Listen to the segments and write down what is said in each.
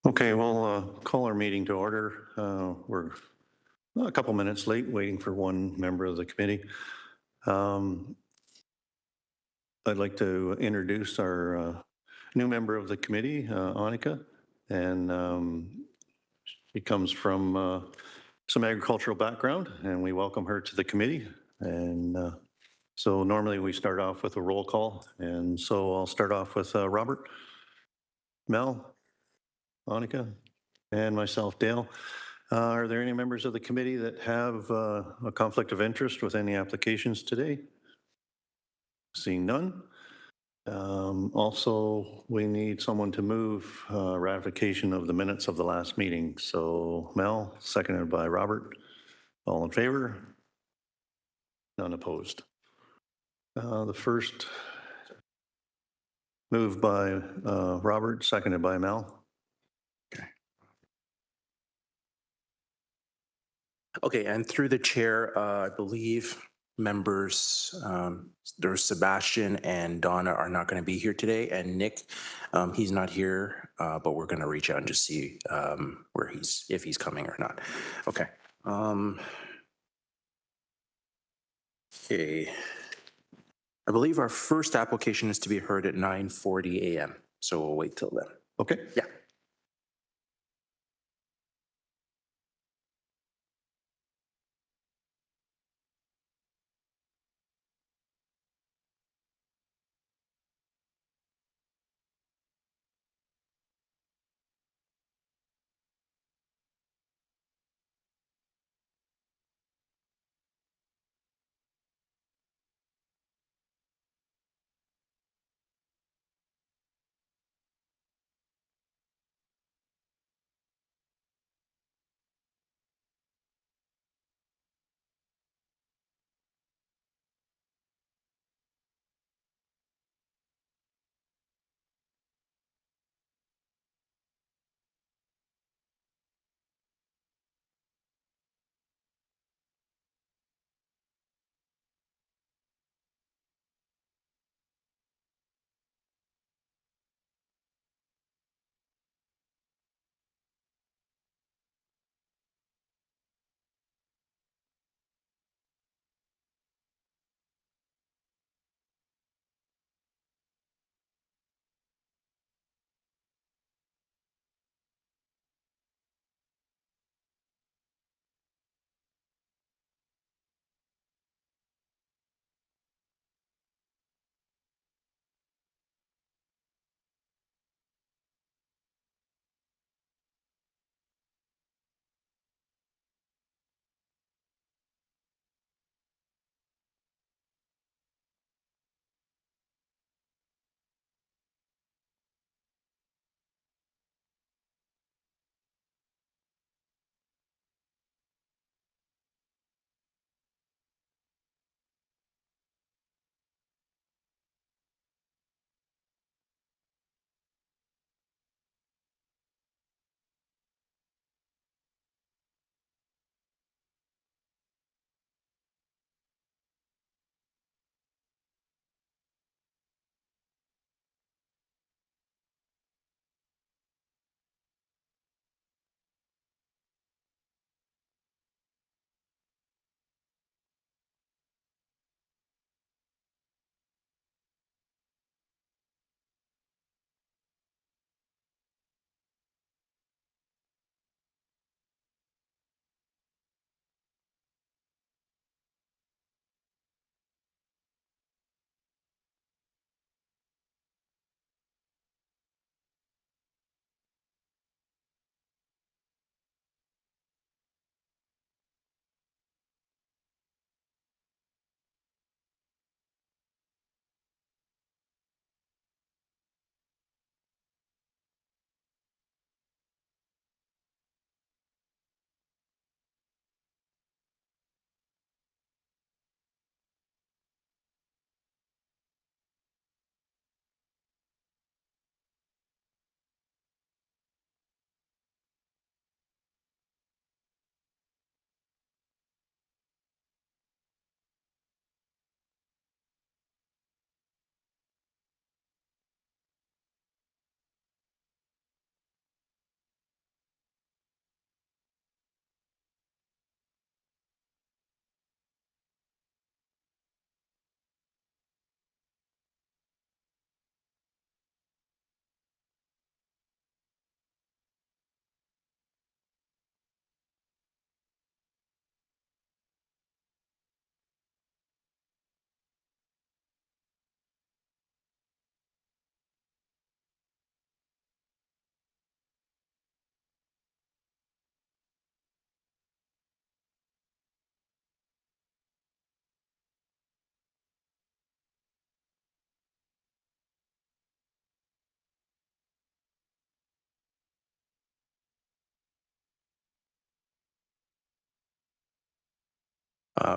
Okay, we'll call our meeting to order. We're a couple minutes late, waiting for one member of the committee. Um, I'd like to introduce our new member of the committee, Annika, and she comes from some agricultural background, and we welcome her to the committee. And so normally we start off with a roll call, and so I'll start off with Robert, Mel, Annika, and myself, Dale. Are there any members of the committee that have a conflict of interest with any applications today? Seeing none. Also, we need someone to move ratification of the minutes of the last meeting. So Mel, seconded by Robert. All in favor? None opposed. The first moved by Robert, seconded by Mel. Okay, and through the chair, I believe members, there's Sebastian and Donna are not going to be here today, and Nick, he's not here, but we're going to reach out and just see if he's coming or not. Okay. Okay. I believe our first application is to be heard at 9:40 a.m. So we'll wait till then. Okay. Yeah.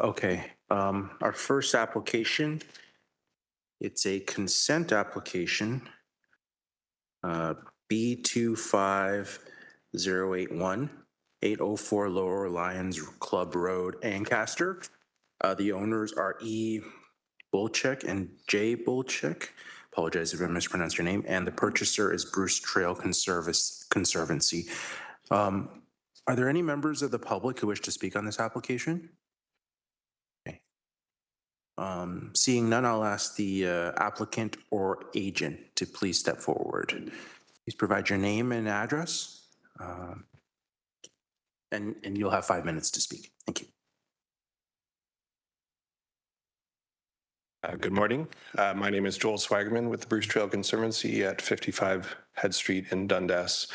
Okay, our first application, it's a consent application, B25081, 804 Lower Lions Club Road, Ancaster. The owners are E. Bulchek and J. Bulchek. Apologize if I mispronounced your name. And the purchaser is Bruce Trail Conservancy. Are there any members of the public who wish to speak on this application? Okay. Seeing none, I'll ask the applicant or agent to please step forward. Please provide your name and address, and you'll have 5 minutes to speak. Thank you. Good morning. My name is Joel Swaggerman with the Bruce Trail Conservancy at 55 Head Street in Dundas.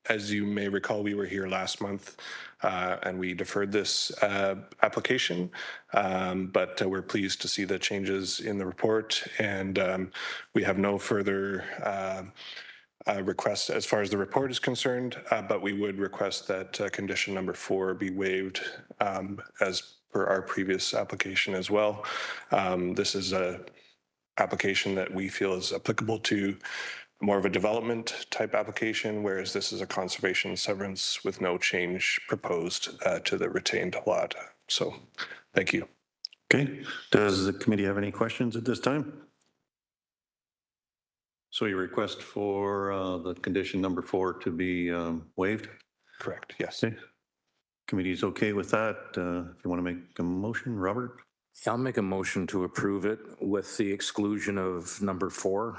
As you may recall, we were here last month and we deferred this application, but we're pleased to see the changes in the report, and we have no further request as far as the report is concerned, but we would request that condition number 4 be waived as per our previous application as well. This is a application that we feel is applicable to more of a development type application, whereas this is a conservation severance with no change proposed to the retained lot. So thank you. Okay, does the committee have any questions at this time? So your request for the condition number 4 to be waived? Correct, yes. Okay. Committee's okay with that. If you want to make a motion, Robert? I'll make a motion to approve it with the exclusion of number 4,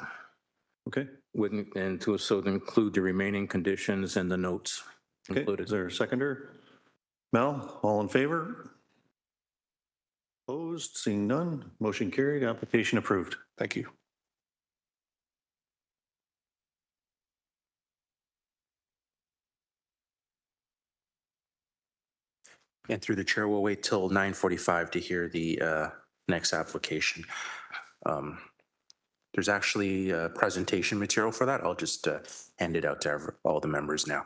Okay. and to so include the remaining conditions and the notes Okay. included. Is there a seconder? Mel, all in favor? Opposed? Seeing none. Motion carried. Application approved. Thank you. And through the chair, we'll wait till 9:45 to hear the next application. There's actually presentation material for that. I'll just hand it out to all the members now.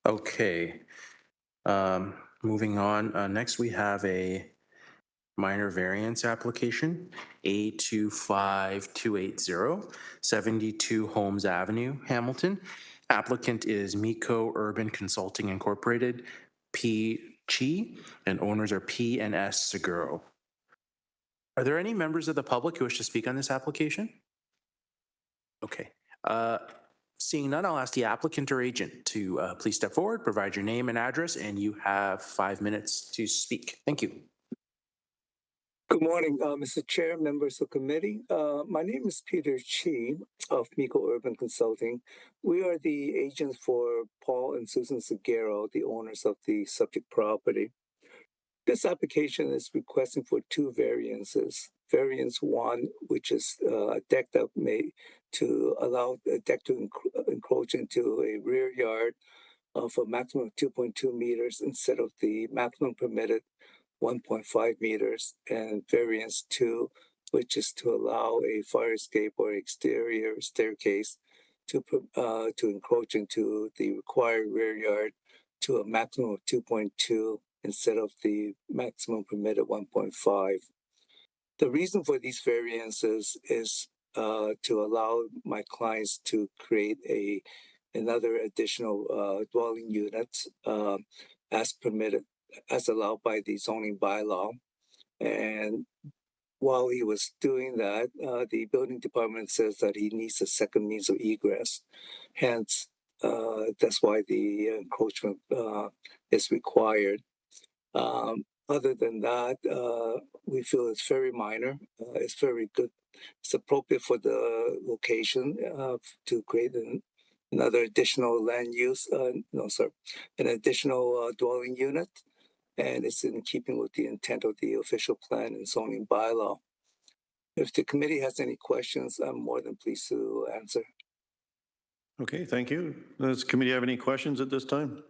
Okay. Moving on, next we have a minor variance application, A25280, 72 Holmes Avenue, Hamilton. Applicant is Miko Urban Consulting Incorporated, P. Chi, and owners are P and S Seguro. Are there any members of the public who wish to speak on this application? Okay. Seeing none, I'll ask the applicant or agent to please step forward, provide your name and address, and you have 5 minutes to speak. Thank you. Good morning, Mr. Chair, members of committee. My name is Peter Chi of Miko Urban Consulting. We are the agents for Paul and Susan Seguero, the owners of the subject property. This application is requesting for two variances. Variance one, which is a deck that may to allow a deck to encroach into a rear yard of a maximum of 2.2 meters instead of the maximum permitted 1.5 meters, and variance two, which is to allow a fire escape or exterior staircase to encroach into the required rear yard to a maximum of 2.2 instead of the maximum permitted 1.5. The reason for these variances is to allow my clients to create another additional dwelling unit as permitted, as allowed by the zoning bylaw. And while he was doing that, the building department says that he needs a second means of egress. Hence, that's why the encroachment is required. Other than that, we feel it's very minor. It's very good. It's appropriate for the location to create another additional land use. No, sir, an additional dwelling unit, and it's in keeping with the intent of the official plan and zoning bylaw. If the committee has any questions, I'm more than pleased to answer. Okay, thank you. Does the committee have any questions at this time?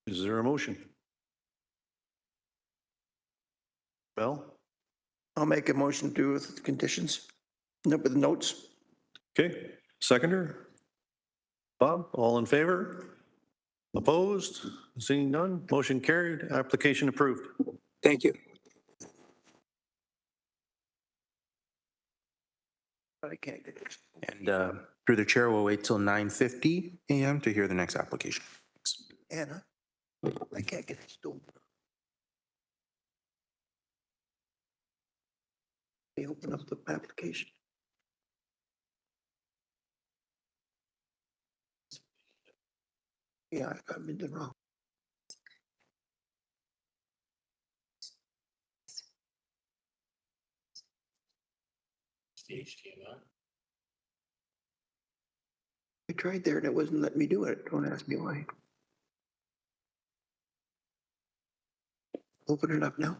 Is there a motion? Mel? I'll make a motion to do with the conditions, with the notes. Okay, seconder? Bob, all in favor? Opposed? Seeing none, motion carried, application approved. Thank you. I can't get it. And through the chair, we'll wait till 9:50 a.m. to hear the next application. Thanks. Anna, I can't get this door. They open up the application. Yeah, I've been wrong. I tried there and it wasn't letting me do it. Don't ask me why. Open it up now.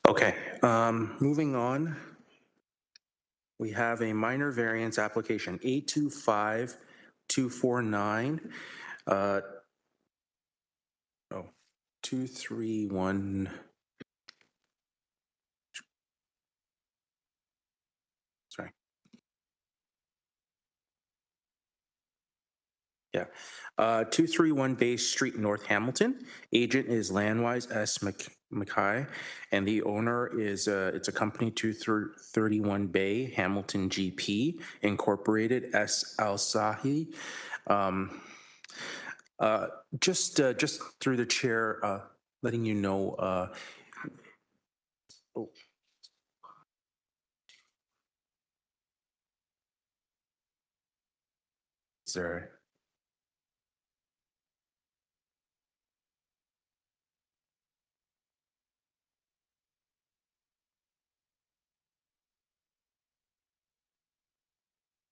Okay, moving on. we have a minor variance application, A25249. uh, Oh, 231. Sorry. Yeah. 231 Bay Street, North Hamilton. Agent is Landwise S. Mackay, and the owner is, it's a company, 231 Bay, Hamilton GP, Incorporated, S. Al-Sahi. Um, just through the chair, letting you know, oh, sorry.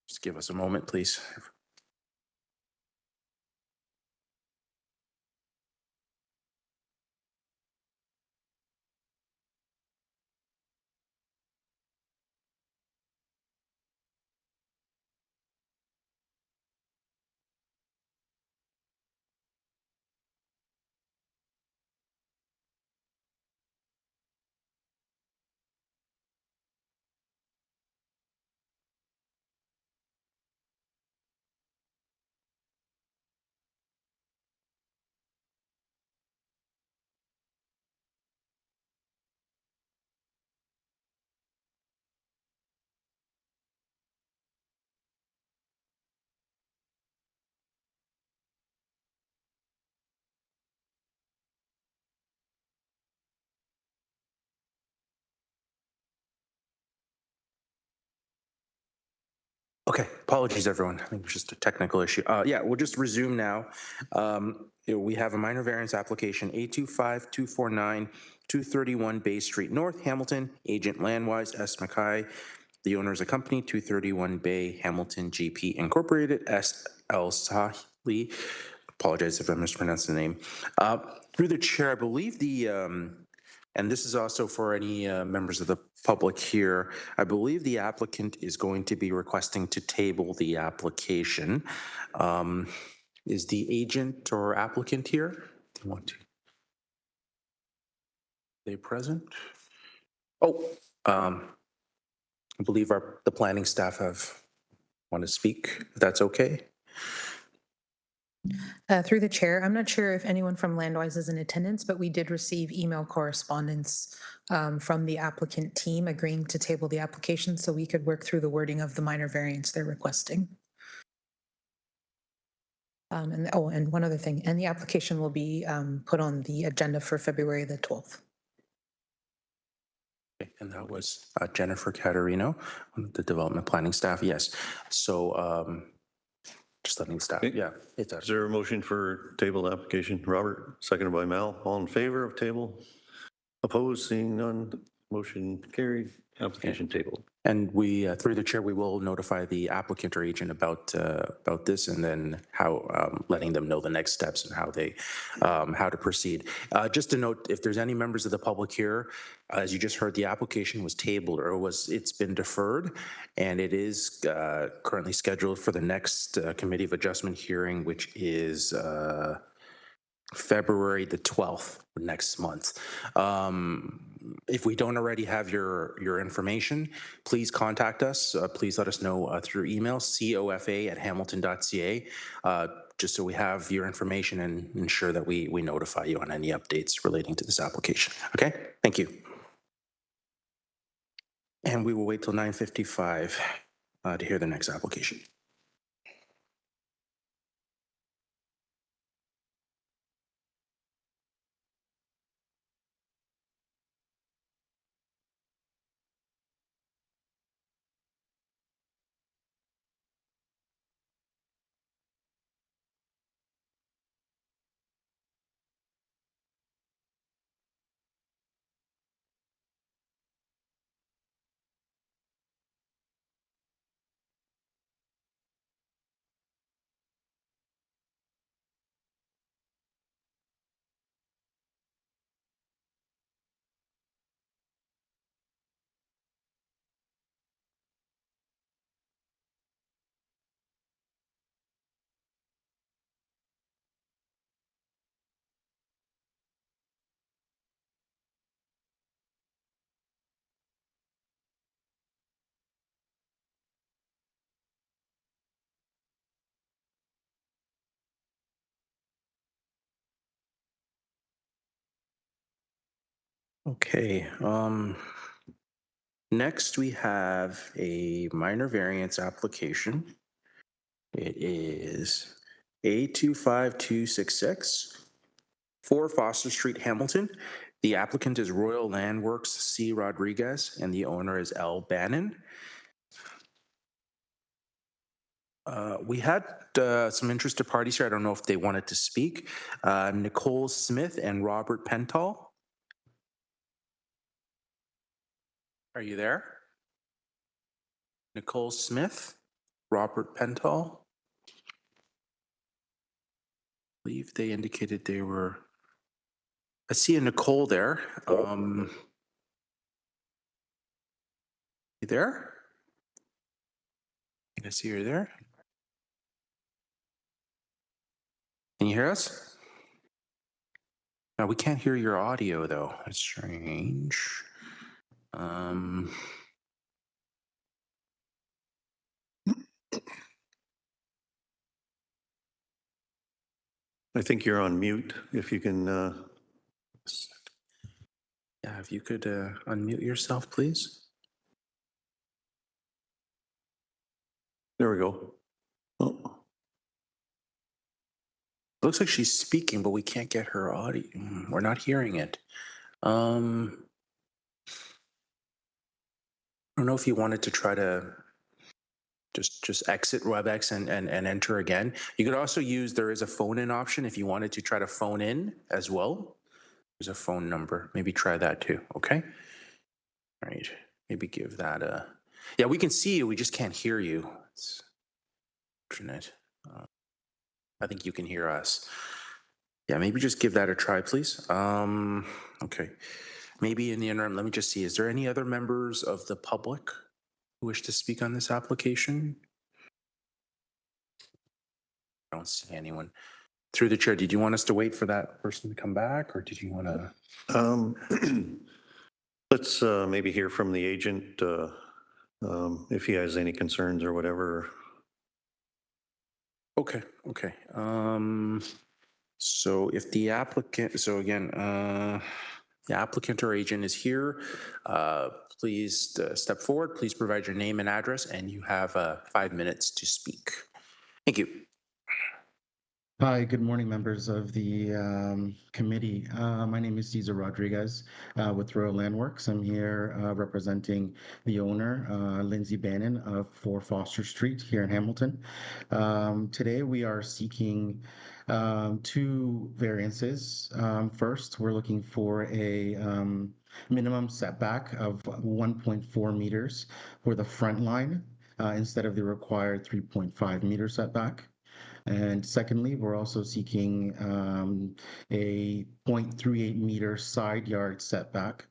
Just give us a moment, please. Okay, apologies, everyone. I think it's just a technical issue. Yeah, we'll just resume now. We have a minor variance application, A25249, 231 Bay Street North, Hamilton, agent Landwise S. Mackay. The owner is a company, 231 Bay, Hamilton GP Incorporated, S. L. Sahli. Apologize if I mispronounced the name. Through the chair, I believe and this is also for any members of the public here, I believe the applicant is going to be requesting to table the application. Is the agent or applicant here? Do you want to? They present? Oh, I believe the planning staff want to speak, if that's okay. Through the chair, I'm not sure if anyone from Landwise is in attendance, but we did receive email correspondence from the applicant team agreeing to table the application so we could work through the wording of the minor variance they're requesting. And one other thing, and the application will be put on the agenda for February the 12th. Okay, and that was Jennifer Caterino, the development planning staff. Yes. So just letting staff. Okay. Yeah, it's Is there a motion for table application? Robert, seconded by Mal. All in favor of table? Opposed, seeing none, motion carried, application tabled. And we, through the chair, we will notify the applicant or agent about this, and then how letting them know the next steps and how to proceed. Just to note, if there's any members of the public here, as you just heard, the application was tabled or it's been deferred, and it is currently scheduled for the next Committee of Adjustment hearing, which is February the 12th next month. If we don't already have your information, please contact us. Please let us know through email, cofa@hamilton.ca, just so we have your information and ensure that we notify you on any updates relating to this application. Okay, thank you. And we will wait till 9:55 to hear the next application. Okay, next we have a minor variance application. It is A25266, 4 Foster Street, Hamilton. The applicant is Royal Landworks C. Rodriguez, and the owner is L. Bannon. We had some interested parties here. I don't know if they wanted to speak. Nicole Smith and Robert Pental. Are you there? Nicole Smith, Robert Pental. I believe they indicated they were. I see a Nicole there. You there? I see her there. Can you hear us? No, we can't hear your audio though. That's strange. I think you're on mute. If you can, Yeah, if you could unmute yourself, please. there we go. Oh, Looks like she's speaking, but we can't get her audio. We're not hearing it. I don't know if you wanted to try to just exit WebEx and enter again. You could also use, there is a phone in option if you wanted to try to phone in as well. There's a phone number. Maybe try that too. Okay. All right. Maybe give that a. Yeah, we can see you. We just can't hear you. It's internet. I think you can hear us. Yeah, maybe just give that a try, please. Okay. Maybe in the interim, let me just see. Is there any other members of the public who wish to speak on this application? I don't see anyone. Through the chair, did you want us to wait for that person to come back, or did you want to? let's maybe hear from the agent if he has any concerns or whatever. Okay, okay. So if the applicant, so again, the applicant or agent is here, please step forward. Please provide your name and address, and you have 5 minutes to speak. Thank you. Hi, good morning, members of the committee. My name is Cesar Rodriguez with Royal Landworks. I'm here representing the owner, Lindsay Bannon of 4 Foster Street here in Hamilton. Today, we are seeking 2 variances. First, we're looking for a minimum setback of 1.4 meters for the front line instead of the required 3.5 meter setback. And secondly, we're also seeking a 0.38 meter side yard setback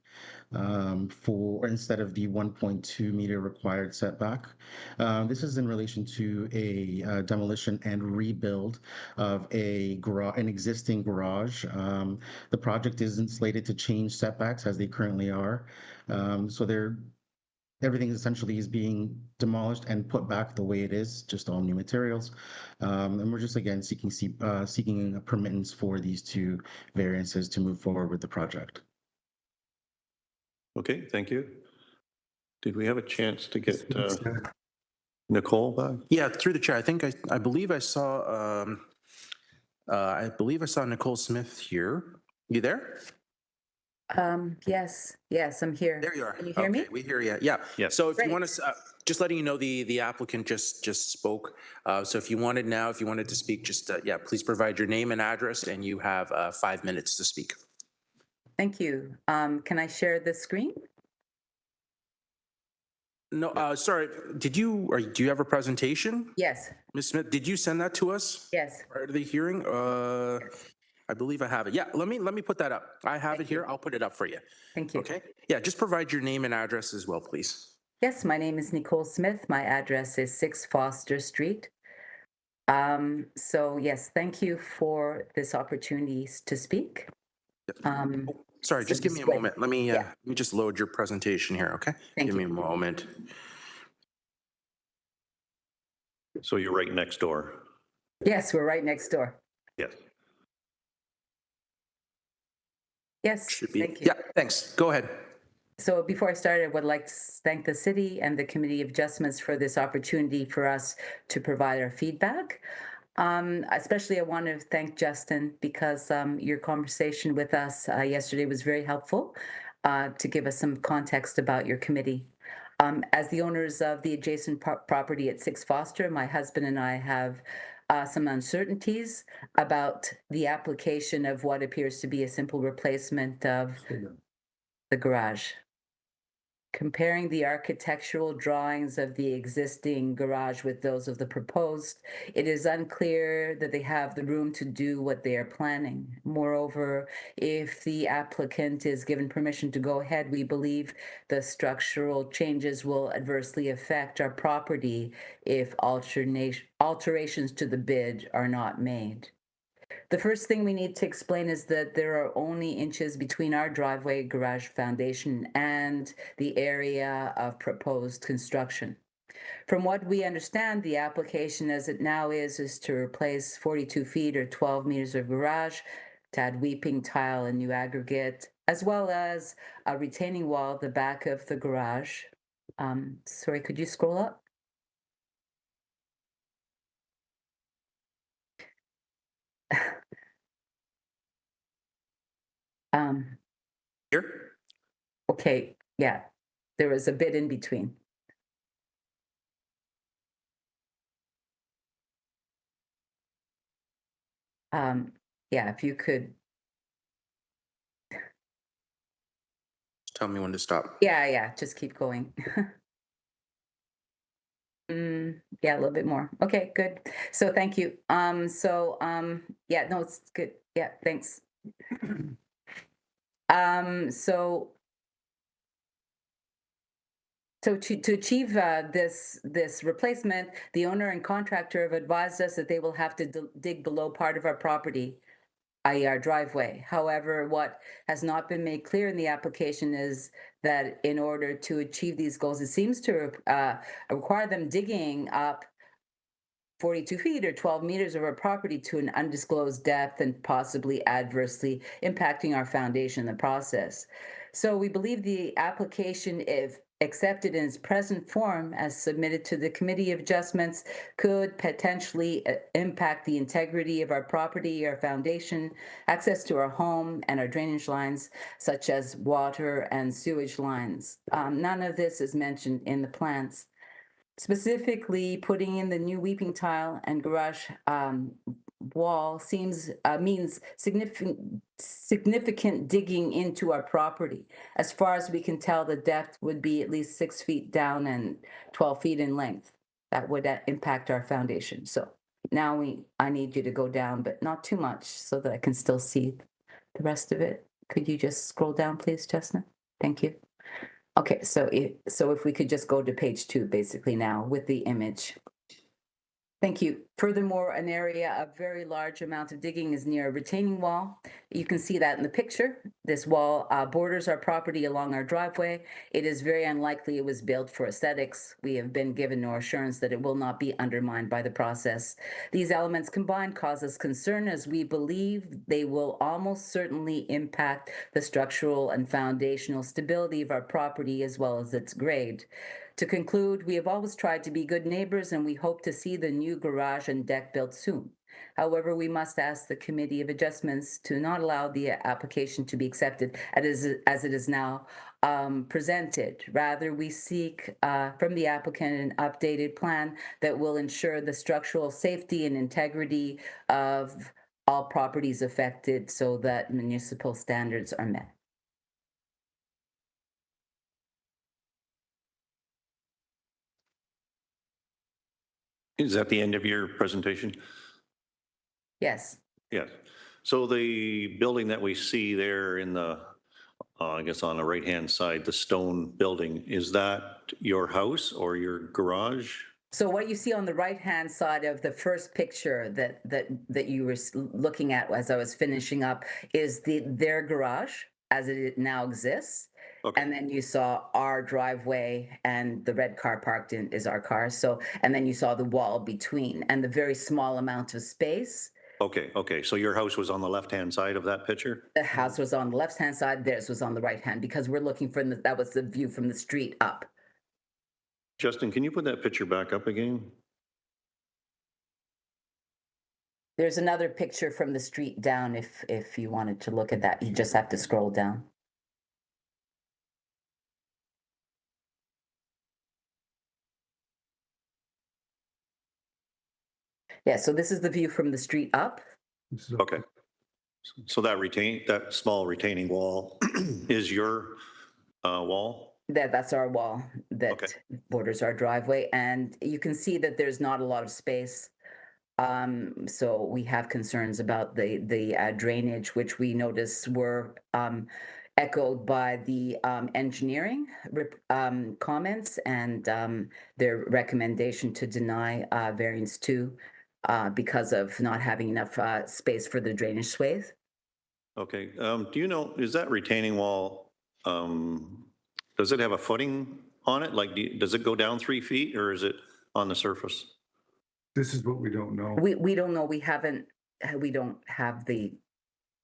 for instead of the 1.2 meter required setback. This is in relation to a demolition and rebuild of an existing garage. The project isn't slated to change setbacks as they currently are. So everything essentially is being demolished and put back the way it is, just all new materials. And we're just again seeking a permittance for these 2 variances to move forward with the project. Okay, thank you. Did we have a chance to get Nicole back? Yeah, through the chair. I believe I saw Nicole Smith here. You there? Yes, I'm here. There you are. Can you hear me? We hear you. Yeah. Yes. So if you Great. want to, just letting you know, the applicant just spoke. So if you wanted to speak, just please provide your name and address, and you have 5 minutes to speak. Thank you. Can I share the screen? No, sorry. Do you have a presentation, Yes, Ms. Smith? Did you send that to us yes. prior to the hearing? I believe I have it. Yeah, let me put that up. I have it here. I'll put it up for you. Thank you. Okay. Yeah, just provide your name and address as well, please. Yes, my name is Nicole Smith. My address is 6 Foster Street. So yes, thank you for this opportunity to speak. Sorry, So just give me a just wait. moment. Let me just load your presentation here, okay? Thank Give you. me a moment. So you're right next door. Yes, we're right next door. Yes. Yes, Should be. thank you. Yeah, thanks. Go ahead. So before I start, I would like to thank the city and the Committee of Adjustments for this opportunity for us to provide our feedback. Especially, I want to thank Justin because your conversation with us yesterday was very helpful to give us some context about your committee. As the owners of the adjacent property at 6 Foster, my husband and I have some uncertainties about the application of what appears to be a simple replacement of the garage. Comparing the architectural drawings of the existing garage with those of the proposed, it is unclear that they have the room to do what they are planning. Moreover, if the applicant is given permission to go ahead, we believe the structural changes will adversely affect our property if alterations to the bid are not made. The first thing we need to explain is that there are only inches between our driveway garage foundation and the area of proposed construction. From what we understand, the application as it now is to replace 42 feet or 12 meters of garage, to add weeping tile and new aggregate, as well as a retaining wall at the back of the garage. Sorry, could you scroll up? Here? Okay, yeah, there was a bit in between. Yeah, if you could, Tell me when to stop. yeah, just keep going. Yeah, a little bit more. Okay, good. So thank you. Yeah, no, it's good. Yeah, thanks. So to achieve this replacement, the owner and contractor have advised us that they will have to dig below part of our property, i.e. our driveway. However, what has not been made clear in the application is that in order to achieve these goals, it seems to require them digging up 42 feet or 12 meters of our property to an undisclosed depth and possibly adversely impacting our foundation in the process. So we believe the application, if accepted in its present form as submitted to the Committee of Adjustments, could potentially impact the integrity of our property, our foundation, access to our home, and our drainage lines, such as water and sewage lines. None of this is mentioned in the plans. Specifically, putting in the new weeping tile and garage wall means significant digging into our property. As far as we can tell, the depth would be at least 6 feet down and 12 feet in length. That would impact our foundation. So now I need you to go down, but not too much, so that I can still see the rest of it. Could you just scroll down, please, Chestnut? Thank you. Okay, so if we could just go to page 2, basically now with the image. Thank you. Furthermore, an area of very large amount of digging is near a retaining wall. You can see that in the picture. This wall borders our property along our driveway. It is very unlikely it was built for aesthetics. We have been given no assurance that it will not be undermined by the process. These elements combined cause us concern, as we believe they will almost certainly impact the structural and foundational stability of our property as well as its grade. To conclude, we have always tried to be good neighbors, and we hope to see the new garage and deck built soon. However, we must ask the Committee of Adjustments to not allow the application to be accepted as it is now presented. Rather, we seek from the applicant an updated plan that will ensure the structural safety and integrity of all properties affected so that municipal standards are met. Is that the end of your presentation? Yes. Yes. So the building that we see there in the, I guess on the right-hand side, the stone building, is that your house or your garage? So what you see on the right-hand side of the first picture that you were looking at as I was finishing up is their garage as it now exists. Okay. And then you saw our driveway, and the red car parked in is our car. So, and then you saw the wall between and the very small amount of space Okay. So your house was on the left-hand side of that picture? The house was on the left-hand side, theirs was on the right-hand, because we're looking from that was the view from the street up. Justin, can you put that picture back up again? There's another picture from the street down if you wanted to look at that. You just have to scroll down. Yeah, so this is the view from the street up. Okay. So that small retaining wall is your wall? That's our wall that Okay. borders our driveway, and you can see that there's not a lot of space. So we have concerns about the drainage, which we noticed were echoed by the engineering comments and their recommendation to deny variance 2 because of not having enough space for the drainage swathe. Okay. Do you know, is that retaining wall, does it have a footing on it? Like, does it go down 3 feet or is it on the surface? This is what we don't know. We don't know. We don't have the.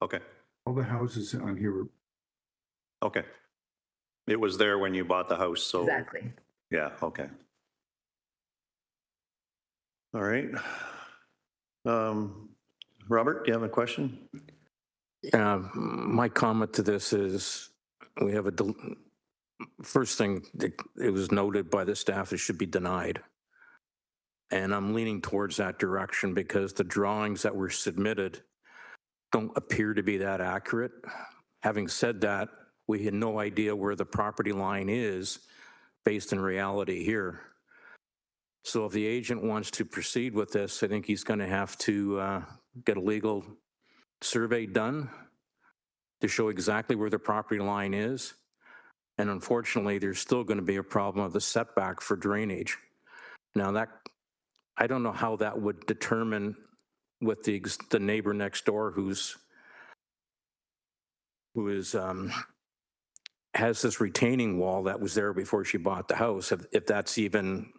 Okay. All the houses on here were Okay. It was there when you bought the house, so. Exactly. Yeah, okay. All right. Robert, do you have a question? My comment to this is we have first thing, it was noted by the staff, it should be denied. And I'm leaning towards that direction because the drawings that were submitted don't appear to be that accurate. Having said that, we had no idea where the property line is based in reality here. So if the agent wants to proceed with this, I think he's going to have to get a legal survey done to show exactly where the property line is. And unfortunately, there's still going to be a problem of the setback for drainage. Now that, I don't know how that would determine with the neighbor next door who has this retaining wall that was there before she bought the house, if that's even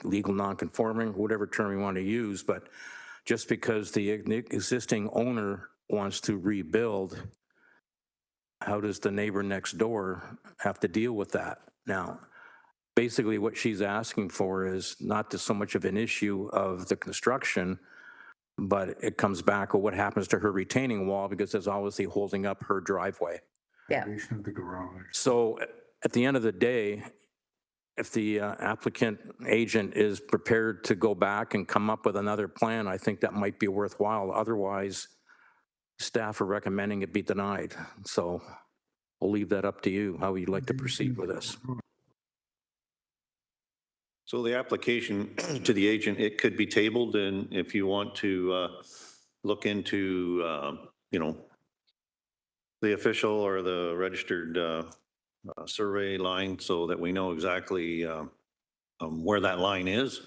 legal non-conforming, whatever term you want to use. But just because the existing owner wants to rebuild, how does the neighbor next door have to deal with that? Now, basically what she's asking for is not so much of an issue of the construction, but it comes back to what happens to her retaining wall because it's obviously holding up her driveway. Yeah. foundation of the garage. So at the end of the day, if the applicant agent is prepared to go back and come up with another plan, I think that might be worthwhile. Otherwise, staff are recommending it be denied. So I'll leave that up to you, how you'd like to proceed with this. So the application to the agent, it could be tabled, and if you want to look into, the official or the registered survey line so that we know exactly where that line is.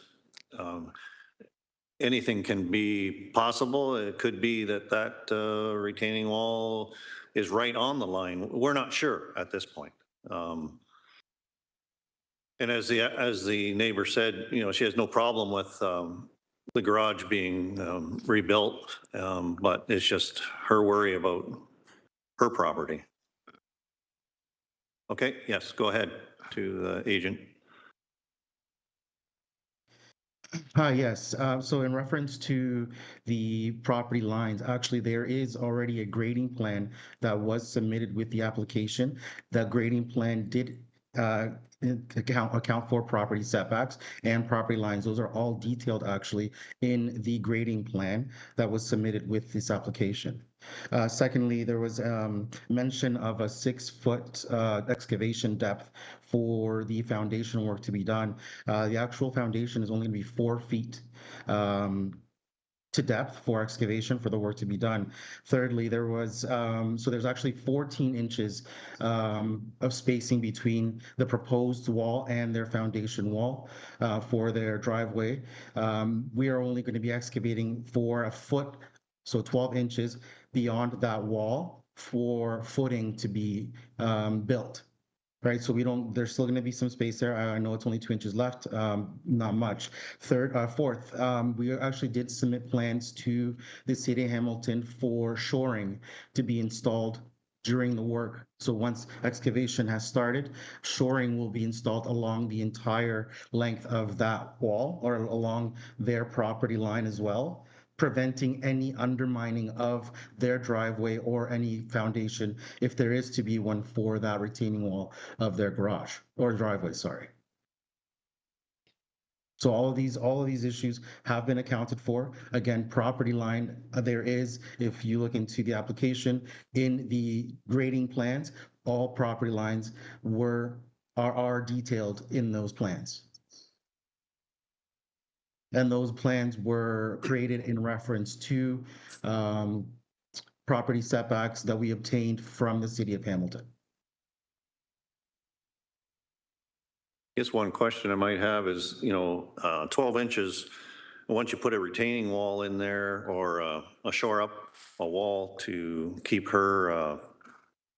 Anything can be possible. It could be that retaining wall is right on the line. We're not sure at this point. And as the neighbor said, she has no problem with the garage being rebuilt, but it's just her worry about her property. Okay, yes, go ahead to the agent. Hi, yes. So in reference to the property lines, actually, there is already a grading plan that was submitted with the application. The grading plan did account for property setbacks and property lines. Those are all detailed actually in the grading plan that was submitted with this application. Secondly, there was mention of a 6-foot excavation depth for the foundation work to be done. The actual foundation is only going to be 4 feet to depth for excavation for the work to be done. Thirdly, there was, so there's actually 14 inches of spacing between the proposed wall and their foundation wall for their driveway. We are only going to be excavating for a foot, so 12 inches beyond that wall for footing to be built. right? So there's still going to be some space there. I know it's only 2 inches left, not much. Fourth, we actually did submit plans to the city of Hamilton for shoring to be installed during the work. So once excavation has started, shoring will be installed along the entire length of that wall or along their property line as well, preventing any undermining of their driveway or any foundation if there is to be one for that retaining wall of their garage or driveway, sorry. So all of these issues have been accounted for. Again, property line, there is, if you look into the application in the grading plans, all property lines are detailed in those plans. And those plans were created in reference to property setbacks that we obtained from the city of Hamilton. Guess one question I might have is, 12 inches, once you put a retaining wall in there or a shore up a wall to keep her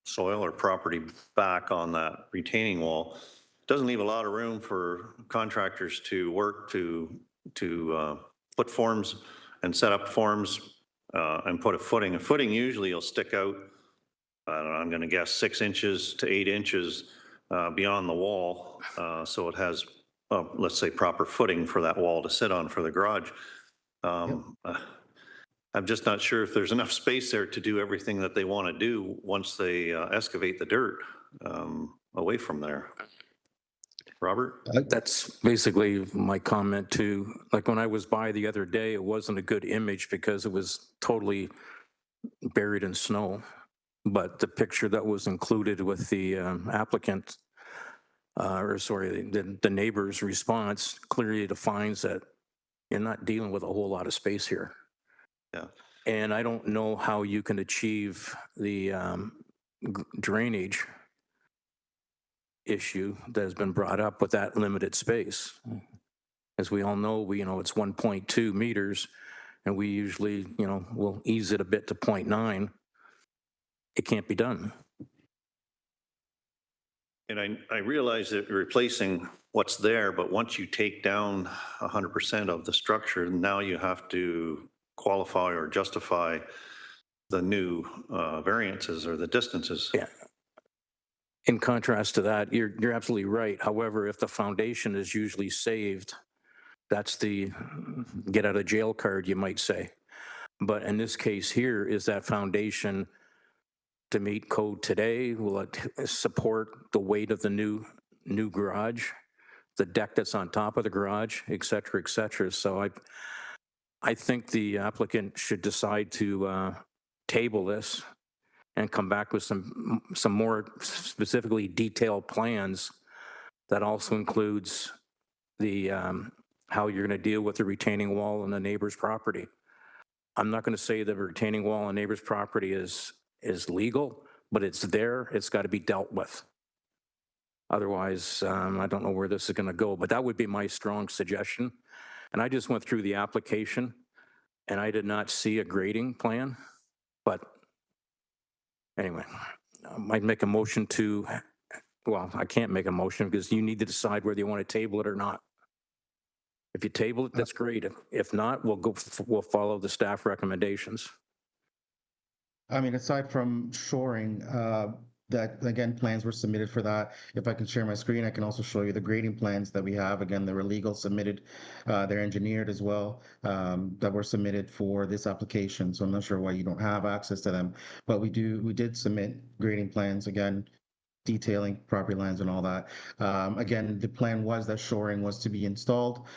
soil or property back on that retaining wall, doesn't leave a lot of room for contractors to work to put forms and set up forms and put a footing. A footing usually will stick out, I don't know, I'm going to guess 6 inches to 8 inches beyond the wall. So it has, let's say, proper footing for that wall to sit on for the garage. I'm just not sure if there's enough space there to do everything that they want to do once they excavate the dirt away from there. Robert? That's basically my comment too. Like when I was by the other day, it wasn't a good image because it was totally buried in snow. But the picture that was included with the applicant, the neighbor's response clearly defines that you're not dealing with a whole lot of space here. Yeah. And I don't know how you can achieve the drainage issue that has been brought up with that limited space. As we all know, it's 1.2 meters, and we usually, will ease it a bit to 0.9. It can't be done. And I realize that you're replacing what's there, but once you take down 100% of the structure, now you have to qualify or justify the new variances or the distances. Yeah. In contrast to that, you're absolutely right. However, if the foundation is usually saved, that's the get out of jail card, you might say. But in this case here, is that foundation to meet code today? Will it support the weight of the new garage, the deck that's on top of the garage, et cetera, et cetera? So I think the applicant should decide to table this and come back with some more specifically detailed plans that also includes the how you're going to deal with the retaining wall on the neighbor's property. I'm not going to say the retaining wall on neighbor's property is legal, but it's there. It's got to be dealt with. Otherwise, I don't know where this is going to go, but that would be my strong suggestion. And I just went through the application and I did not see a grading plan, but anyway, I might make a motion to, well, I can't make a motion because you need to decide whether you want to table it or not. If you table it, that's great. If not, we'll follow the staff recommendations. I mean, aside from shoring, that again, plans were submitted for that. If I can share my screen, I can also show you the grading plans that we have. Again, they were legal submitted. They're engineered as well, that were submitted for this application. So I'm not sure why you don't have access to them, but we did submit grading plans, again, detailing property lines and all that. Again, the plan was that shoring was to be installed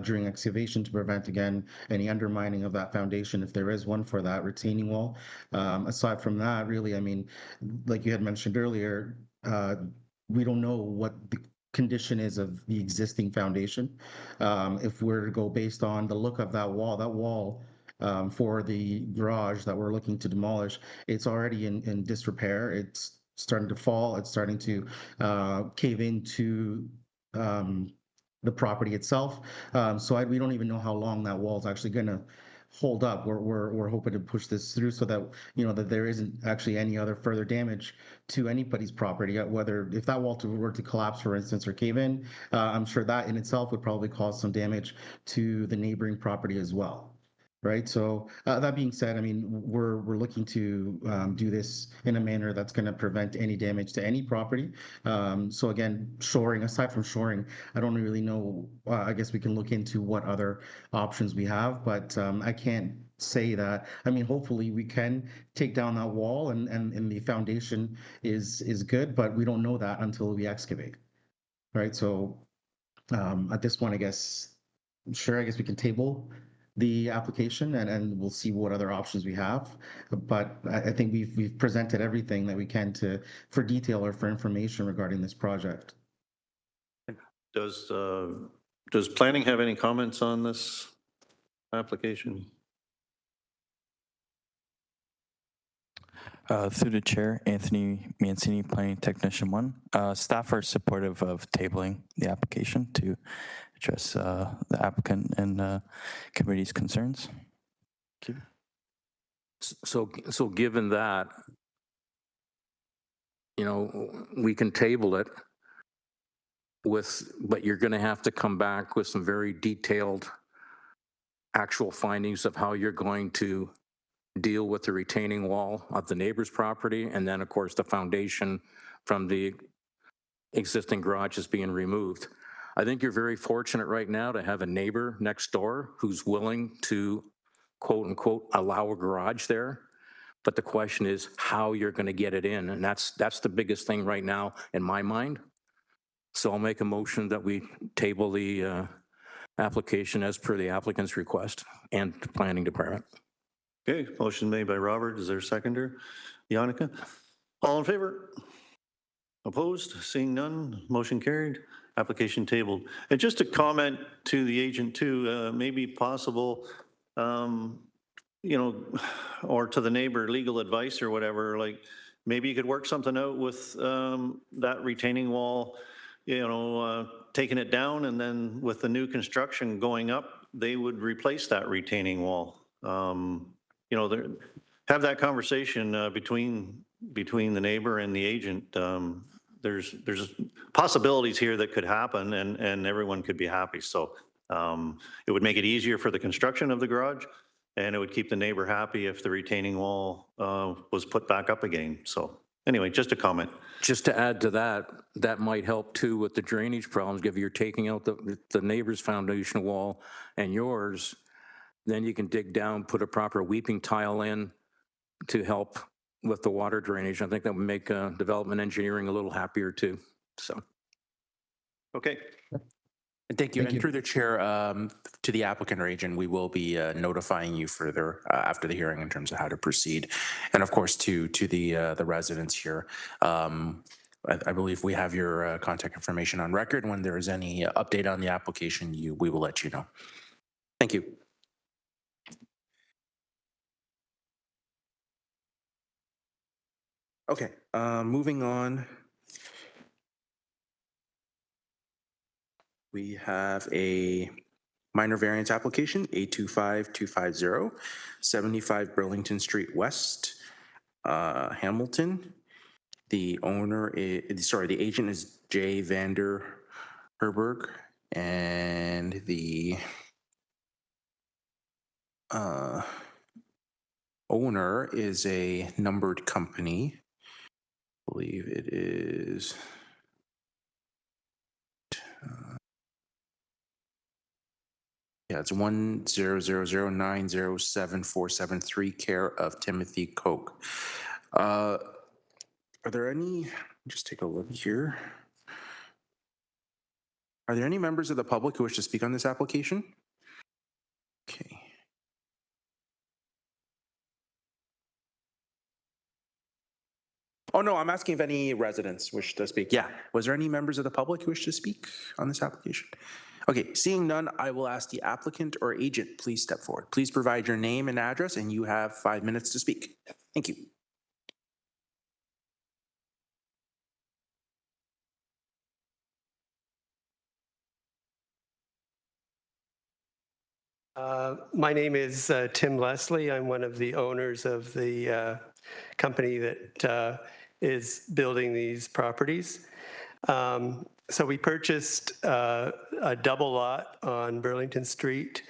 during excavation to prevent, again, any undermining of that foundation if there is one for that retaining wall. Aside from that, really, I mean, like you had mentioned earlier, we don't know what the condition is of the existing foundation. If we're to go based on the look of that wall, for the garage that we're looking to demolish, it's already in disrepair. It's starting to fall. It's starting to cave into the property itself. So we don't even know how long that wall is actually going to hold up. We're hoping to push this through so that, you know, that there isn't actually any other further damage to anybody's property, whether if that wall were to collapse, for instance, or cave in, I'm sure that in itself would probably cause some damage to the neighboring property as well. Right. So that being said, I mean, we're looking to do this in a manner that's going to prevent any damage to any property. So again, shoring, aside from shoring, I don't really know. I guess we can look into what other options we have, but I can't say that. I mean, hopefully we can take down that wall and the foundation is good, but we don't know that until we excavate. Right. So at this point, I guess, sure, I guess we can table the application and we'll see what other options we have. But I think we've presented everything that we can for detail or for information regarding this project. Does planning have any comments on this application? Through the chair, Anthony Mancini, Planning Technician 1. Staff are supportive of tabling the application to address the applicant and committee's concerns. So given that, you know, we can table it but you're going to have to come back with some very detailed actual findings of how you're going to deal with the retaining wall of the neighbor's property, and then of course the foundation from the existing garage is being removed. I think you're very fortunate right now to have a neighbor next door who's willing to, quote unquote, allow a garage there. But the question is how you're going to get it in, and that's the biggest thing right now in my mind. So I'll make a motion that we table the application as per the applicant's request and the planning department. Okay, motion made by Robert. Is there a seconder? Yannicka? All in favor? Opposed? Seeing none, motion carried. Application tabled. And just a comment to the agent too, maybe possible, you know, or to the neighbor, legal advice or whatever, like maybe you could work something out with that retaining wall, you know, taking it down, and then with the new construction going up, they would replace that retaining wall. You know, have that conversation between the neighbor and the agent. There's possibilities here that could happen, and everyone could be happy. So it would make it easier for the construction of the garage, and it would keep the neighbor happy if the retaining wall was put back up again. So anyway, just a comment. Just to add to that, that might help too with the drainage problems. If you're taking out the neighbor's foundation wall and yours, then you can dig down, put a proper weeping tile in to help with the water drainage. I think that would make development engineering a little happier too. So. Okay. Thank you. Thank And you. through the chair, to the applicant or agent, we will be notifying you further after the hearing in terms of how to proceed. And of course, to the residents here, I believe we have your contact information on record. When there is any update on the application, we will let you know. Thank you. Okay, moving on. We have a minor variance application, A25250, 75 Burlington Street West, Hamilton. The agent is Jay Vander Herberg, and the owner is a numbered company. I believe it is. Yeah, it's 100090747 care of Timothy Koch. Are there any? Just take a look here. Are there any members of the public who wish to speak on this application? Okay. Oh no, I'm asking if any residents wish to speak. Yeah, was there any members of the public who wish to speak on this application? Okay, seeing none, I will ask the applicant or agent, please step forward. Please provide your name and address, and you have 5 minutes to speak. Thank you. My name is Tim Leslie. I'm one of the owners of the company that is building these properties. So we purchased a double lot on Burlington Street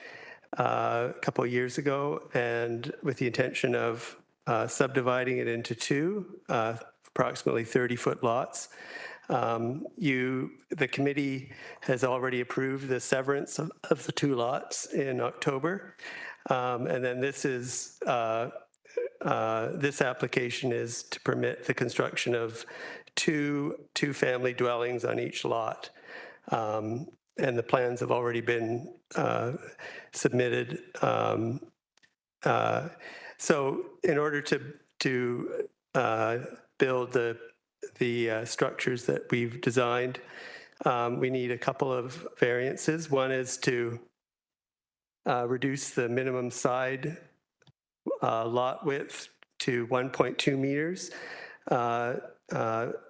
a couple of years ago, and with the intention of subdividing it into two, approximately 30-foot lots. The committee has already approved the severance of the two lots in October. And then this application is to permit the construction of two-family dwellings on each lot. And the plans have already been submitted. So in order to build the structures that we've designed, we need a couple of variances. One is to reduce the minimum side lot width to 1.2 meters,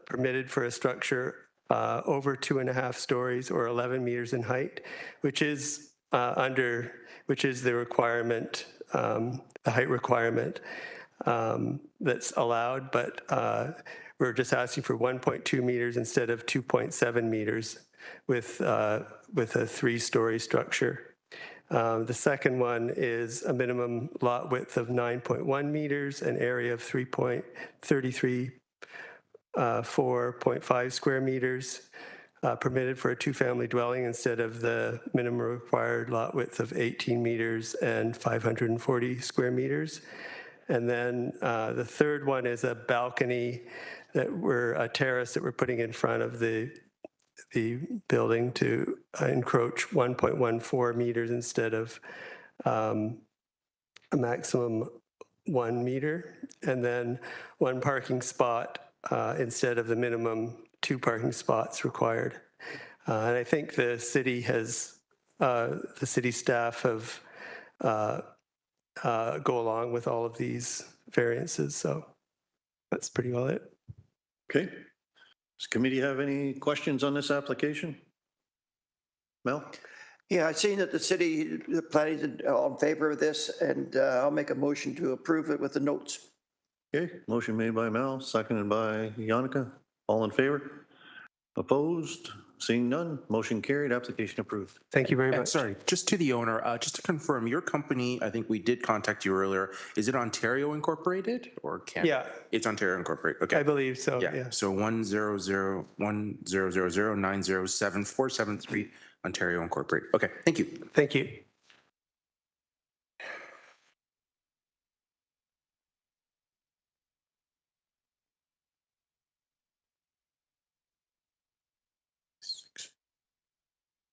permitted for a structure over 2.5 stories or 11 meters in height, which is the requirement, the height requirement that's allowed, but we're just asking for 1.2 meters instead of 2.7 meters with a 3-story structure. The second one is a minimum lot width of 9.1 meters, an area of 4.5 square meters, permitted for a two-family dwelling instead of the minimum required lot width of 18 meters and 540 square meters. And then the third one is a balcony a terrace that we're putting in front of the building to encroach 1.14 meters instead of a maximum 1 meter, and then one parking spot instead of the minimum 2 parking spots required. And I think the city staff have go along with all of these variances, so that's pretty well it. Okay. Does the committee have any questions on this application? Mel? Yeah, I've seen that the planning is all in favor of this, and I'll make a motion to approve it with the notes. Okay, motion made by Mel, seconded by Yannicka. All in favor? Opposed? Seeing none, motion carried, application approved. Thank you very much. Sorry, just to the owner, just to confirm, your company, I think we did contact you earlier. Is it Ontario Incorporated or Canada? Yeah. It's Ontario Incorporated. Okay. I believe so, Yeah. yeah. So 10009074773 Ontario Incorporated. Okay. Thank you. Thank you.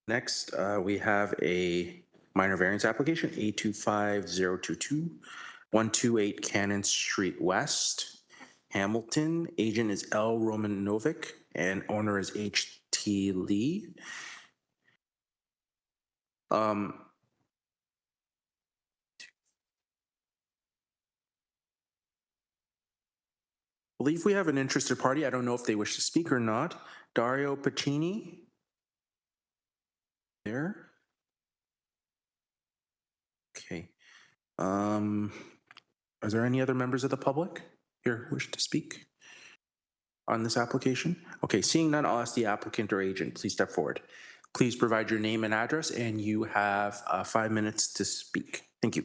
Next, we have a minor variance application, A25022, 128 Cannon Street West, Hamilton. Agent is L. Romanovic and owner is H.T. Lee. I believe we have an interested party. I don't know if they wish to speak or not. Dario Pacini. There. Okay. Are there any other members of the public here wish to speak on this application? Okay, seeing none, I'll ask the applicant or agent, please step forward. Please provide your name and address, and you have 5 minutes to speak. Thank you.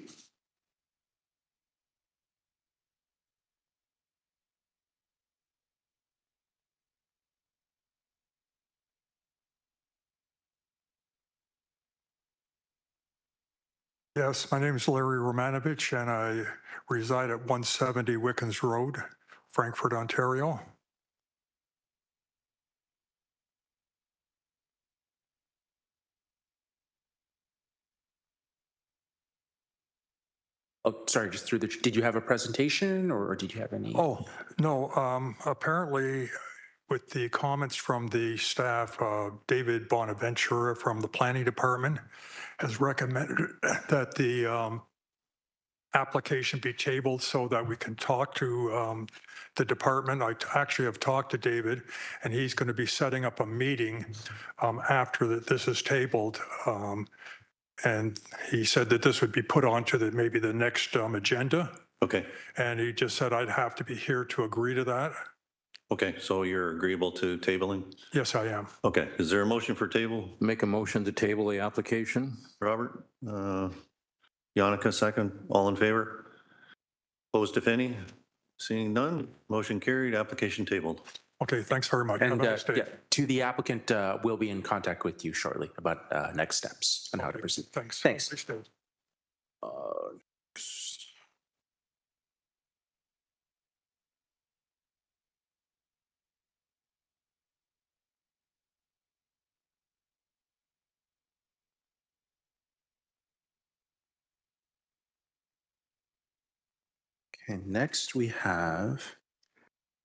Yes, my name is Larry Romanovich, and I reside at 170 Wickens Road, Frankfurt, Ontario. Oh, sorry, just through the, did you have a presentation or did you have any? Oh, no, apparently with the comments from the staff, David Bonaventura from the planning department has recommended that the application be tabled so that we can talk to the department. I actually have talked to David, and he's going to be setting up a meeting after this is tabled. And he said that this would be put onto maybe the next agenda. Okay, And he just said I'd have to be here to agree to that. okay, so you're agreeable to tabling? Yes, I am. Okay, is there a motion for table? Make a motion to table the application. Robert? Yannicka, second. All in favor? Opposed, if any? Seeing none, motion carried, application tabled. Okay, thanks very much. Have a And nice day. yeah, to the applicant, we'll be in contact with you shortly about next steps and how to Okay, proceed. Thanks. Thanks. Nice day. Okay, next we have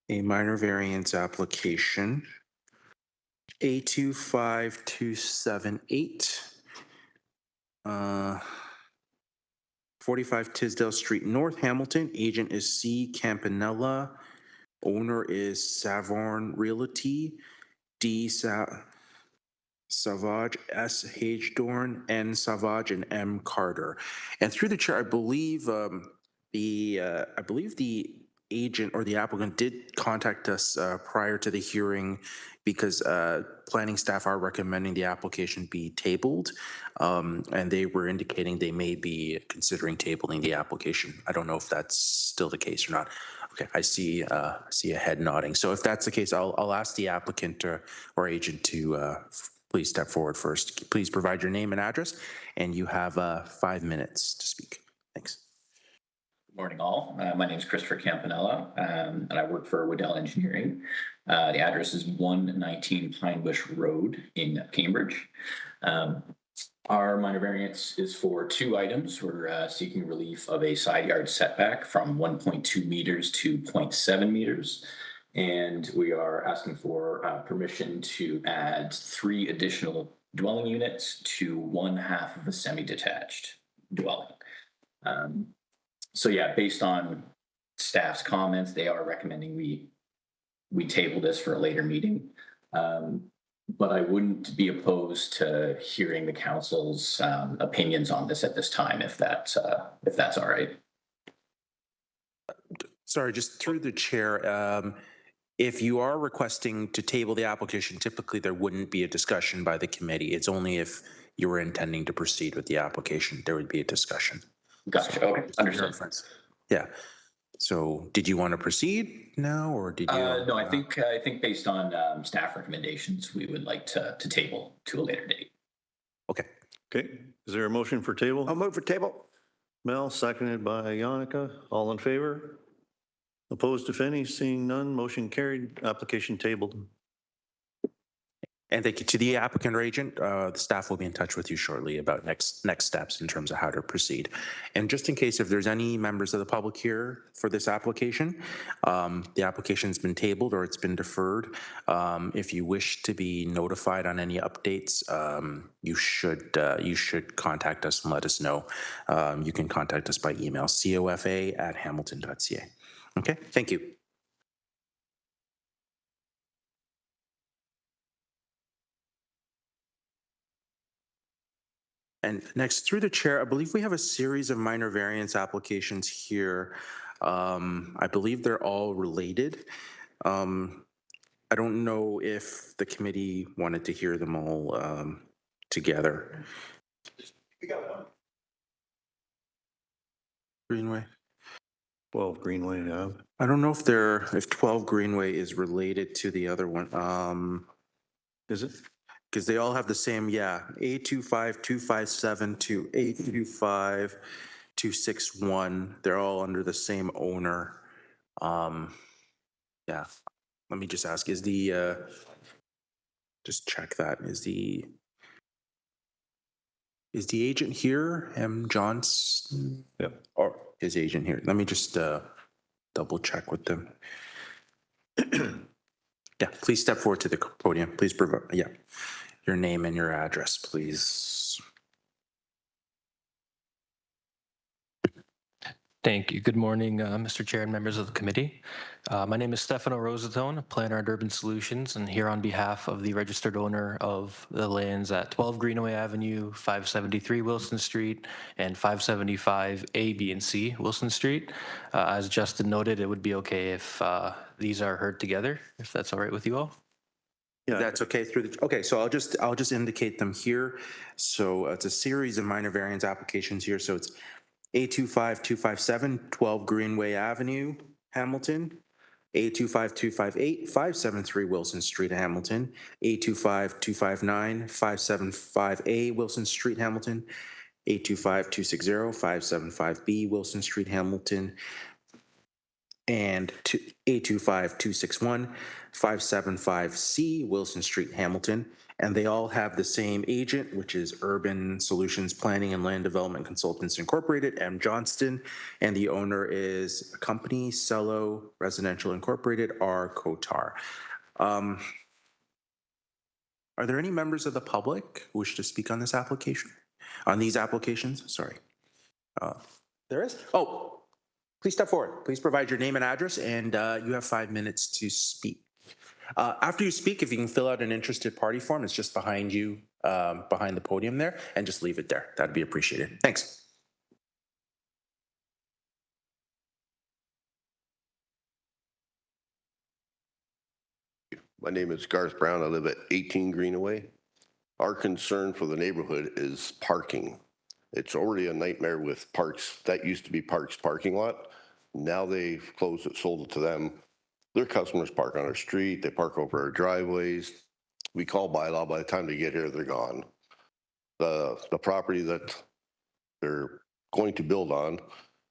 a minor variance application, A25278, 45 Tisdale Street North, Hamilton. Agent is C. Campanella. Owner is Savorn Realty. D. Savage, S. Hagedorn, N. Savage, and M. Carter. And through the chair, I believe the agent or the applicant did contact us prior to the hearing because planning staff are recommending the application be tabled, and they were indicating they may be considering tabling the application. I don't know if that's still the case or not. Okay, I see a head nodding. So if that's the case, I'll ask the applicant or agent to please step forward first. Please provide your name and address, and you have 5 minutes to speak. Thanks. Good morning, all. My name is Christopher Campanella, and I work for Waddell Engineering. The address is 119 Pine Bush Road in Cambridge. Our minor variance is for 2 items. We're seeking relief of a side yard setback from 1.2 meters to 0.7 meters. And we are asking for permission to add 3 additional dwelling units to 1/2 of a semi-detached dwelling. So yeah, based on staff's comments, they are recommending we table this for a later meeting. But I wouldn't be opposed to hearing the council's opinions on this at this time, if that's all right. Sorry, just through the chair, if you are requesting to table the application, typically there wouldn't be a discussion by the committee. It's only if you were intending to proceed with the application, there would be a discussion. Gotcha. Okay, understood. Yeah. So did you want to proceed now, or did you? No, I think based on staff recommendations, we would like to table to a later date. Okay. Okay, is there a motion for table? I'll move for table. Mel, seconded by Yannicka. All in favor? Opposed, if any? Seeing none, motion carried, application tabled. And thank you to the applicant or agent. The staff will be in touch with you shortly about next steps in terms of how to proceed. And just in case if there's any members of the public here for this application, the application's been tabled or it's been deferred. If you wish to be notified on any updates, you should contact us and let us know. You can contact us by email, cofa@hamilton.ca. Okay, thank you. And next, through the chair, I believe we have a series of minor variance applications here. I believe they're all related. I don't know if the committee wanted to hear them all together. We got one. Greenway. 12 Greenway, yeah. I don't know if 12 Greenway is related to the other one. Is it? Because they all have the same, yeah, A25257 to A25261. They're all under the same owner. Yeah, let me just ask, is the, just check that, is the agent here, M. Johnson? Yeah. Or his agent here? Let me just double check with them. Yeah, please step forward to the podium. Please provide, yeah, your name and your address, please. Thank you. Good morning, Mr. Chair and members of the committee. My name is Stefano Rosatone, planner at Urban Solutions, and here on behalf of the registered owner of the lands at 12 Greenaway Avenue, 573 Wilson Street, and 575 A, B, and C Wilson Street. As Justin noted, it would be okay if these are heard together, if that's all right with you all. Yeah, that's okay through the, okay, so I'll just indicate them here. So it's a series of minor variance applications here. So it's A25257, 12 Greenway Avenue, Hamilton. A25258, 573 Wilson Street, Hamilton. A25259, 575A Wilson Street, Hamilton. A25260, 575B Wilson Street, Hamilton. And A25261, 575C Wilson Street, Hamilton. And they all have the same agent, which is Urban Solutions Planning and Land Development Consultants Incorporated, M. Johnston. And the owner is a company, Cello Residential Incorporated, R. Kotar. Are there any members of the public who wish to speak on this application? On these applications? Sorry. There is? Oh, please step forward. Please provide your name and address, and you have 5 minutes to speak. After you speak, if you can fill out an interested party form, it's just behind you, behind the podium there, and just leave it there. That'd be appreciated. Thanks. My name is Garth Brown. I live at 18 Greenaway. Our concern for the neighborhood is parking. It's already a nightmare with Parks. That used to be Parks parking lot. Now they've closed it, sold it to them. Their customers park on our street. They park over our driveways. We call bylaw. By the time they get here, they're gone. The property that they're going to build on,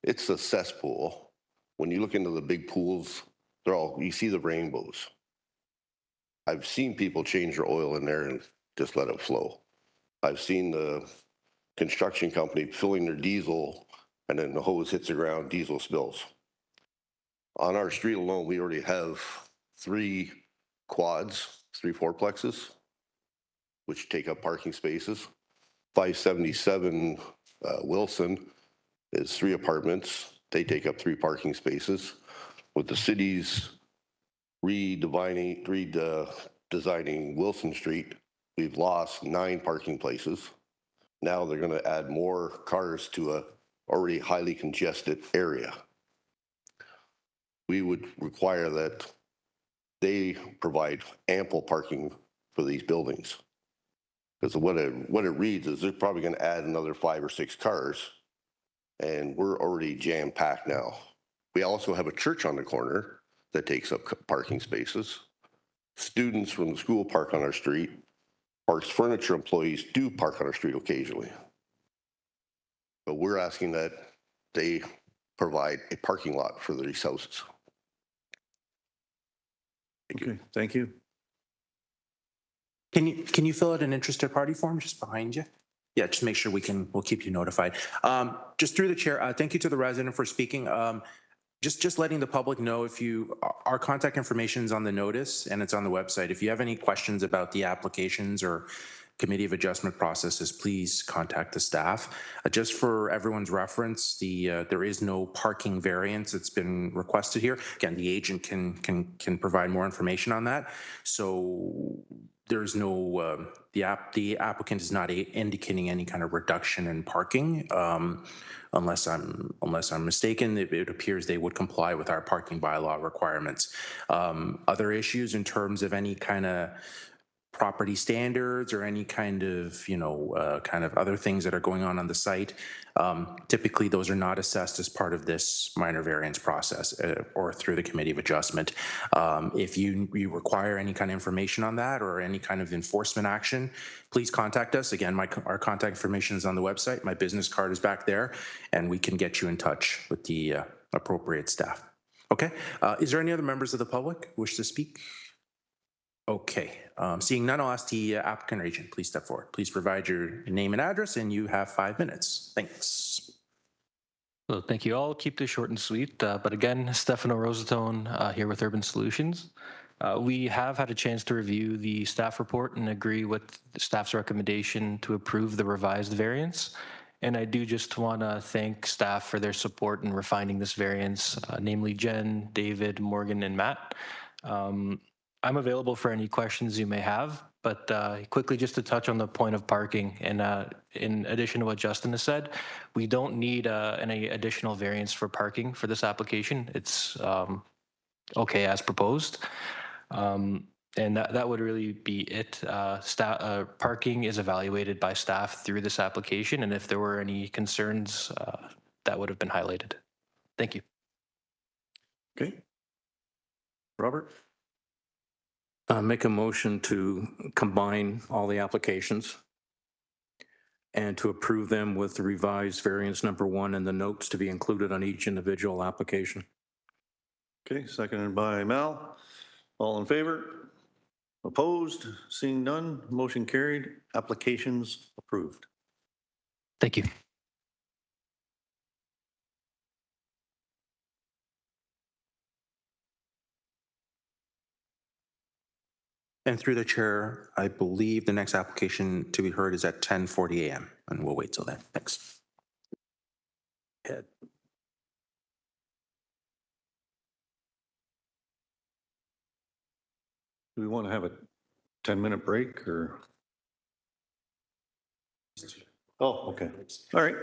it's a cesspool. When you look into the big pools, you see the rainbows. I've seen people change their oil in there and just let it flow. I've seen the construction company filling their diesel, and then the hose hits the ground, diesel spills. On our street alone, we already have 3 quads, 3 fourplexes, which take up parking spaces. 577 Wilson is 3 apartments. They take up 3 parking spaces. With the city's redesigning Wilson Street, we've lost 9 parking places. Now they're going to add more cars to a already highly congested area. We would require that they provide ample parking for these buildings. Because what it reads is they're probably going to add another 5 or 6 cars, and we're already jam-packed now. We also have a church on the corner that takes up parking spaces. Students from the school park on our street. Parks Furniture employees do park on our street occasionally. But we're asking that they provide a parking lot for these houses. Okay, thank you. Can you fill out an interested party form just behind you? Yeah, just make sure we'll keep you notified. Just through the chair, thank you to the resident for speaking. Just letting the public know, our contact information is on the notice and it's on the website. If you have any questions about the applications or committee of adjustment processes, please contact the staff. Just for everyone's reference, there is no parking variance that's been requested here. Again, the agent can provide more information on that. So there's no, the applicant is not indicating any kind of reduction in parking. Unless I'm mistaken, it appears they would comply with our parking bylaw requirements. Other issues in terms of any kind of property standards or any kind of, kind of other things that are going on the site, typically those are not assessed as part of this minor variance process or through the committee of adjustment. If you require any kind of information on that or any kind of enforcement action, please contact us. Again, our contact information is on the website. My business card is back there, and we can get you in touch with the appropriate staff. Okay. Is there any other members of the public who wish to speak? Okay, seeing none, I'll ask the applicant or agent, please step forward. Please provide your name and address, and you have 5 minutes. Thanks. Well, thank you all. Keep this short and sweet. But again, Stefano Rosatone here with Urban Solutions. We have had a chance to review the staff report and agree with the staff's recommendation to approve the revised variance. And I do just want to thank staff for their support in refining this variance, namely Jen, David, Morgan, and Matt. I'm available for any questions you may have, but quickly just to touch on the point of parking, and in addition to what Justin has said, we don't need any additional variance for parking for this application. It's okay as proposed. And that would really be it. Parking is evaluated by staff through this application, and if there were any concerns, that would have been highlighted. Thank you. Okay. Robert? Make a motion to combine all the applications and to approve them with the revised variance number 1 and the notes to be included on each individual application. Okay, seconded by Mal. All in favor? Opposed? Seeing none, motion carried. Applications approved. Thank you. And through the chair, I believe the next application to be heard is at 10:40 a.m. and we'll wait till then. Thanks. Ed. Do we want to have a 10-minute break or? Oh, okay. All right.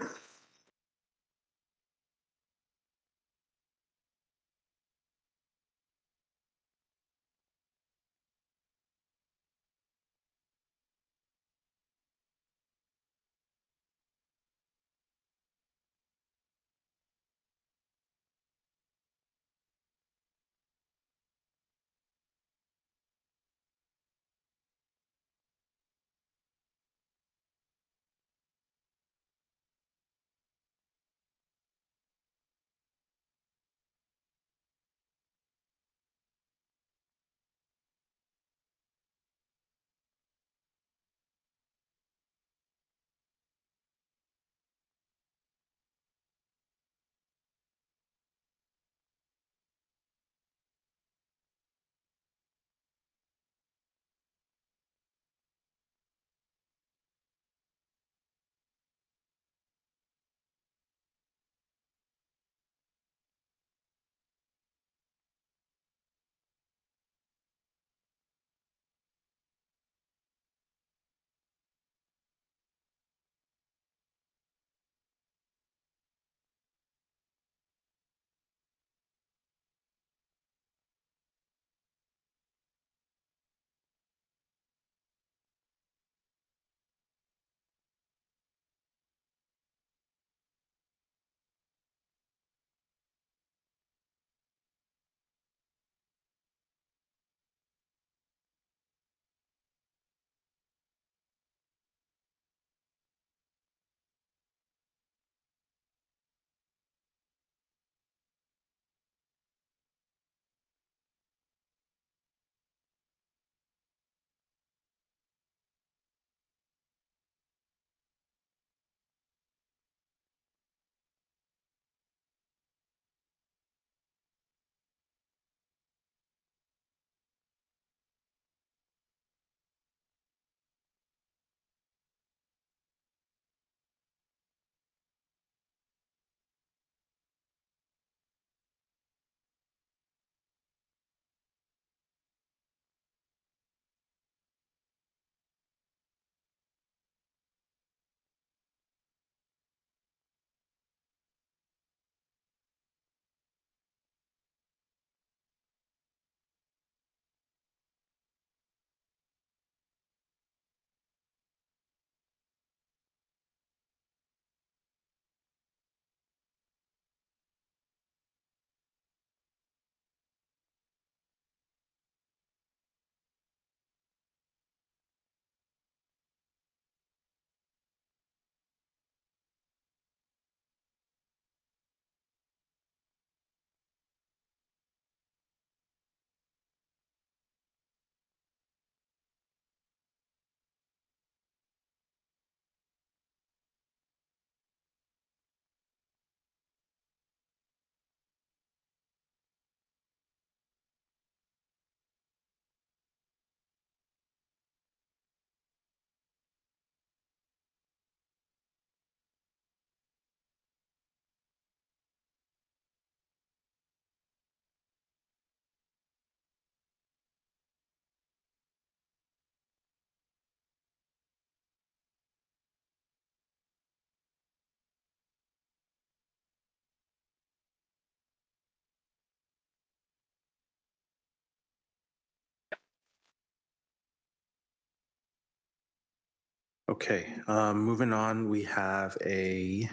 Okay, moving on, we have a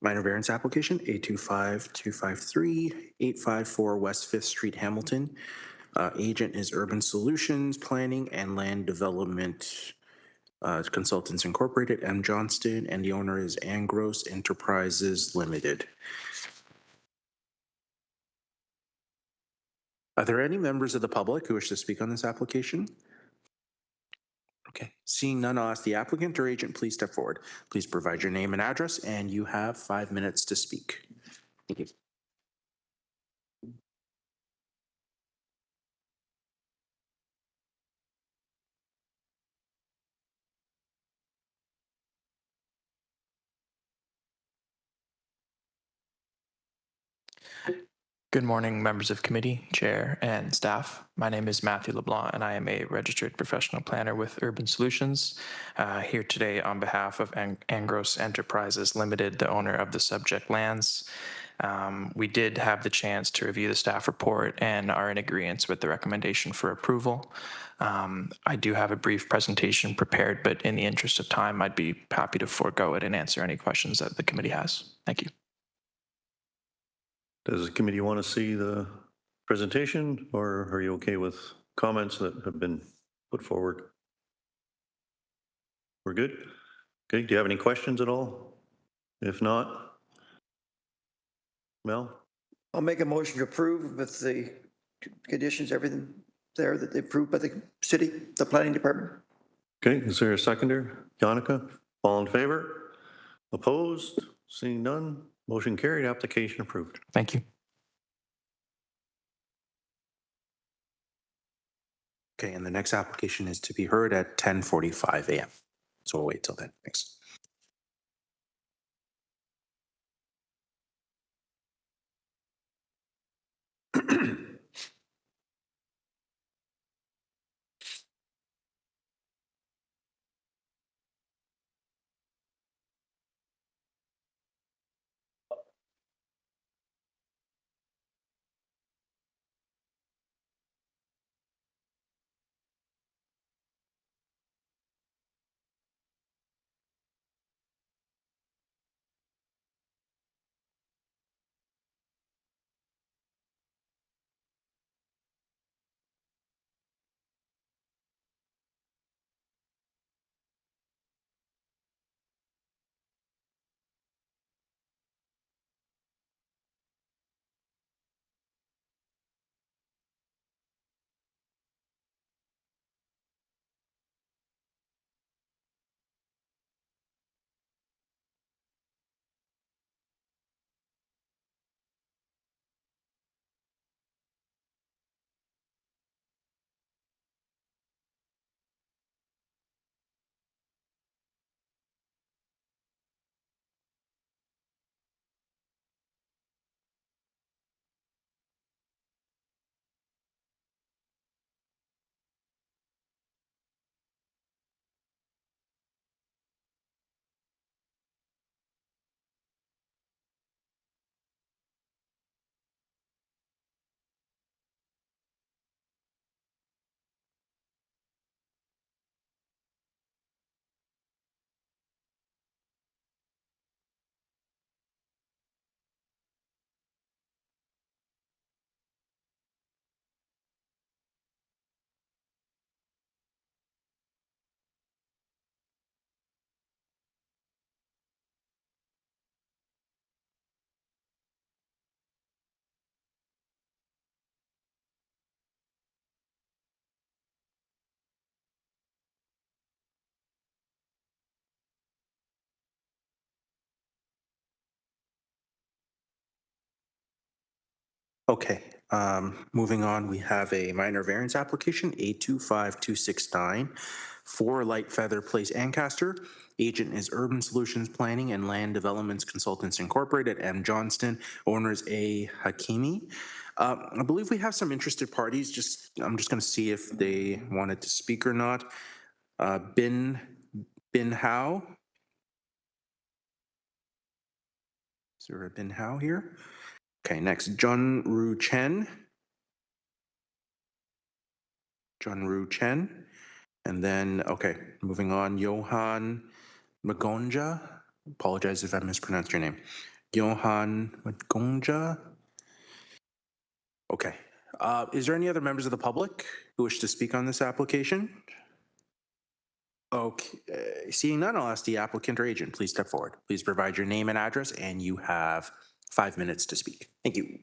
minor variance application, A25253, 854 West Fifth Street, Hamilton. Agent is Urban Solutions Planning and Land Development Consultants Incorporated, M. Johnston, and the owner is Angros Enterprises Limited. Are there any members of the public who wish to speak on this application? Okay, seeing none, I'll ask the applicant or agent, please step forward. Please provide your name and address, and you have 5 minutes to speak. Thank you. Good morning, members of committee, chair, and staff. My name is Matthew LeBlanc, and I am a registered professional planner with Urban Solutions. Here today on behalf of Angros Enterprises Limited, the owner of the subject lands. We did have the chance to review the staff report and are in agreement with the recommendation for approval. I do have a brief presentation prepared, but in the interest of time, I'd be happy to forego it and answer any questions that the committee has. Thank you. Does the committee want to see the presentation, or are you okay with comments that have been put forward? We're good? Okay, do you have any questions at all? If not, Mel? I'll make a motion to approve with the conditions, everything there that they approved by the city, the planning department. Okay, is there a seconder? Yannicka, all in favor? Opposed? Seeing none, motion carried, application approved. Thank you. Okay, and the next application is to be heard at 10:45 a.m. So we'll wait till then. Thanks. Okay, moving on, we have a minor variance application, A25269, for Light Feather Place, Ancaster. Agent is Urban Solutions Planning and Land Developments Consultants Incorporated, M. Johnston. Owners A. Hakimi. I believe we have some interested parties. I'm just going to see if they wanted to speak or not. Bin Hao. Is there a Bin Hao here? Okay, next, Jun Ru Chen. Jun Ru Chen. And then, okay, moving on, Johan Magonja. Apologize if I mispronounced your name. Johan Magonja. Okay. Is there any other members of the public who wish to speak on this application? Okay, seeing none, I'll ask the applicant or agent, please step forward. Please provide your name and address, and you have 5 minutes to speak. Thank you.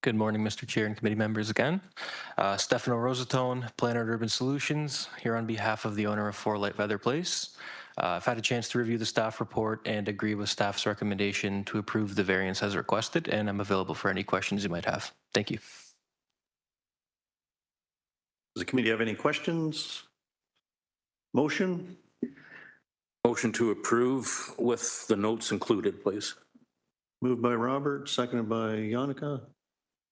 Good morning, Mr. Chair and committee members again. Stefano Rosatone, Planner at Urban Solutions, here on behalf of the owner of 4 Light Feather Place. I've had a chance to review the staff report and agree with staff's recommendation to approve the variance as requested, and I'm available for any questions you might have. Thank you. Does the committee have any questions? Motion? Motion to approve with the notes included, please. Moved by Robert, seconded by Yannicka.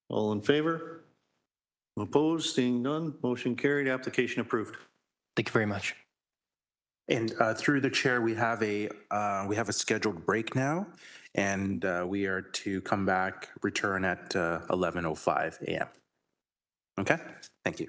All in favor? Opposed? Seeing none, motion carried, application approved. Thank you very much. And through the chair, we have a scheduled break now, and we are to come back, return at 11:05 a.m. Okay, thank you.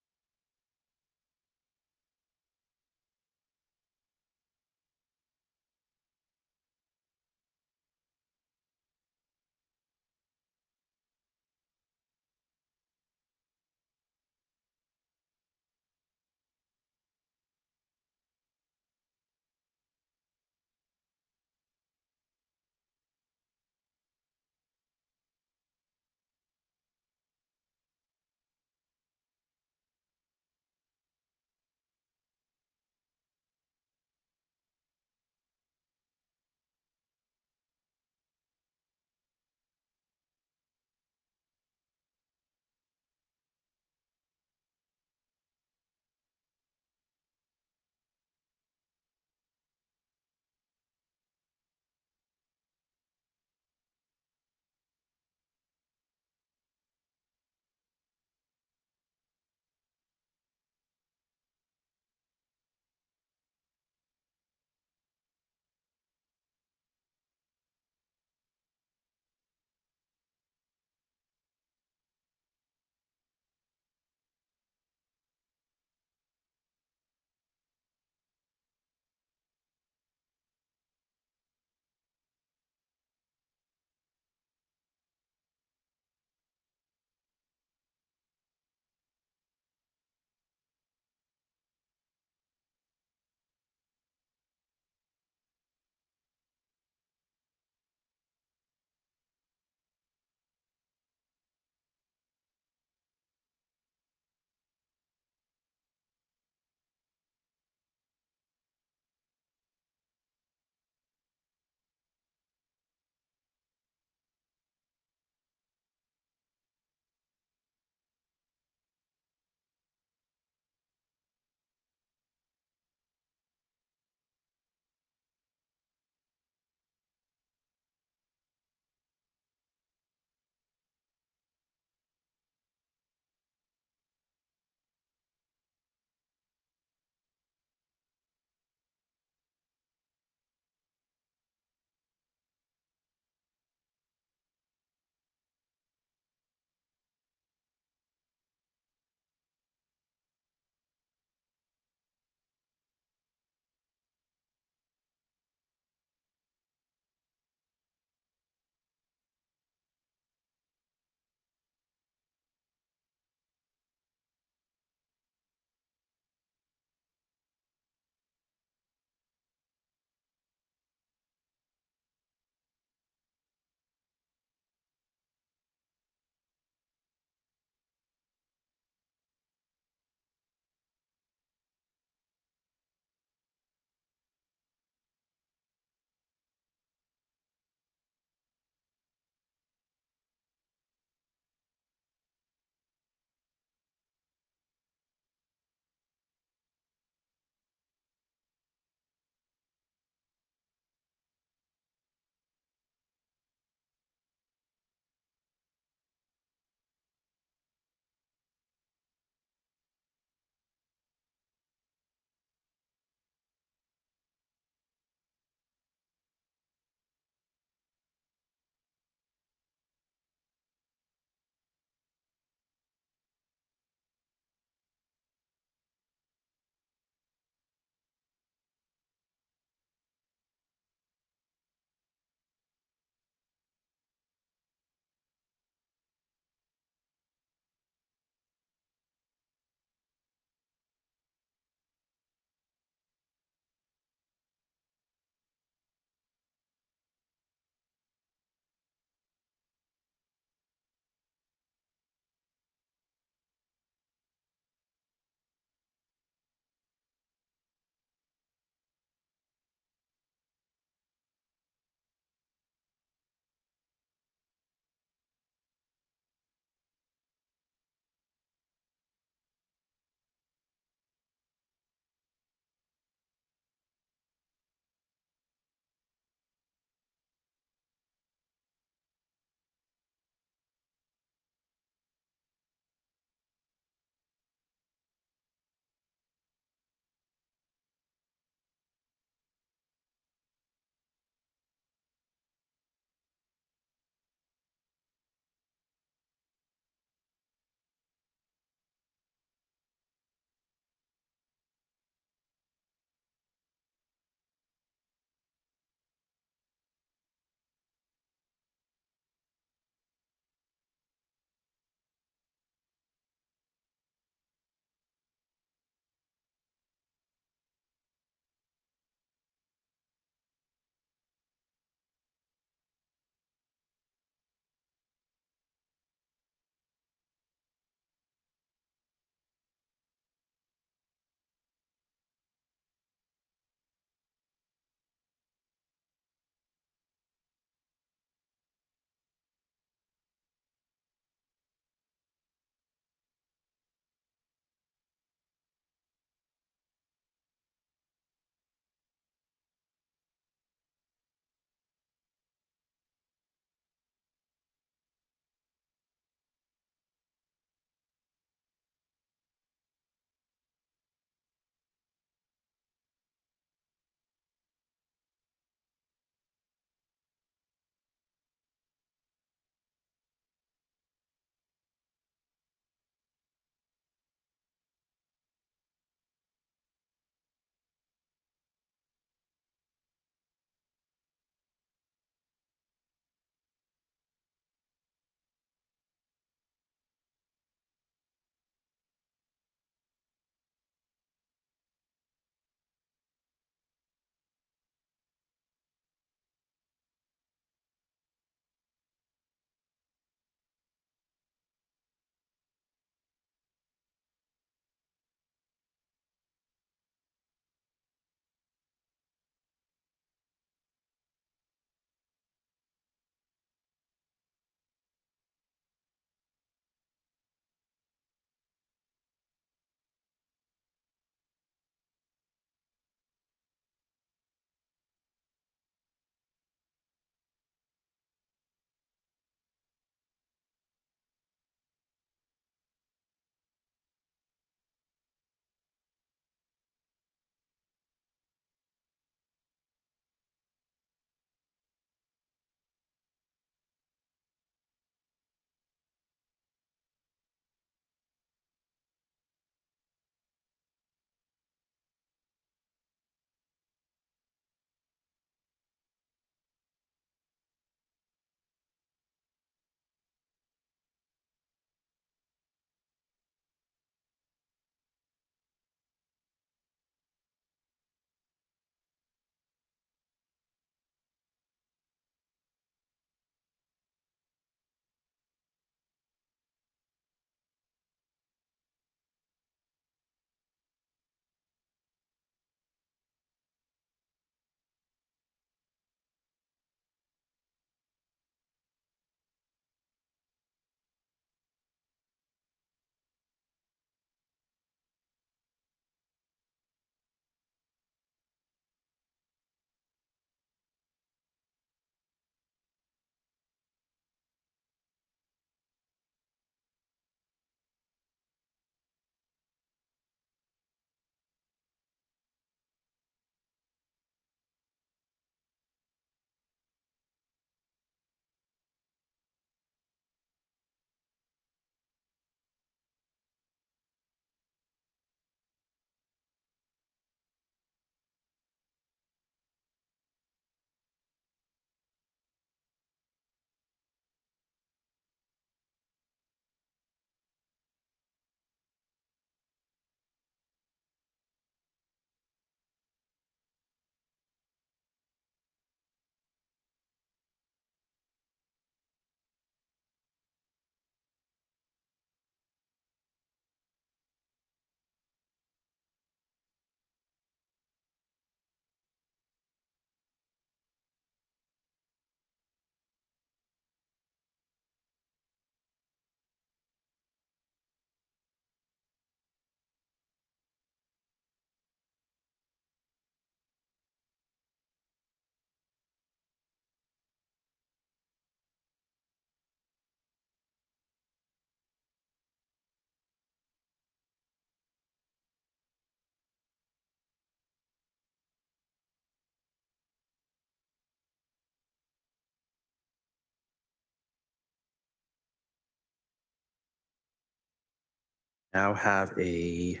Now have a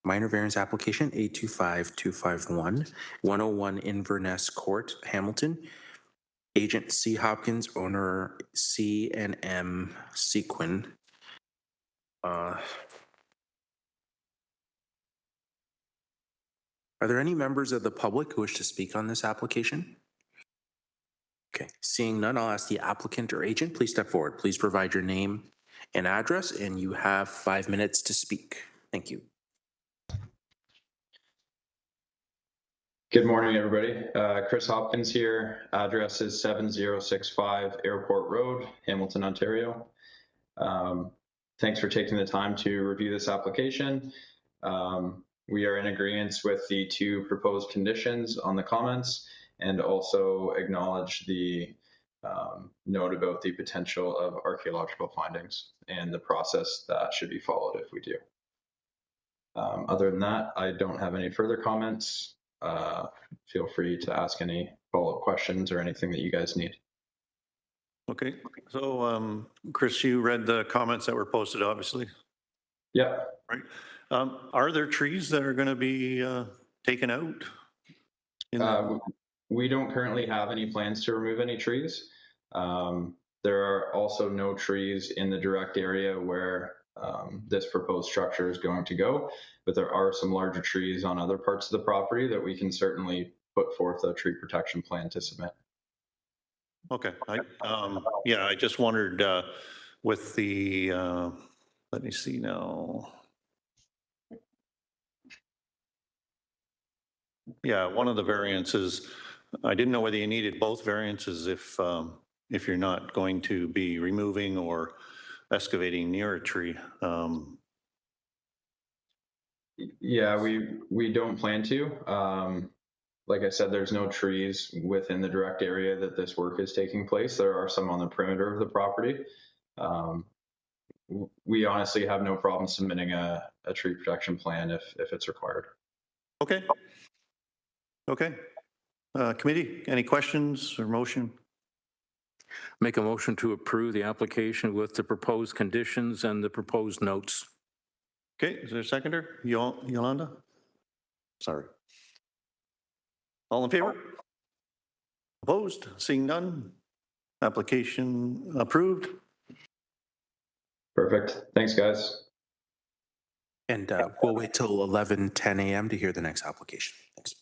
minor variance application, A25251, 101 Inverness Court, Hamilton. Agent C. Hopkins, owner C and M Sequin. Are there any members of the public who wish to speak on this application? Okay, seeing none, I'll ask the applicant or agent, please step forward. Please provide your name and address, and you have 5 minutes to speak. Thank you. Good morning, everybody. Chris Hopkins here. Address is 7065 Airport Road, Hamilton, Ontario. Thanks for taking the time to review this application. We are in agreement with the 2 proposed conditions on the comments and also acknowledge the note about the potential of archaeological findings and the process that should be followed if we do. Other than that, I don't have any further comments. Feel free to ask any follow-up questions or anything that you guys need. Okay, so Chris, you read the comments that were posted, obviously? Yeah. Right. Are there trees that are going to be taken out? We don't currently have any plans to remove any trees. There are also no trees in the direct area where this proposed structure is going to go, but there are some larger trees on other parts of the property that we can certainly put forth a tree protection plan to submit. Okay, yeah, I just wondered with the, let me see now. Yeah, one of the variances, I didn't know whether you needed both variances if you're not going to be removing or excavating near a tree. Yeah, we don't plan to. Like I said, there's no trees within the direct area that this work is taking place. There are some on the perimeter of the property. We honestly have no problem submitting a tree protection plan if it's required. Okay. Okay. Committee, any questions or motion? Make a motion to approve the application with the proposed conditions and the proposed notes. Okay, is there a seconder? Yolanda? Sorry. All in favor? Opposed? Seeing none? Application approved. Perfect. Thanks, guys. And we'll wait till 11:10 a.m. to hear the next application. Thanks.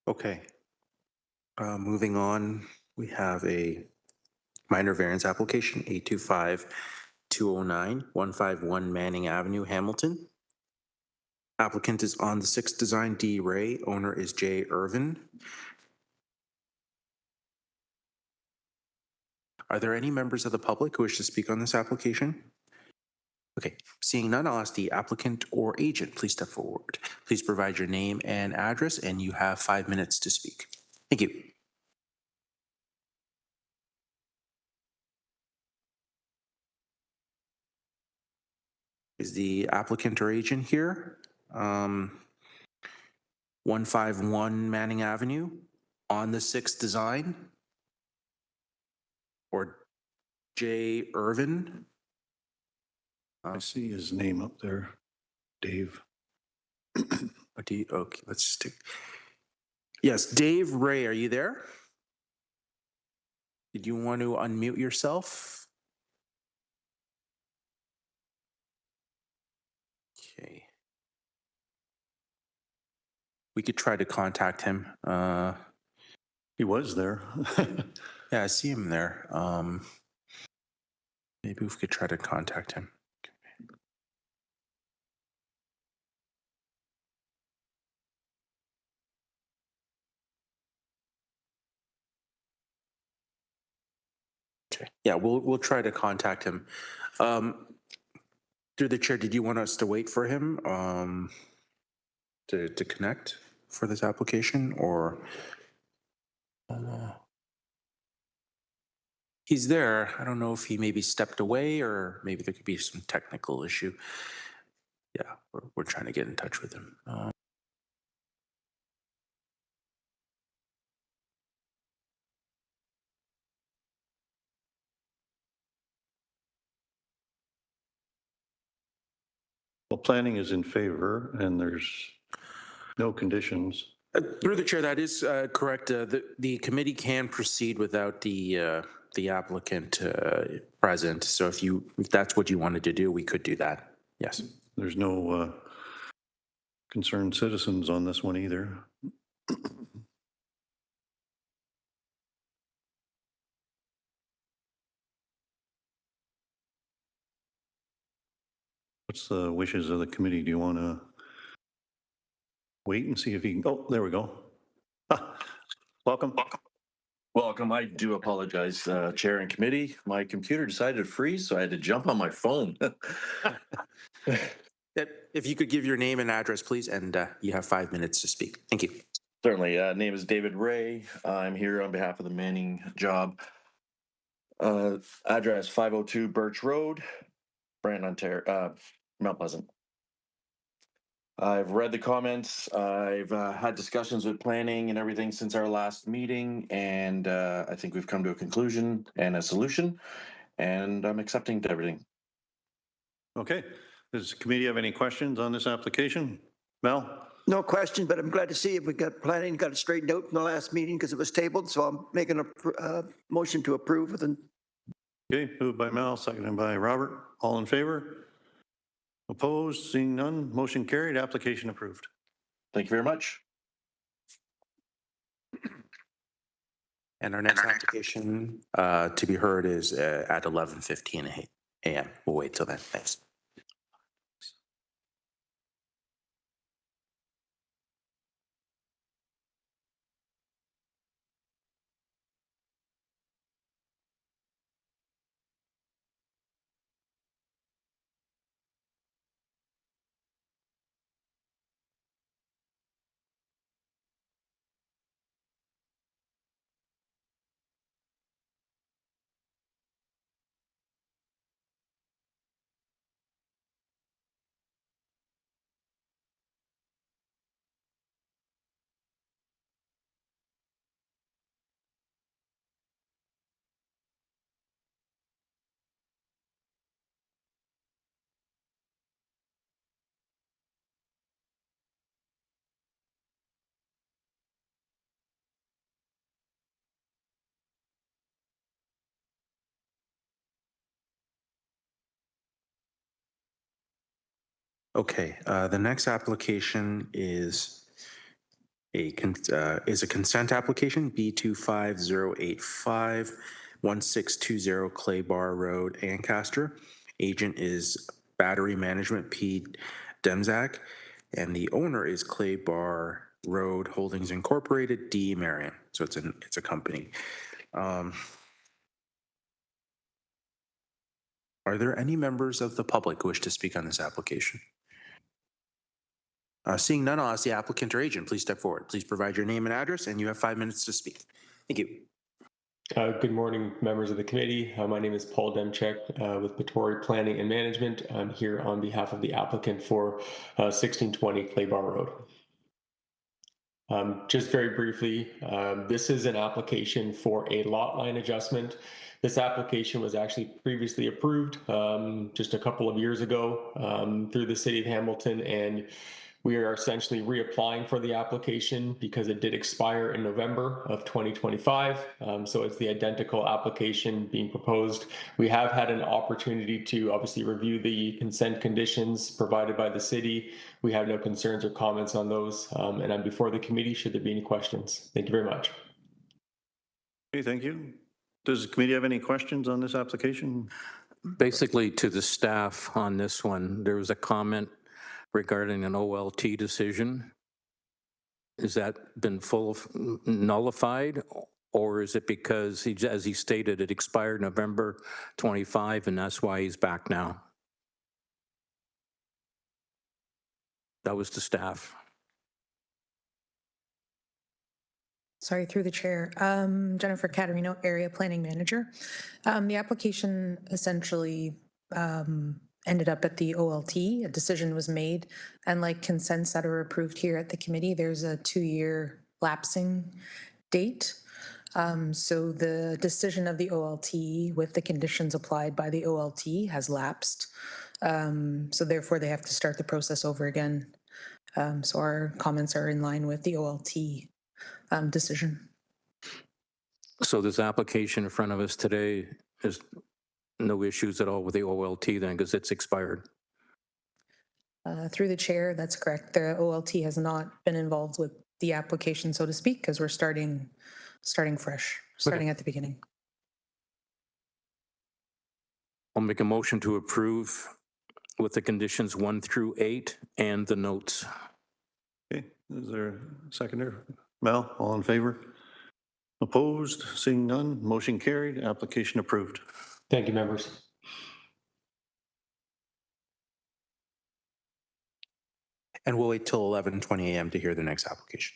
Okay. Moving on, we have a minor variance application, 825-209-151 Manning Avenue, Hamilton. Applicant is on the 6th Design D. Ray. Owner is Jay Irvin. Are there any members of the public who wish to speak on this application? Okay, seeing none, I'll ask the applicant or agent, please step forward. Please provide your name and address, and you have 5 minutes to speak. Thank you. Is the applicant or agent here? 151 Manning Avenue on the 6th Design? Or Jay Irvin? I see his name up there, Dave. Okay, let's just take. Yes, Dave Ray, are you there? Did you want to unmute yourself? Okay. We could try to contact him. He was there. Yeah, I see him there. Maybe we could try to contact him. Okay. Yeah, we'll try to contact him. Through the chair, did you want us to wait for him to connect for this application, or? He's there. I don't know if he maybe stepped away, or maybe there could be some technical issue. Yeah, we're trying to get in touch with him. Well, planning is in favor and there's no conditions. Through the chair, that is correct. The committee can proceed without the applicant present. So if that's what you wanted to do, we could do that. Yes. There's no concerned citizens on this one either. What's the wishes of the committee? Do you want to wait and see if he can, oh, there we go. Welcome. Welcome. I do apologize, Chair and committee. My computer decided to freeze, so I had to jump on my phone. If you could give your name and address, please, and you have 5 minutes to speak. Thank you. Certainly. Name is David Ray. I'm here on behalf of the Manning job. Address 502 Birch Road, Brandon, Ontario, Mount Pleasant. I've read the comments. I've had discussions with planning and everything since our last meeting, and I think we've come to a conclusion and a solution, and I'm accepting to everything. Okay. Does the committee have any questions on this application? Mel? No question, but I'm glad to see if we got planning, got it straightened out in the last meeting because it was tabled. So I'm making a motion to approve with an. Okay, moved by Mel, seconded by Robert. All in favor? Opposed? Seeing none, motion carried, application approved. Thank you very much. And our next application to be heard is at 11:15 a.m. We'll wait till then. Thanks. Okay, the next application is is a consent application, B25085, 1620 Clay Bar Road, Ancaster. Agent is Battery Management P. Demzak, and the owner is Clay Bar Road Holdings Incorporated, D. Marion. So it's a company. Are there any members of the public who wish to speak on this application? Seeing none, I'll ask the applicant or agent, please step forward. Please provide your name and address, and you have 5 minutes to speak. Thank you. Good morning, members of the committee. My name is Paul Demchek with Patory Planning and Management. I'm here on behalf of the applicant for 1620 Clay Bar Road. Just very briefly, this is an application for a lot line adjustment. This application was actually previously approved just a couple of years ago through the City of Hamilton, and we are essentially reapplying for the application because it did expire in November of 2025. So it's the identical application being proposed. We have had an opportunity to obviously review the consent conditions provided by the city. We have no concerns or comments on those. And I'm before the committee should there be any questions. Thank you very much. Okay, thank you. Does the committee have any questions on this application? Basically, to the staff on this one, there was a comment regarding an OLT decision. Is that been nullified, or is it because, as he stated, it expired November 25 and that's why he's back now? That was the staff. Sorry, through the chair. Jennifer Caterino, Area Planning Manager. The application essentially ended up at the OLT. A decision was made, and like consents that are approved here at the committee, there's a 2-year lapsing date. So the decision of the OLT with the conditions applied by the OLT has lapsed. So therefore, they have to start the process over again. So our comments are in line with the OLT decision. So this application in front of us today is no issues at all with the OLT then, because it's expired? Through the chair, that's correct. The OLT has not been involved with the application, so to speak, because we're starting fresh, starting at the beginning. I'll make a motion to approve with the conditions 1 through 8 and the notes. Okay, is there a seconder? Mel, all in favor? Opposed? Seeing none, motion carried, application approved. Thank you, members. And we'll wait till 11:20 a.m. to hear the next application.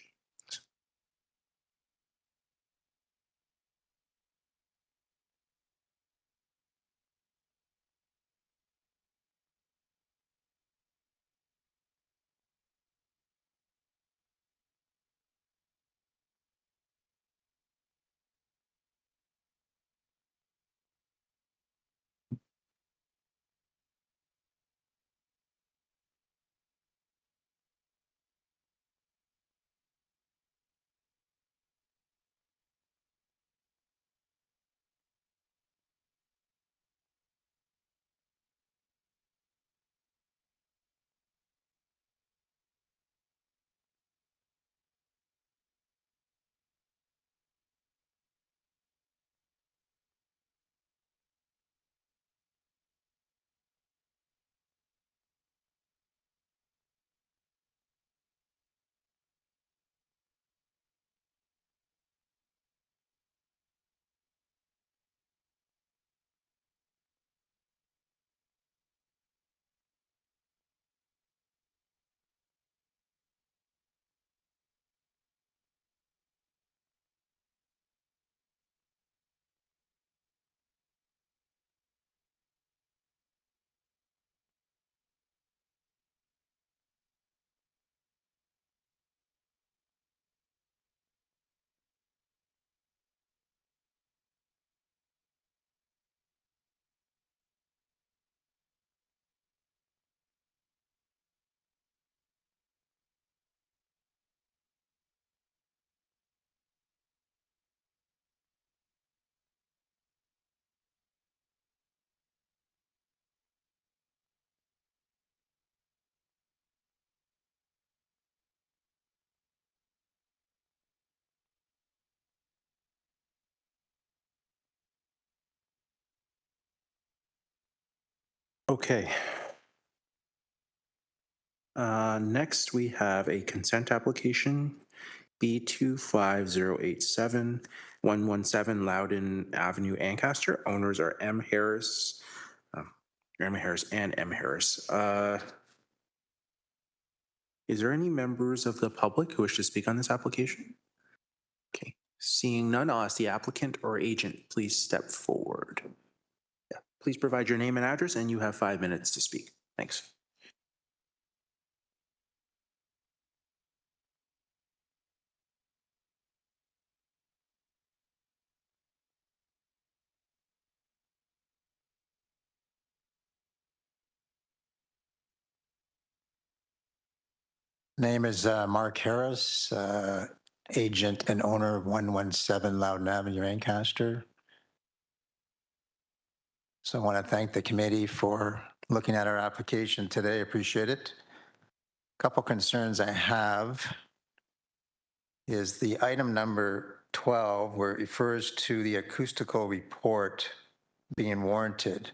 Okay. Next, we have a consent application, B25087, 117 Loudon Avenue, Ancaster. Owners are M. Harris and M. Harris. Is there any members of the public who wish to speak on this application? Okay, seeing none, I'll ask the applicant or agent, please step forward. Yeah, please provide your name and address, and you have 5 minutes to speak. Thanks. Name is Mark Harris, agent and owner of 117 Loudon Avenue, Ancaster. So I want to thank the committee for looking at our application today. Appreciate it. A couple concerns I have is the item number 12, where it refers to the acoustical report being warranted.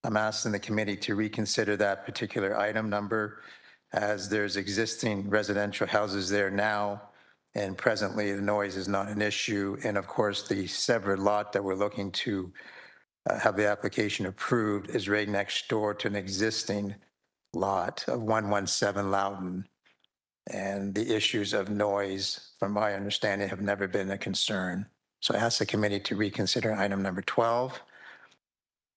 I'm asking the committee to reconsider that particular item number, as there's existing residential houses there now, and presently the noise is not an issue. And of course, the severed lot that we're looking to have the application approved is right next door to an existing lot of 117 Loudon. And the issues of noise, from my understanding, have never been a concern. So I ask the committee to reconsider item number 12.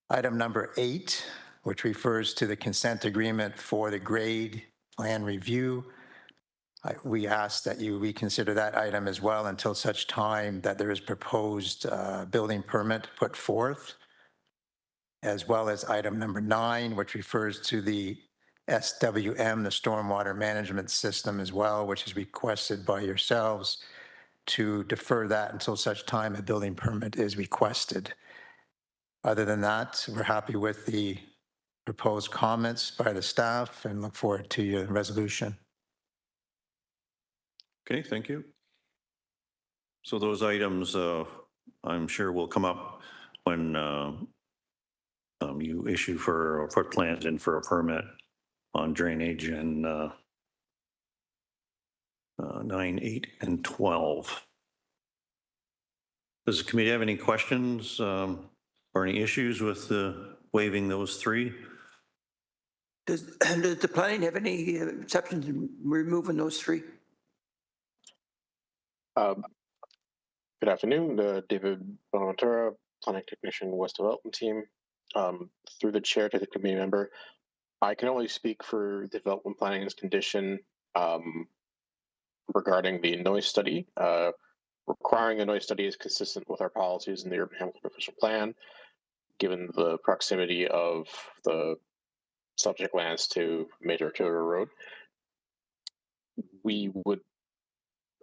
Item number 8, which refers to the consent agreement for the grade plan review. We ask that you reconsider that item as well until such time that there is proposed building permit put forth, as well as item number 9, which refers to the SWM, the stormwater management system as well, which is requested by yourselves to defer that until such time a building permit is requested. Other than that, we're happy with the proposed comments by the staff and look forward to your resolution. Okay, thank you. So those items, I'm sure will come up when you issue for put plans in for a permit on drainage and 9, 8, and 12. Does the committee have any questions or any issues with waiving those 3? Does the planning have any exceptions in removing those 3? Good afternoon, David Bonaventura, Planning Technician, West Development Team. Through the chair to the committee member, I can only speak for development planning's condition regarding the noise study. Requiring a noise study is consistent with our policies in the Urban Hamilton Official Plan, given the proximity of the subject lands to major arterial road. We would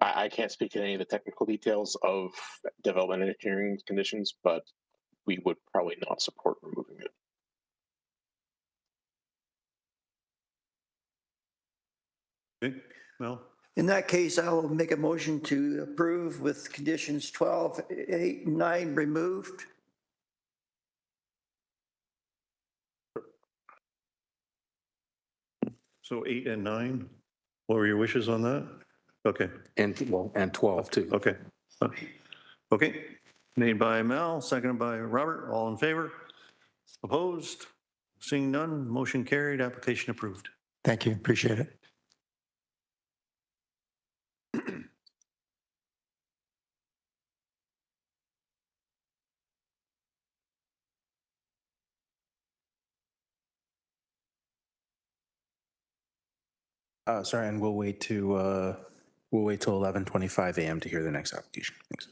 I can't speak to any of the technical details of development engineering conditions, but we would probably not support removing it. Okay, well. In that case, I will make a motion to approve with conditions 12, 8, and 9 removed. So 8 and 9, what were your wishes on that? Okay. And 12 too. Okay. Okay. Made by Mel, seconded by Robert. All in favor? Opposed? Seeing none, motion carried, application approved. Thank you. Appreciate it. Sorry, and we'll wait till 11:25 a.m. to hear the next application. Thanks.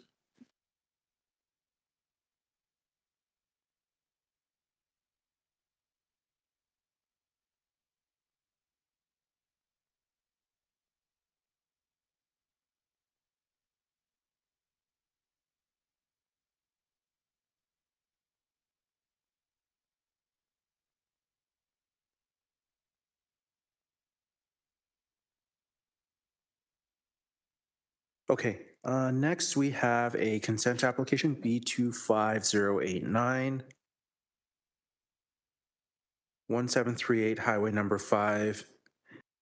Okay, next we have a consent application, B25089, 1738 Highway number 5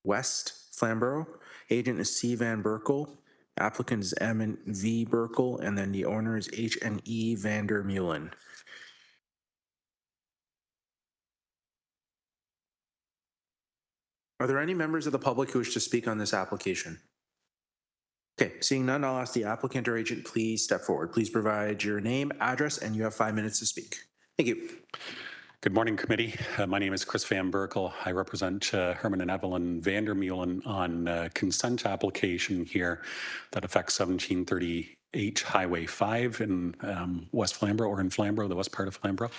West, Flamborough. Agent is C. Van Berkel. Applicant is M. and V. Berkel, and then the owner is H. and E. Vander Meulen. Are there any members of the public who wish to speak on this application? Okay, seeing none, I'll ask the applicant or agent, please step forward. Please provide your name, address, and you have 5 minutes to speak. Thank you. Good morning, committee. My name is Chris Van Berkel. I represent Herman and Evelyn Vander Meulen on consent application here that affects 1738 Highway 5 in West Flamborough, or in Flamborough, the west part of Flamborough.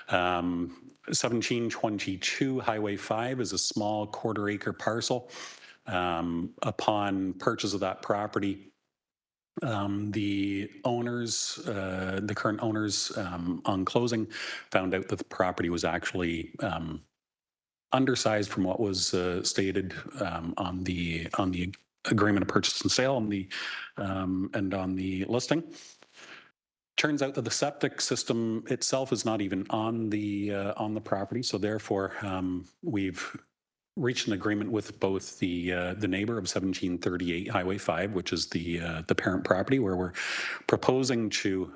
1722 Highway 5 is a small quarter-acre parcel. Upon purchase of that property, the owners, the current owners, on closing, found out that the property was actually undersized from what was stated on the agreement of purchase and sale and on the listing. Turns out that the septic system itself is not even on the property, so therefore we've reached an agreement with both the neighbor of 1738 Highway 5, which is the parent property, where we're proposing to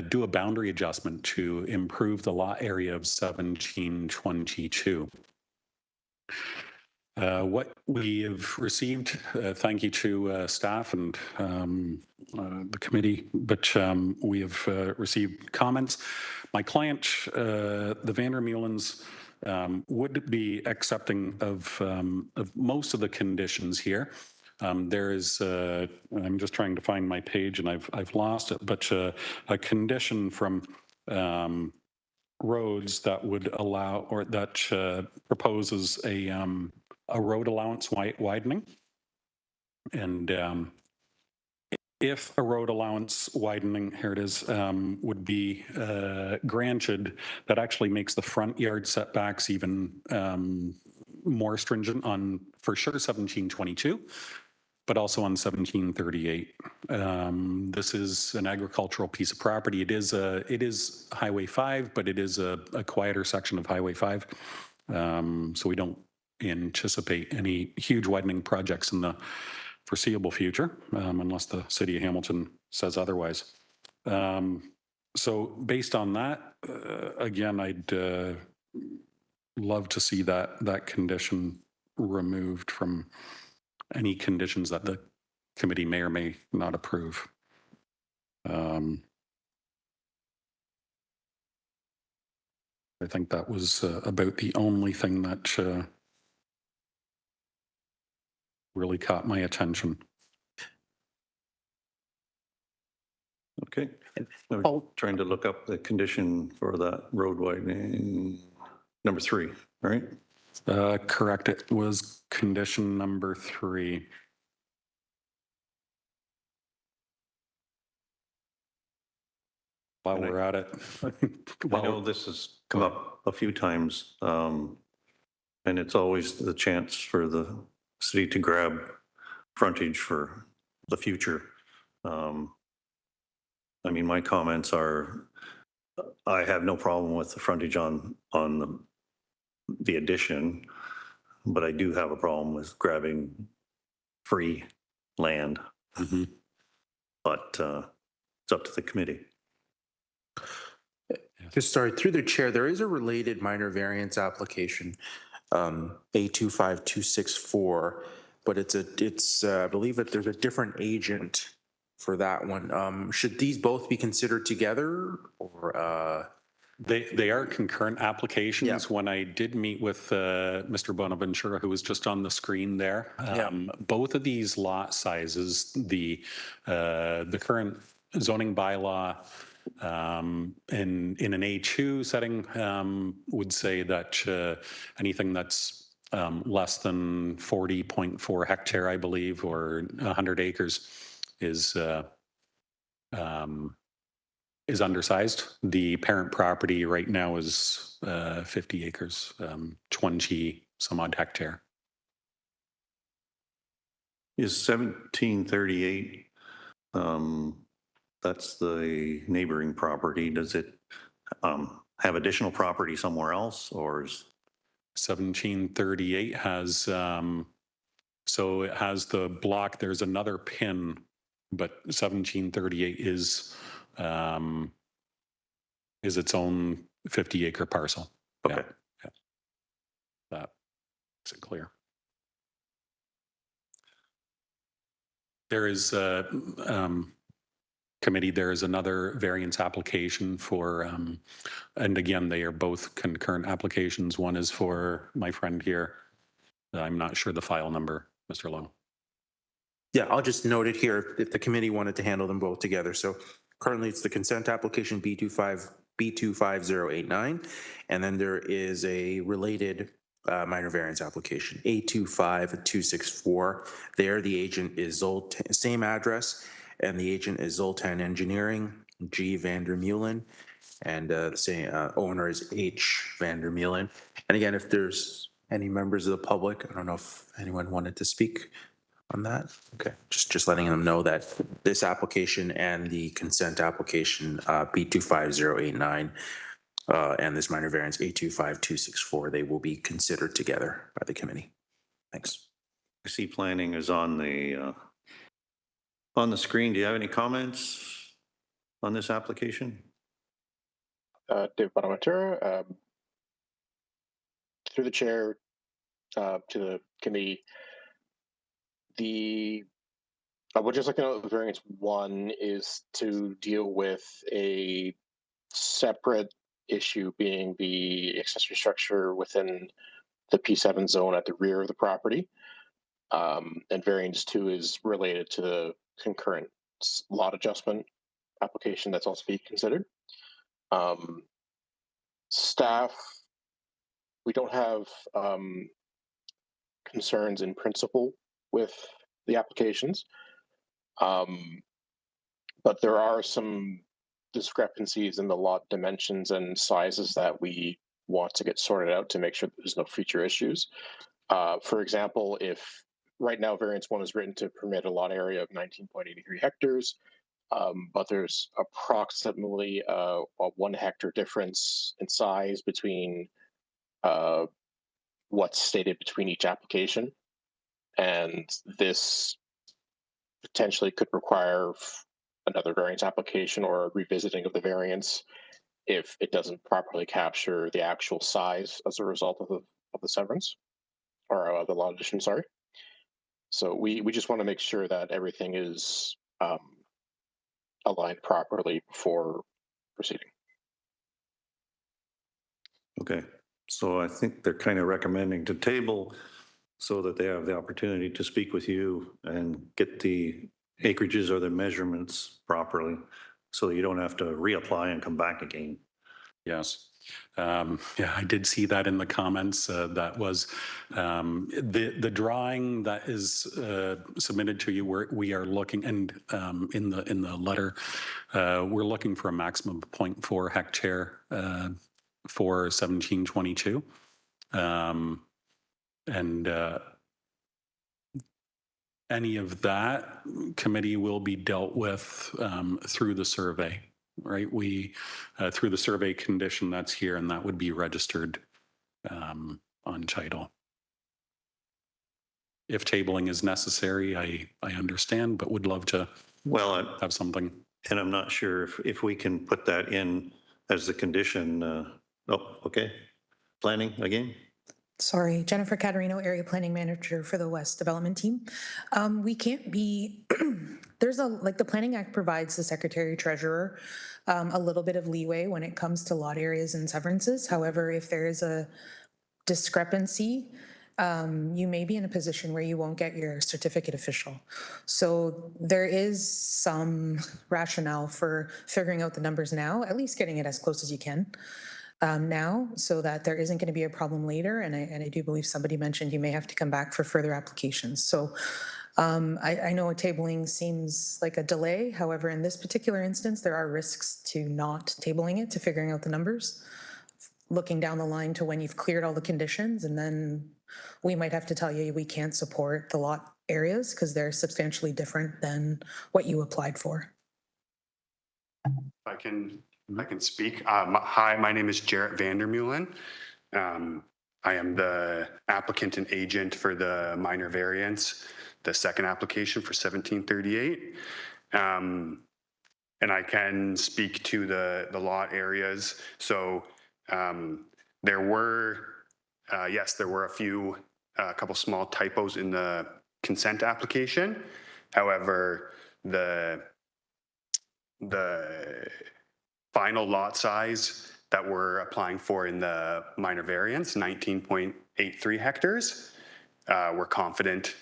do a boundary adjustment to improve the lot area of 1722. What we have received, thank you to staff and the committee, but we have received comments. My client, the Vander Meulens, would be accepting of most of the conditions here. There is, I'm just trying to find my page and I've lost it, but a condition from roads that would allow, or that proposes a road allowance widening. And if a road allowance widening, here it is, would be granted, that actually makes the front yard setbacks even more stringent on, for sure, 1722, but also on 1738. This is an agricultural piece of property. It is Highway 5, but it is a quieter section of Highway 5. So we don't anticipate any huge widening projects in the foreseeable future, unless the city of Hamilton says otherwise. So based on that, again, I'd love to see that condition removed from any conditions that the committee may or may not approve. I think that was about the only thing that really caught my attention. Okay. I'm trying to look up the condition for that road widening, number 3, right? Correct. It was condition number 3. While we're at it. I know this has come up a few times, and it's always the chance for the city to grab frontage for the future. I mean, my comments are, I have no problem with the frontage on the addition, but I do have a problem with grabbing free land. But it's up to the committee. Just sorry, through the chair, there is a related minor variance application, A25264, but it's I believe that there's a different agent for that one. Should these both be considered together, or? They are concurrent applications. Yeah. When I did meet with Mr. Bonaventura, who was just on the screen there, both of these lot sizes, the current zoning bylaw in an A2 setting would say that anything that's less than 40.4 hectare, I believe, or 100 acres is undersized. The parent property right now is 50 acres, 20 some odd hectare. Is 1738, that's the neighboring property, does it have additional property somewhere else, or is? 1738 has, so it has the block, there's another pin, but 1738 is its own 50-acre parcel. Okay. Yeah. That makes it clear. There is committee, there is another variance application for, and again, they are both concurrent applications. One is for my friend here. I'm not sure the file number, Mr. Lowe. Yeah, I'll just note it here if the committee wanted to handle them both together. So currently it's the consent application B25089, and then there is a related minor variance application, A25264. There, the agent is Zoltan, same address, and the agent is Zoltan Engineering, G. Vandermeulen, and the same owner is H. Vandermeulen. And again, if there's any members of the public, I don't know if anyone wanted to speak on that. Okay, just letting them know that this application and the consent application B25089 and this minor variance A25264, they will be considered together by the committee. Thanks. I see planning is on the screen. Do you have any comments on this application? David Bonaventura, through the chair to the committee. We're just looking at variance 1 is to deal with a separate issue, being the accessory structure within the P7 zone at the rear of the property. And variance 2 is related to the concurrent lot adjustment application that's also being considered. Staff, we don't have concerns in principle with the applications, but there are some discrepancies in the lot dimensions and sizes that we want to get sorted out to make sure that there's no future issues. For example, if right now variance 1 is written to permit a lot area of 19.83 hectares, but there's approximately a 1 hectare difference in size between what's stated between each application. And this potentially could require another variance application or a revisiting of the variance if it doesn't properly capture the actual size as a result of the severance or the lot addition, sorry. So we just want to make sure that everything is aligned properly before proceeding. Okay, so I think they're kind of recommending to table so that they have the opportunity to speak with you and get the acreages or the measurements properly, so that you don't have to reapply and come back again. Yes. Yeah, I did see that in the comments. That was the drawing that is submitted to you. We are looking, and in the letter, we're looking for a maximum of 0.4 hectare for 1722, and any of that committee will be dealt with through the survey. Right, we through the survey condition that's here, and that would be registered on title. If tabling is necessary, I understand, but would love to have something. And I'm not sure if we can put that in as the condition. Oh, okay. Planning again. Sorry, Jennifer Caterino, Area Planning Manager for the West Development Team. We can't be, there's like the Planning Act provides the Secretary Treasurer a little bit of leeway when it comes to lot areas and severances. However, if there is a discrepancy, you may be in a position where you won't get your certificate official. So there is some rationale for figuring out the numbers now, at least getting it as close as you can. Now, so that there isn't going to be a problem later. And I do believe somebody mentioned you may have to come back for further applications. So I know a tabling seems like a delay. However, in this particular instance, there are risks to not tabling it, to figuring out the numbers, looking down the line to when you've cleared all the conditions. And then we might have to tell you we can't support the lot areas because they're substantially different than what you applied for. If I can I can speak. Hi, my name is Jarrett Vandermeulen. I am the applicant and agent for the minor variance, the second application for 1738. And I can speak to the lot areas. So there were, yes, there were a couple small typos in the consent application. However, the final lot size that we're applying for in the minor variance, 19.83 hectares, we're confident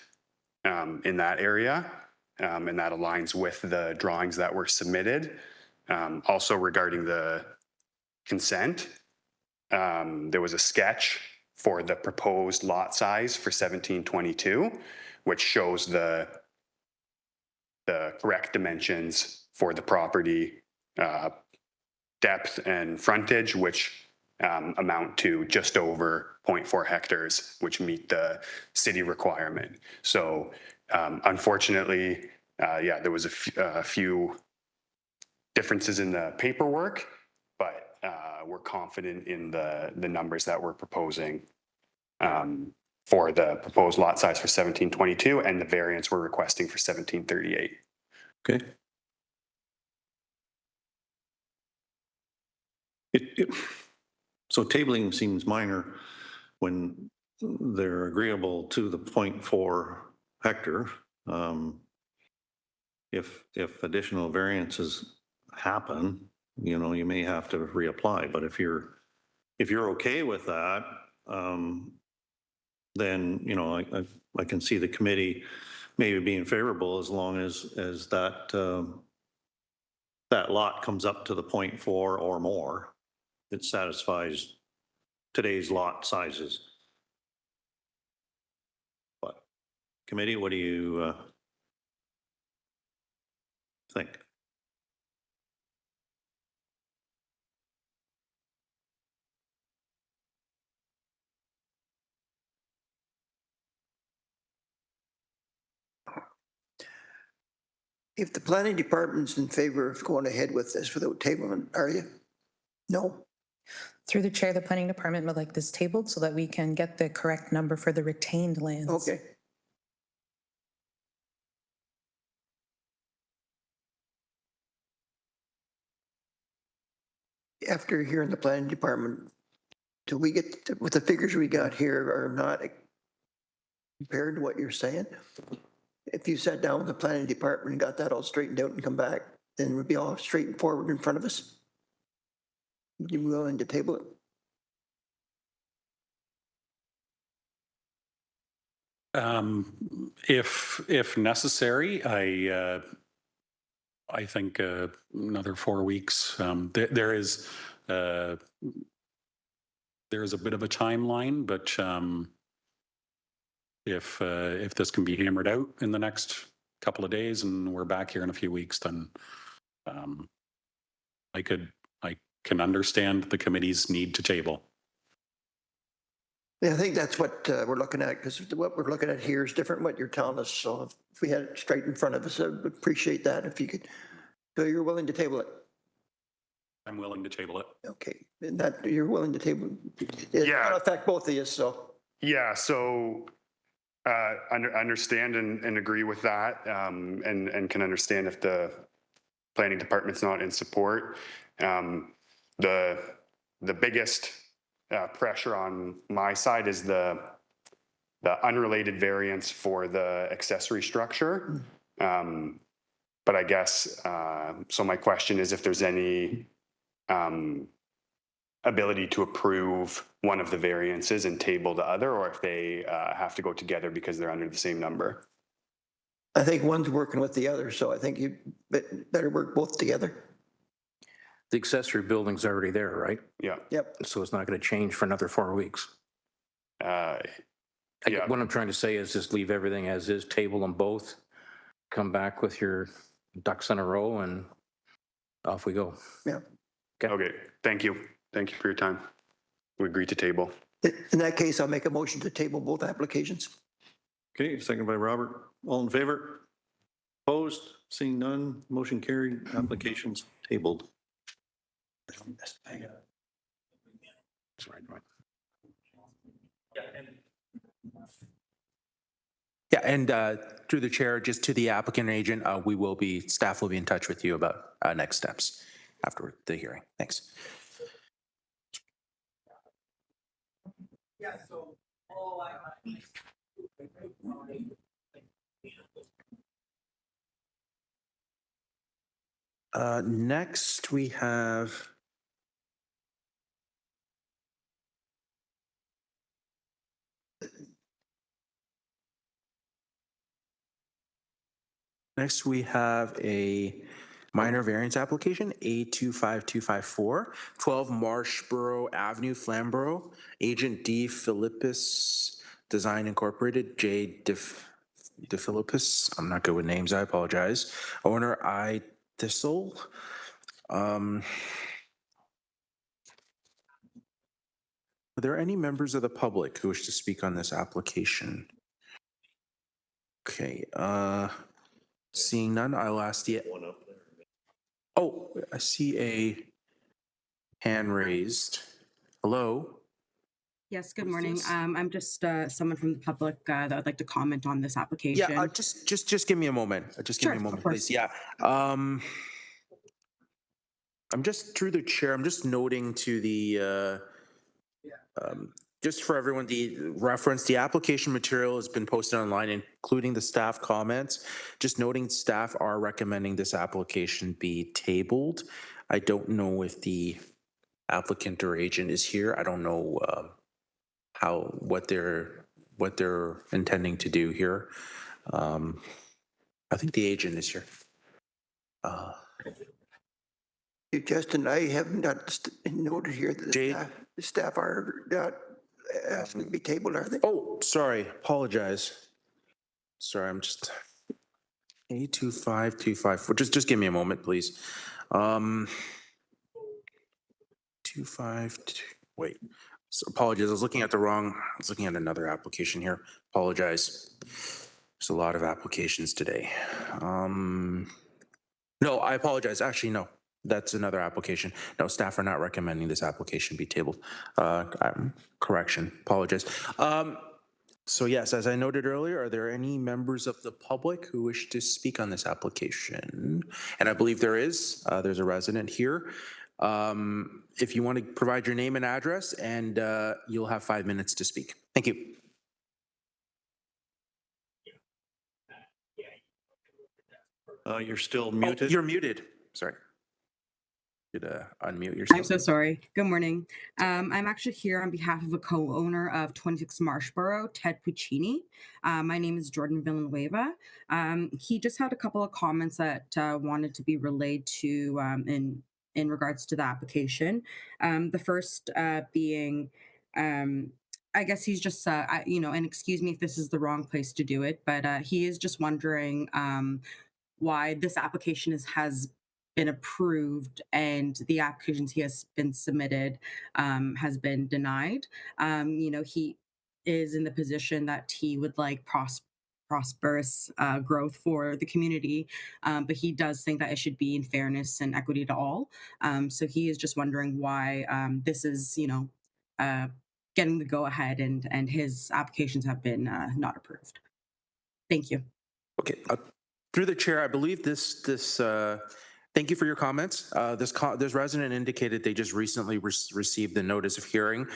in that area. And that aligns with the drawings that were submitted. Also regarding the consent, there was a sketch for the proposed lot size for 1722, which shows the correct dimensions for the property depth and frontage, which amount to just over 0.4 hectares, which meet the city requirement. So unfortunately, yeah, there was a few differences in the paperwork, but we're confident in the numbers that we're proposing for the proposed lot size for 1722 and the variance we're requesting for 1738. Okay. So tabling seems minor when they're agreeable to the 0.4 hectare. If additional variances happen, you know, you may have to reapply. But if you're okay with that, then you know I can see the committee maybe being favorable as long as that that lot comes up to the 0.4 or more. It satisfies today's lot sizes. But committee, what do you think? If the planning department's in favor of going ahead with this without tabling, are you? No? Through the chair, the planning department would like this tabled so that we can get the correct number for the retained lands. Okay. After hearing the planning department, do we get, with the figures we got here are not compared to what you're saying? If you sat down with the planning department and got that all straightened out and come back, then it would be all straight and forward in front of us? Would you be willing to table it? If necessary, I think another 4 weeks. There is a bit of a timeline, but if this can be hammered out in the next couple of days and we're back here in a few weeks, then I can understand the committee's need to table. Yeah, I think that's what we're looking at, because what we're looking at here is different what you're telling us. So if we had it straight in front of us, I would appreciate that if you could. So you're willing to table it? I'm willing to table it. Okay, and that you're willing to table. It's going to affect both of you, so. Yeah, so understand and agree with that, and can understand if the planning department's not in support. The biggest pressure on my side is the unrelated variance for the accessory structure. But I guess, so my question is if there's any ability to approve one of the variances and table the other, or if they have to go together because they're under the same number. I think one's working with the other, so I think you better work both together. The accessory building's already there, right? Yeah. Yep. So it's not going to change for another 4 weeks. Yeah. What I'm trying to say is just leave everything as is, table them both, come back with your ducks in a row, and off we go. Yeah. Okay. Thank you. Thank you for your time. We agree to table. In that case, I'll make a motion to table both applications. Okay, second by Robert. All in favor? Opposed? Seeing none, motion carried. Applications tabled. Yeah, and through the chair, just to the applicant and agent, staff will be in touch with you about next steps after the hearing. Thanks. Next we have a minor variance application, A25254, 12 Marshborough Avenue, Flamborough. Agent D. Philippus Design Incorporated, J. DePhilippus. I'm not good with names, I apologize. Owner I. Thistle. Are there any members of the public who wish to speak on this application? Okay, seeing none, I'll ask the. Oh, I see a hand raised. Hello? Yes, good morning. I'm just someone from the public that would like to comment on this application. Yeah, just give me a moment. Just give me a moment, please. Yeah. I'm just through the chair. I'm just noting to the just for everyone, the reference, the application material has been posted online, including the staff comments. Just noting staff are recommending this application be tabled. I don't know if the applicant or agent is here. I don't know what they're intending to do here. I think the agent is here. Justin, I haven't got noted here that the staff are not asking to be tabled, are they? Oh, sorry. Apologize. Sorry, I'm just A25254. Just give me a moment, please. 252. Wait. So apologies. I was looking at another application here. Apologize. There's a lot of applications today. No, I apologize. Actually, no. That's another application. No, staff are not recommending this application be tabled. Correction. Apologize. So yes, as I noted earlier, are there any members of the public who wish to speak on this application? And I believe there is. There's a resident here. If you want to provide your name and address, and you'll have 5 minutes to speak. Thank you. You're still muted. Oh, you're muted. Sorry. Could unmute yourself. I'm so sorry. Good morning. I'm actually here on behalf of a co-owner of 26 Marshborough, Ted Puccini. My name is Jordan Villanueva. He just had a couple of comments that wanted to be relayed to in regards to the application. The first being, I guess he's just, and excuse me if this is the wrong place to do it, but he is just wondering why this application has been approved and the applications he has been submitted has been denied. He is in the position that he would like prosperous growth for the community, but he does think that it should be in fairness and equity to all. So he is just wondering why this is, getting the go ahead and his applications have been not approved. Thank you. Okay. Through the chair, I believe this. Thank you for your comments. This resident indicated they just recently received the notice of hearing.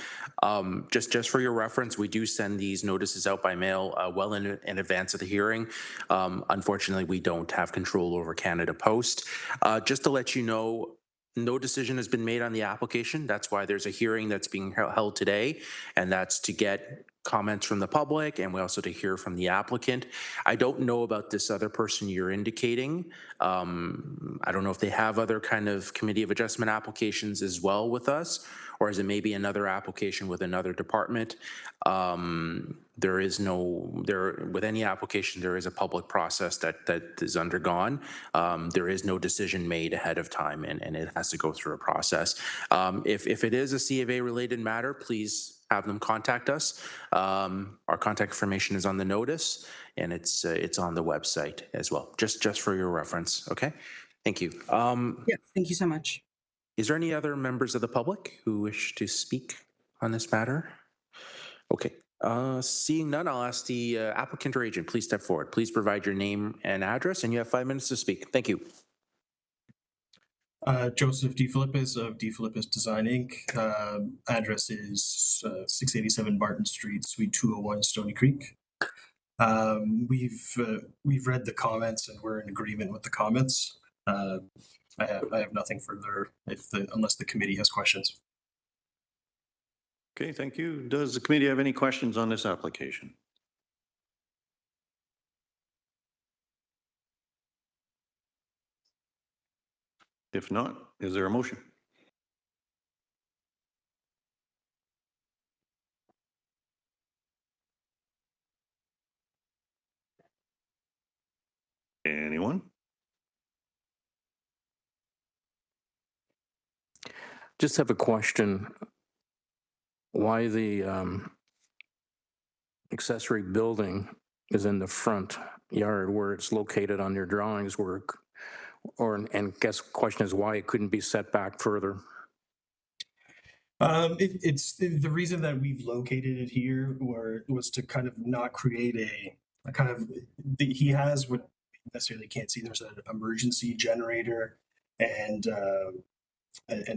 Just for your reference, we do send these notices out by mail well in advance of the hearing. Unfortunately, we don't have control over Canada Post. Just to let you know, no decision has been made on the application. That's why there's a hearing that's being held today, and that's to get comments from the public and we also to hear from the applicant. I don't know about this other person you're indicating. I don't know if they have other kind of committee of adjustment applications as well with us, or is it maybe another application with another department? With any application, there is a public process that is undergone. There is no decision made ahead of time, and it has to go through a process. If it is a C of A related matter, please have them contact us. Our contact information is on the notice, and it's on the website as well, just for your reference. Okay, thank you. Yeah, thank you so much. Is there any other members of the public who wish to speak on this matter? Okay, seeing none, I'll ask the applicant or agent, please step forward. Please provide your name and address, and you have 5 minutes to speak. Thank you. Joseph DeFilippis of DeFilippis Design Inc. Address is 687 Barton Street, Suite 201, Stony Creek. We've read the comments and we're in agreement with the comments. I have nothing further unless the committee has questions. Okay, thank you. Does the committee have any questions on this application? If not, is there a motion? Anyone? Just have a question. Why the accessory building is in the front yard where it's located on your drawings work? And guess question is why it couldn't be set back further? It's the reason that we've located it here was to kind of not create a kind of he has what necessarily can't see. There's an emergency generator and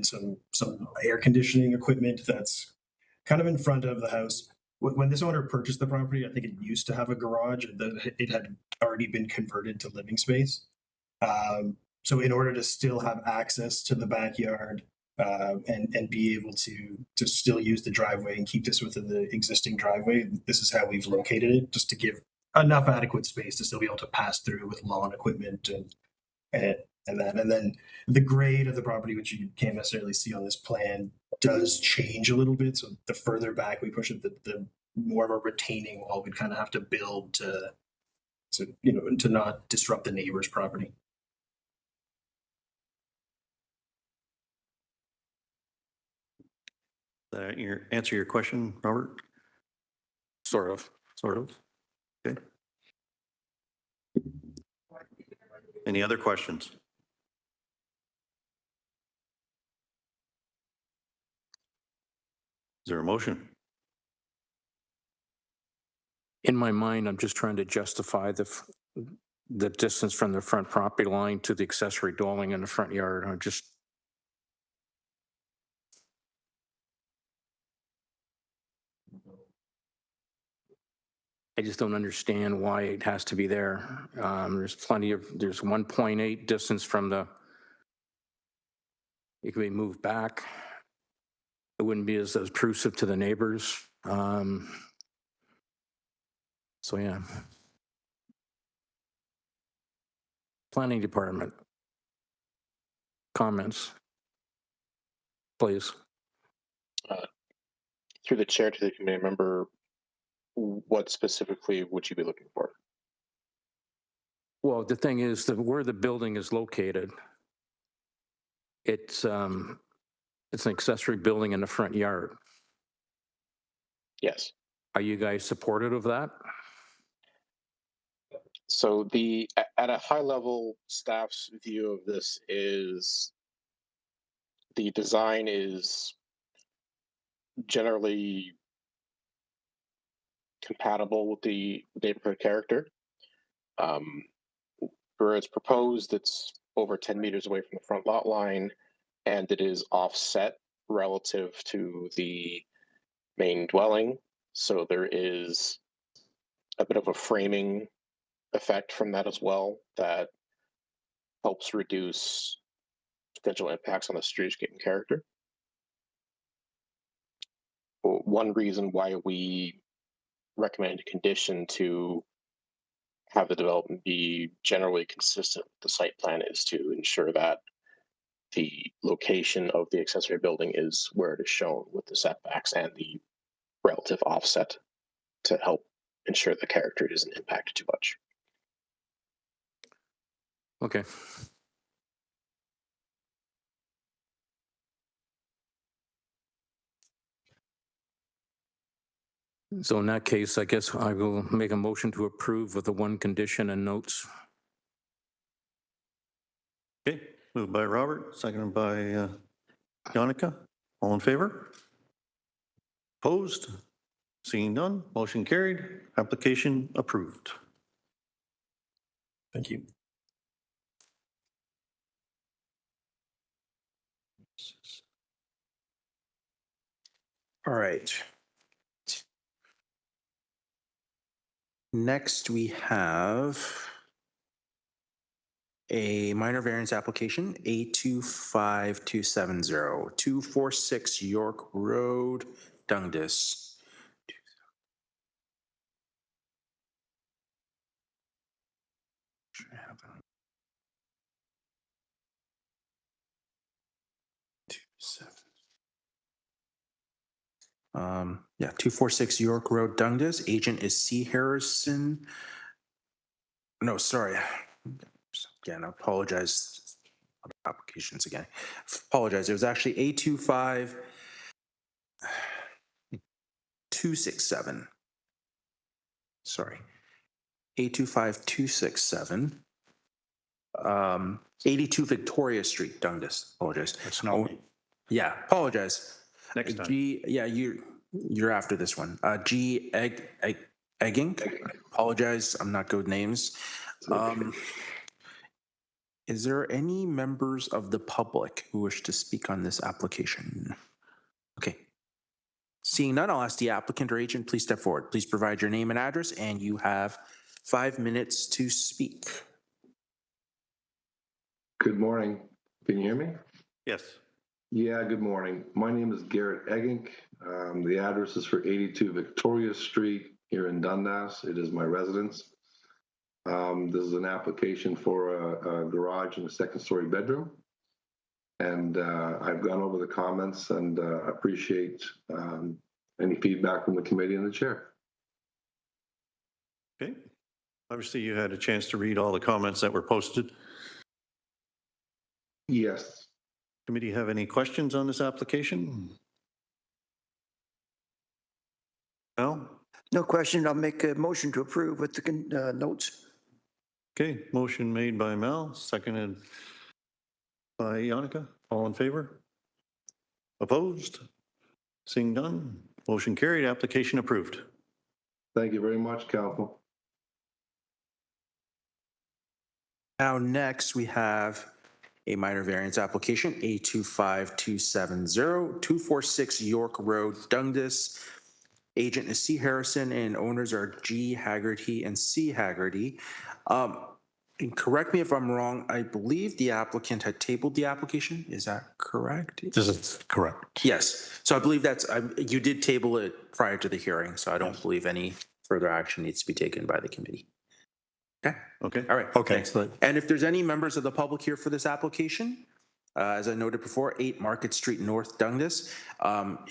some air conditioning equipment that's kind of in front of the house. When this owner purchased the property, I think it used to have a garage that it had already been converted to living space. So in order to still have access to the backyard and be able to still use the driveway and keep this within the existing driveway, this is how we've located it, just to give enough adequate space to still be able to pass through with lawn equipment and then the grade of the property, which you can't necessarily see on this plan, does change a little bit. So the further back we push it, the more of a retaining wall we'd kind of have to build to not disrupt the neighbor's property. That answer your question, Robert? Sort of. Okay. Any other questions? Is there a motion? In my mind, I'm just trying to justify the distance from the front property line to the accessory dwelling in the front yard. I just don't understand why it has to be there. There's 1.8 distance from it can be moved back. It wouldn't be as intrusive to the neighbors. So yeah. Planning Department. Comments, please. Through the chair to the committee member, what specifically would you be looking for? Well, the thing is that where the building is located, it's an accessory building in the front yard. Yes. Are you guys supportive of that? So at a high level, staff's view of this is the design is generally compatible with the neighborhood character. Where it's proposed, it's over 10 meters away from the front lot line, and it is offset relative to the main dwelling. So there is a bit of a framing effect from that as well that helps reduce potential impacts on the streetscape and character. One reason why we recommend a condition to have the development be generally consistent with the site plan is to ensure that the location of the accessory building is where it is shown with the setbacks and the relative offset to help ensure the character isn't impacted too much. Okay. So in that case, I guess I will make a motion to approve with the one condition and notes. Okay, moved by Robert, seconded by Yannicka, all in favor? Opposed? Seeing none, motion carried, application approved. Thank you. All right. Next, we have a minor variance application, A25270, 246 York Road, Dundas. Yeah, 246 York Road, Dundas. Agent is C. Harrison. No, sorry. Again, I apologize. Applications again. Apologize. It was actually A25267. Sorry. A25267. 82 Victoria Street, Dundas. Apologize. That's not me. Yeah, apologize. Next time. G, yeah, you're after this one. G. Egging. Apologize. I'm not good with names. Is there any members of the public who wish to speak on this application? Okay. Seeing none, I'll ask the applicant or agent, please step forward. Please provide your name and address, and you have 5 minutes to speak. Good morning. Can you hear me? Yes. Yeah, good morning. My name is Garrett Eggink. The address is for 82 Victoria Street here in Dundas. It is my residence. This is an application for a garage and a second-story bedroom. And I've gone over the comments and appreciate any feedback from the committee and the chair. Okay. Obviously, you had a chance to read all the comments that were posted. Yes. Committee have any questions on this application? Al? No question. I'll make a motion to approve with the notes. Okay, motion made by Mel, seconded by Yannicka. All in favor? Opposed? Seeing none, motion carried, application approved. Thank you very much, Council. Now, next we have a minor variance application, A25270, 246 York Road, Dundas. Agent is C. Harrison and owners are G. Haggerty and C. Haggerty. And correct me if I'm wrong, I believe the applicant had tabled the application. Is that correct? This is correct. Yes. So I believe you did table it prior to the hearing, so I don't believe any further action needs to be taken by the committee. Okay. Okay. All right. Okay. Excellent. And if there's any members of the public here for this application, as I noted before, 8 Market Street North, Dundas.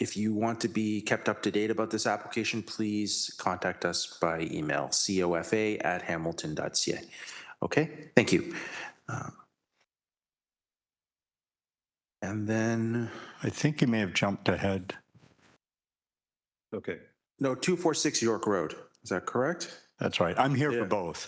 If you want to be kept up to date about this application, please contact us by email, cofa@hamilton.ca. Okay, thank you. And then I think you may have jumped ahead. Okay. No, 246 York Road. Is that correct? That's right. I'm here for both.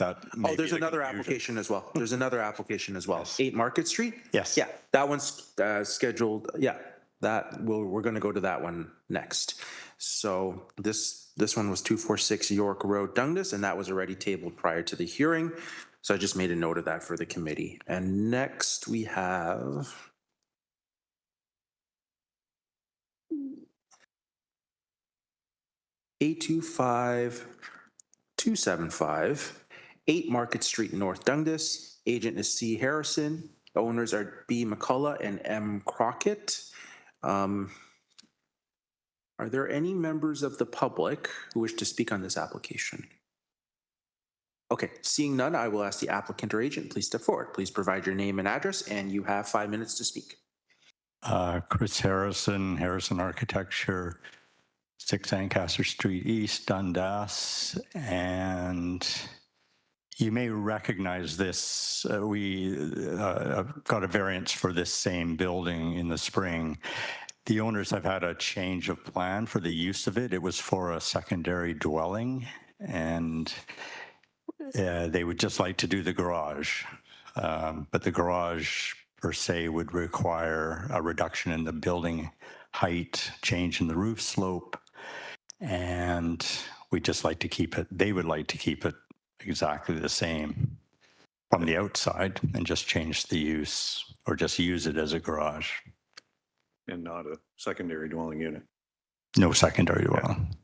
There's another application as well. There's another application as well. 8 Market Street? Yes. Yeah, that one's scheduled. Yeah, we're going to go to that one next. So this one was 246 York Road, Dundas, and that was already tabled prior to the hearing. So I just made a note of that for the committee. And next we have A25275, 8 Market Street North, Dundas. Agent is C. Harrison. Owners are B. McCullough and M. Crockett. Are there any members of the public who wish to speak on this application? Okay, seeing none, I will ask the applicant or agent, please step forward. Please provide your name and address, and you have 5 minutes to speak. Chris Harrison, Harrison Architecture, 6 Ancaster Street East, Dundas. And you may recognize this. We got a variance for this same building in the spring. The owners have had a change of plan for the use of it. It was for a secondary dwelling, and they would just like to do the garage. But the garage per se would require a reduction in the building height, change in the roof slope, and we just like to keep it, they would like to keep it exactly the same from the outside and just change the use or just use it as a garage. And not a secondary dwelling unit. No secondary dwelling.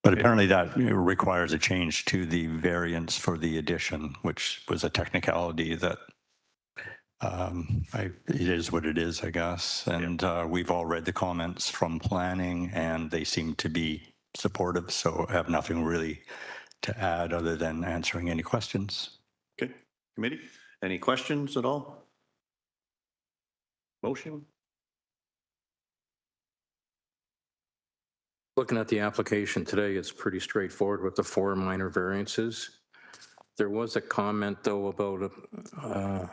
But apparently that requires a change to the variance for the addition, which was a technicality that it is what it is, I guess. And we've all read the comments from planning and they seem to be supportive. So I have nothing really to add other than answering any questions. Okay, committee, any questions at all? Motion? Looking at the application today, it's pretty straightforward with the 4 minor variances. There was a comment, though, about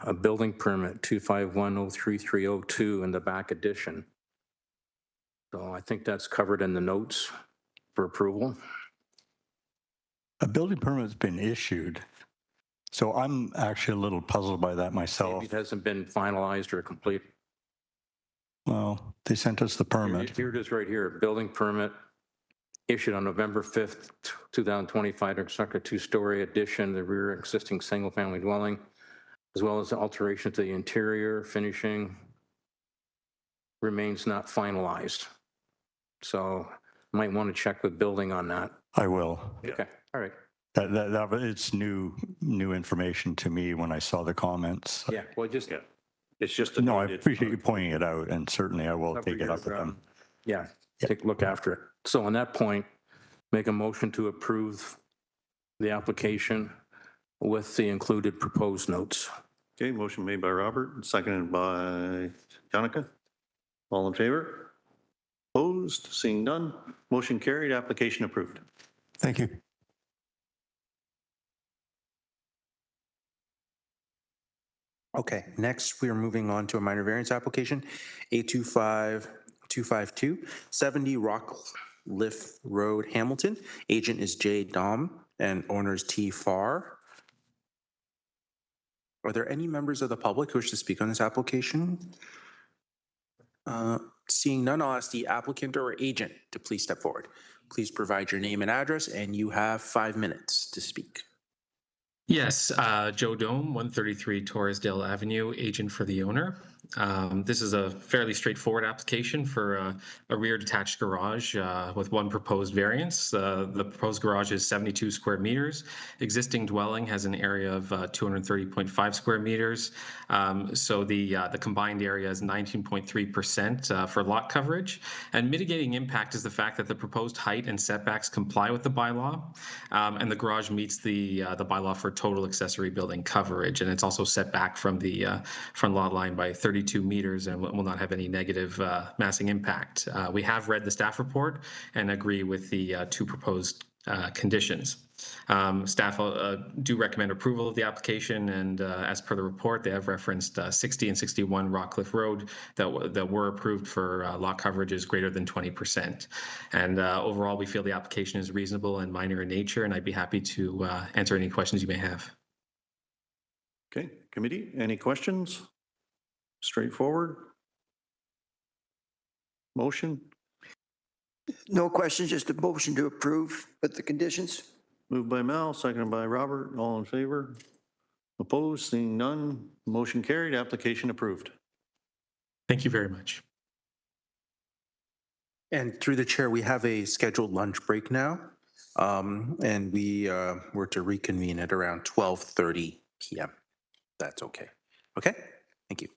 a building permit, 251033002 in the back addition. So I think that's covered in the notes for approval. A building permit's been issued. So I'm actually a little puzzled by that myself. Maybe it hasn't been finalized or complete. Well, they sent us the permit. Here it is right here, building permit issued on November 5th, 2025 to construct a 2-story addition, the rear existing single-family dwelling, as well as the alteration to the interior finishing remains not finalized. So might want to check with building on that. I will. Okay, all right. That it's new information to me when I saw the comments. Yeah, well, just It's just a No, I appreciate you pointing it out, and certainly I will take it up with them. yeah, take a look after it. So on that point, make a motion to approve the application with the included proposed notes. Okay, motion made by Robert, seconded by Jonica. All in favor? Opposed? Seeing none. Motion carried. Application approved. Thank you. Okay, next we are moving on to a minor variance application, A25252, 70 Rockcliffe Road, Hamilton. Agent is J. Dom and owner is T. Farr. Are there any members of the public who wish to speak on this application? Seeing none, I'll ask the applicant or agent to please step forward. Please provide your name and address, and you have 5 minutes to speak. Yes, Joe Dome, 133 Torresdale Avenue, agent for the owner. This is a fairly straightforward application for a rear detached garage with one proposed variance. The proposed garage is 72 square meters. Existing dwelling has an area of 230.5 square meters. So the combined area is 19.3% for lot coverage. And mitigating impact is the fact that the proposed height and setbacks comply with the bylaw, and the garage meets the bylaw for total accessory building coverage, and it's also set back from the front lot line by 32 meters and will not have any negative massing impact. We have read the staff report and agree with the 2 proposed conditions. Staff do recommend approval of the application, and as per the report, they have referenced 60 and 61 Rockcliffe Road that were approved for lot coverages greater than 20%. And overall, we feel the application is reasonable and minor in nature, and I'd be happy to answer any questions you may have. Okay, committee, any questions? Straightforward. Motion? No questions, just a motion to approve with the conditions. Moved by Mel, seconded by Robert. All in favor? Opposed? Seeing none. Motion carried. Application approved. Thank you very much. And through the chair, we have a scheduled lunch break now, and we were to reconvene at around 12:30 p.m. That's okay. Okay, thank you.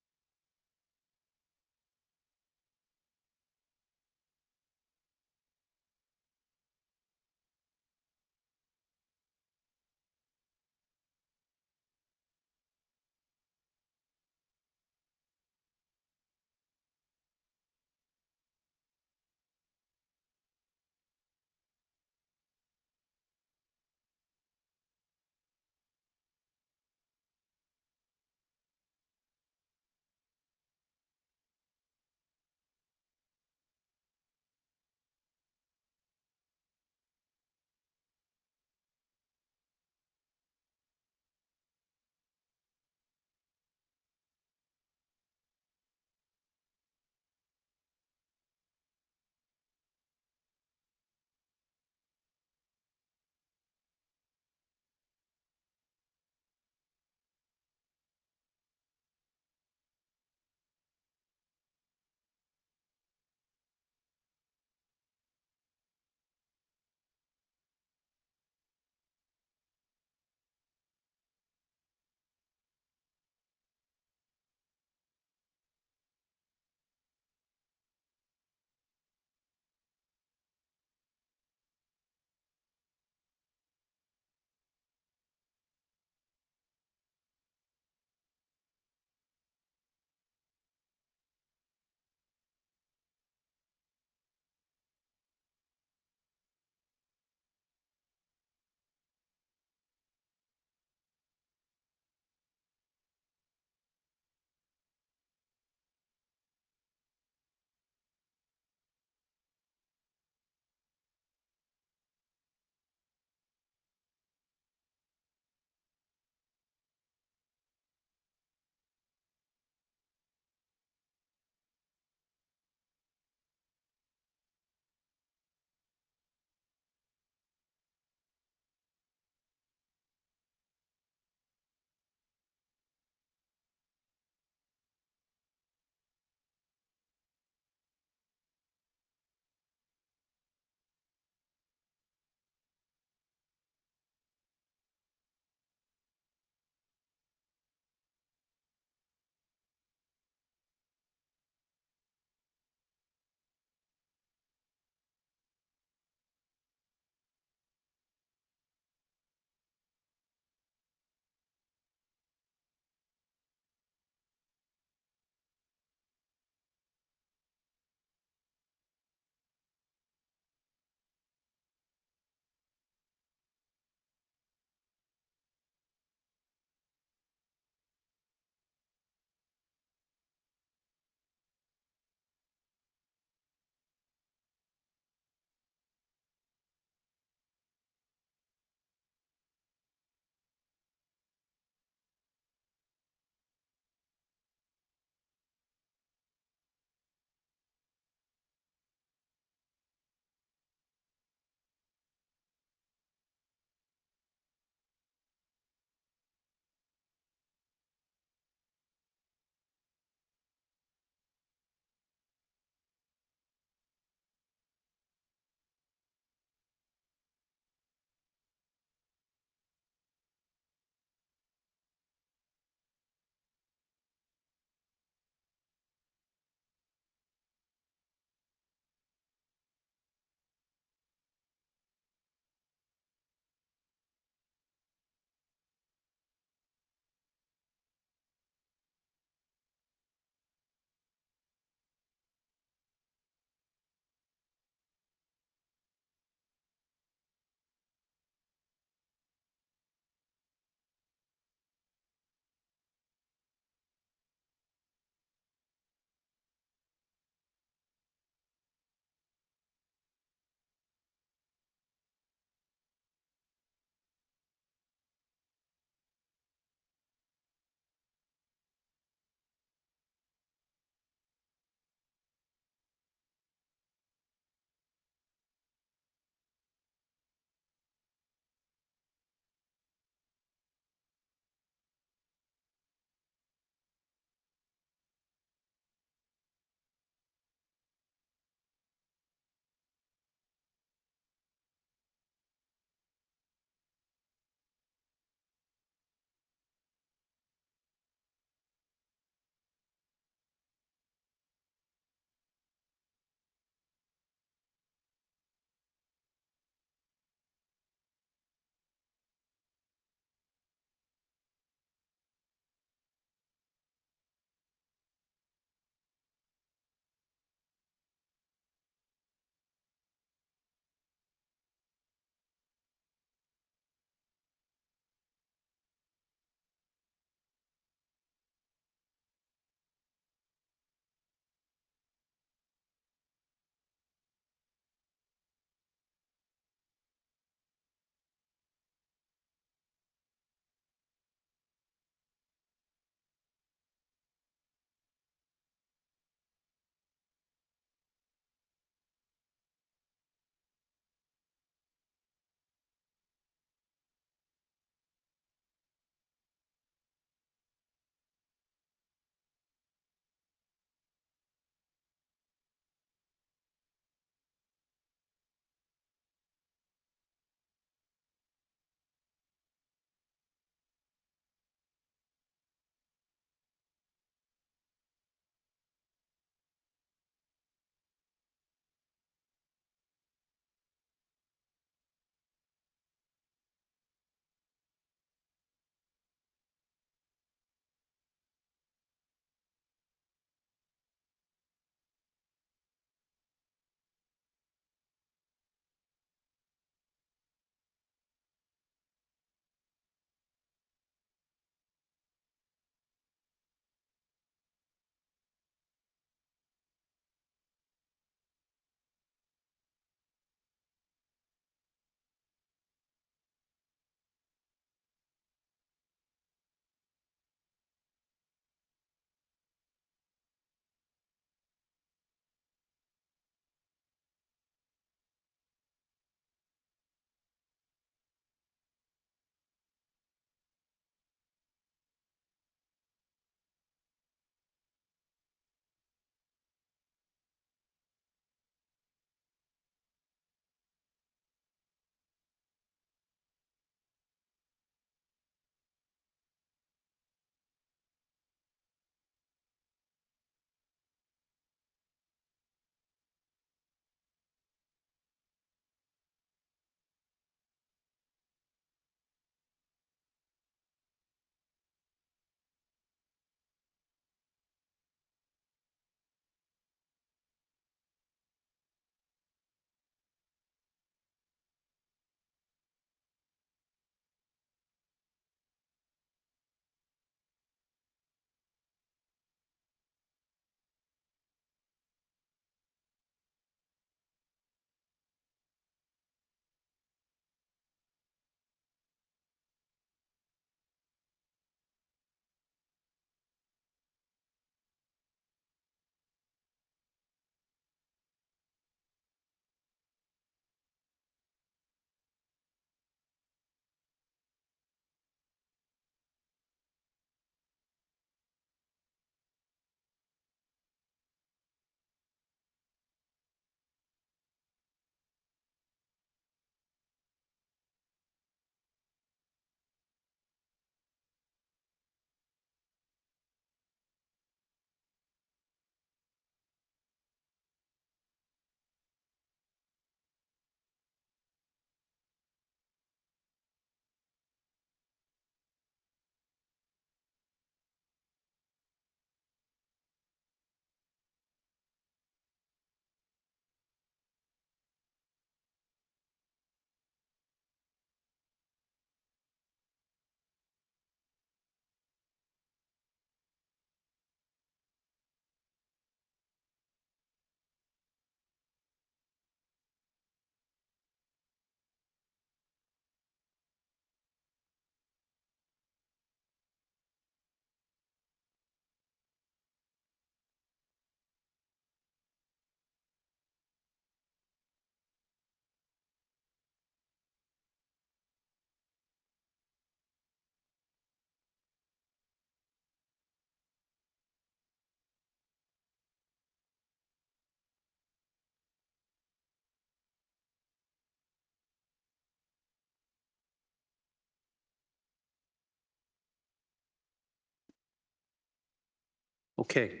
Okay.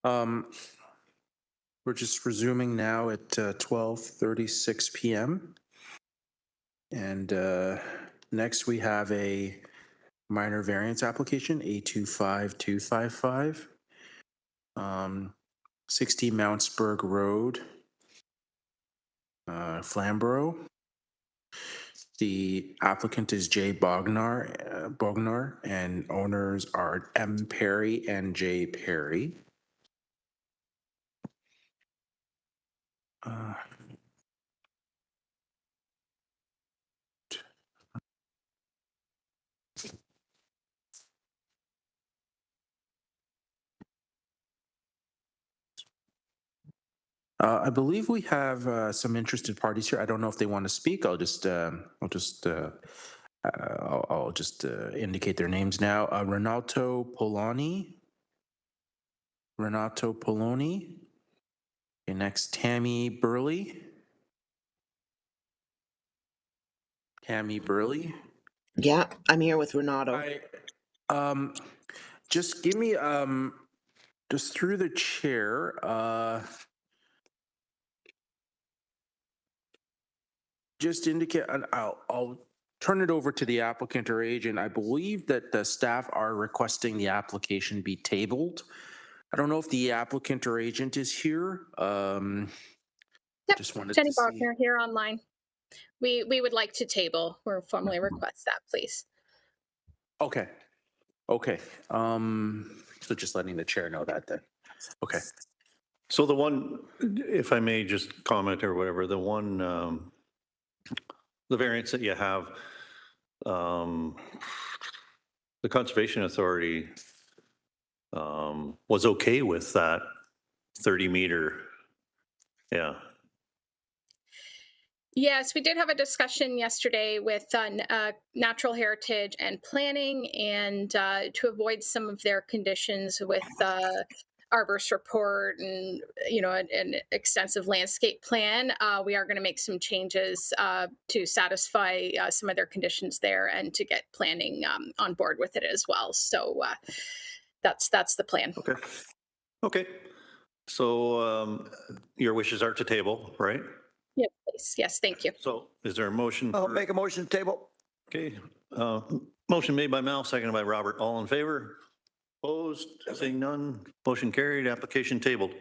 We're just resuming now at 12:36 p.m. And next we have a minor variance application, A25255, 60 Mountsburg Road, Flamborough. The applicant is Jay Bognar, and owners are M. Perry and J. Perry. I believe we have some interested parties here. I don't know if they want to speak. I'll just indicate their names now. Renato Poloni. Okay, next, Tammy Burley. Yeah, I'm here with Renato. Just give me just through the chair. Just indicate, and I'll turn it over to the applicant or agent. I believe that the staff are requesting the application be tabled. I don't know if the applicant or agent is here. Just wanted Jenny to see. Bogner here online. We would like to table or formally request that, please. Okay. So just letting the chair know that then. Okay. So the one, if I may just comment or whatever, the one, the variance that you have, the Conservation Authority was okay with that 30-meter. Yeah. Yes, we did have a discussion yesterday with Natural Heritage and Planning, and to avoid some of their conditions with arborist report and an extensive landscape plan, we are going to make some changes to satisfy some of their conditions there and to get planning on board with it as well. So that's the plan. Okay. So your wishes are to table, right? Yes, please. Yes, thank you. So is there a motion? I'll make a motion to table. Okay. Motion made by Mel, seconded by Robert. All in favor? Opposed? Seeing none. Motion carried. Application tabled.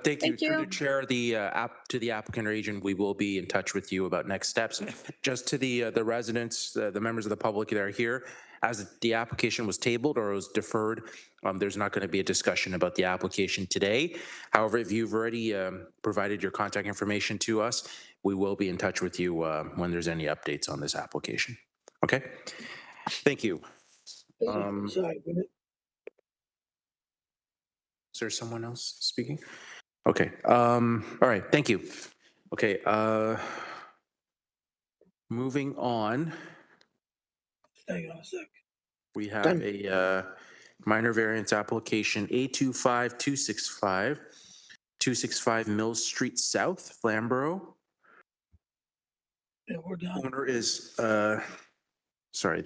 Thank you. Through the chair, to the applicant or agent, we will be in touch with you about next steps. Just to the residents, the members of the public that are here, as the application was tabled or was deferred, there's not going to be a discussion about the application today. However, if you've already provided your contact information to us, we will be in touch with you when there's any updates on this application. Okay? Thank you. Is there someone else speaking? Okay. All right. Thank you. Okay. Moving on. Hang on a sec. We have a minor variance application A25265, 265 Mill Street South, Flamborough. Yeah, we're done. Owner is sorry,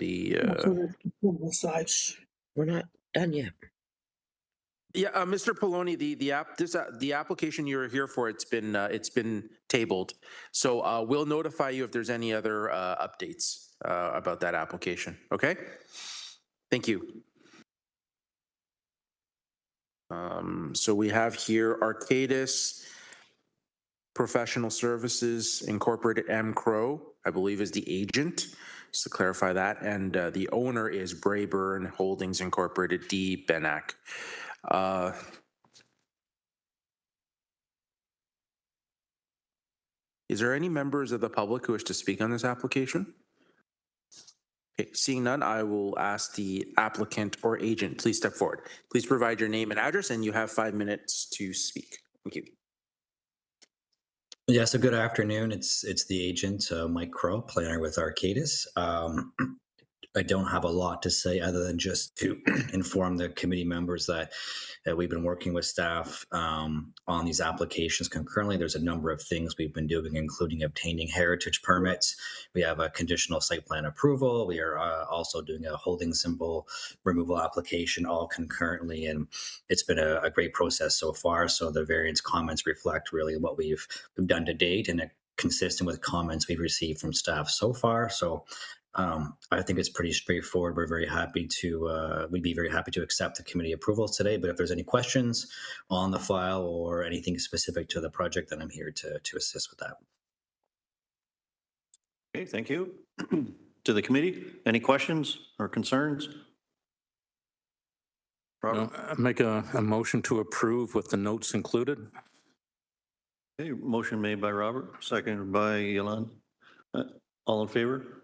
sides. We're not done yet. Yeah, Mr. Poloni, the application you're here for, it's been tabled. So we'll notify you if there's any other updates about that application. Okay. Thank you. So we have here Arcadis Professional Services Incorporated, M. Crow, I believe is the agent, just to clarify that. And the owner is Brayburn Holdings Incorporated, D. Benak. Is there any members of the public who wish to speak on this application? Okay, seeing none, I will ask the applicant or agent, please step forward. Please provide your name and address, and you have 5 minutes to speak. Thank you. Yeah, so good afternoon. It's the agent, Mike Crow, planner with Arcadis. I don't have a lot to say other than just to inform the committee members that we've been working with staff on these applications concurrently. There's a number of things we've been doing, including obtaining heritage permits. We have a conditional site plan approval. We are also doing a holding symbol removal application all concurrently, and it's been a great process so far. So the variance comments reflect really what we've done to date, and consistent with comments we've received from staff so far. So I think it's pretty straightforward. We're very happy to, we'd be very happy to accept the committee approvals today. But if there's any questions on the file or anything specific to the project, then I'm here to assist with that. Okay, thank you. To the committee, any questions or concerns? No, make a motion to approve with the notes included. Okay, motion made by Robert, seconded by Yolande. All in favor?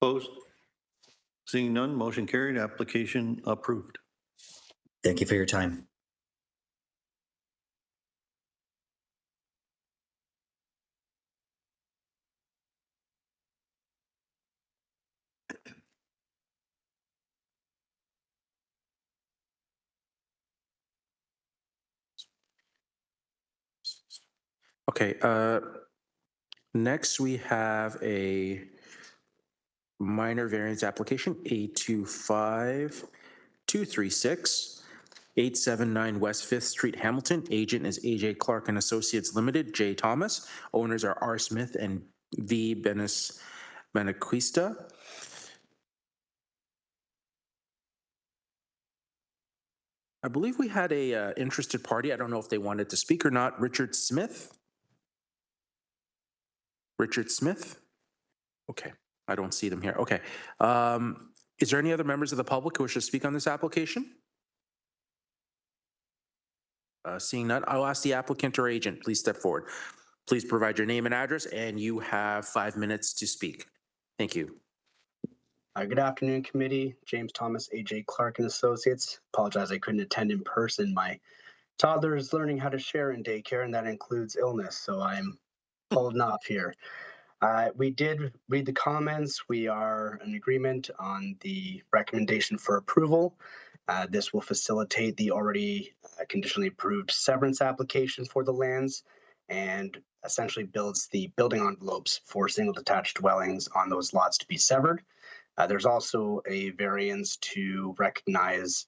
Opposed? Seeing none, motion carried, application approved. Thank you for your time. Okay, next we have a minor variance application, A25236, 879 West 5th Street, Hamilton. Agent is AJ Clark and Associates Limited, J. Thomas. Owners are R. Smith and V. Benequista. I believe we had a interested party. I don't know if they wanted to speak or not. Richard Smith? Richard Smith? Okay. I don't see them here. Okay. Is there any other members of the public who wish to speak on this application? Seeing none, I'll ask the applicant or agent, please step forward. Please provide your name and address, and you have 5 minutes to speak. Thank you. Good afternoon, committee. James Thomas, AJ Clark and Associates. Apologize I couldn't attend in person. My toddler is learning how to share in daycare, and that includes illness, so I'm holding off here. We did read the comments. We are in agreement on the recommendation for approval. This will facilitate the already conditionally approved severance application for the lands and essentially builds the building envelopes for single detached dwellings on those lots to be severed. There's also a variance to recognize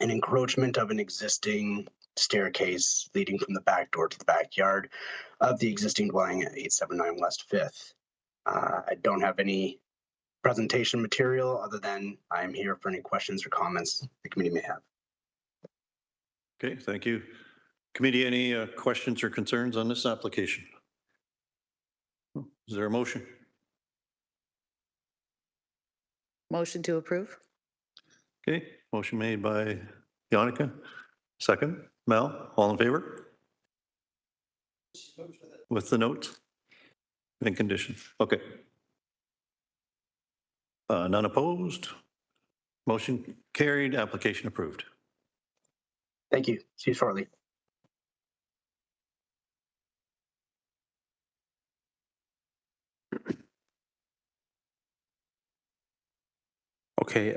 an encroachment of an existing staircase leading from the back door to the backyard of the existing dwelling at 879 West 5th. I don't have any presentation material other than I'm here for any questions or comments the committee may have. Okay, thank you. Committee, any questions or concerns on this application? Is there a motion? Motion to approve. Okay, motion made by Yannicka. Second, Mel, all in favor? With the notes and conditions. Okay. None opposed. Motion carried, application approved. Thank you. See you shortly. Okay.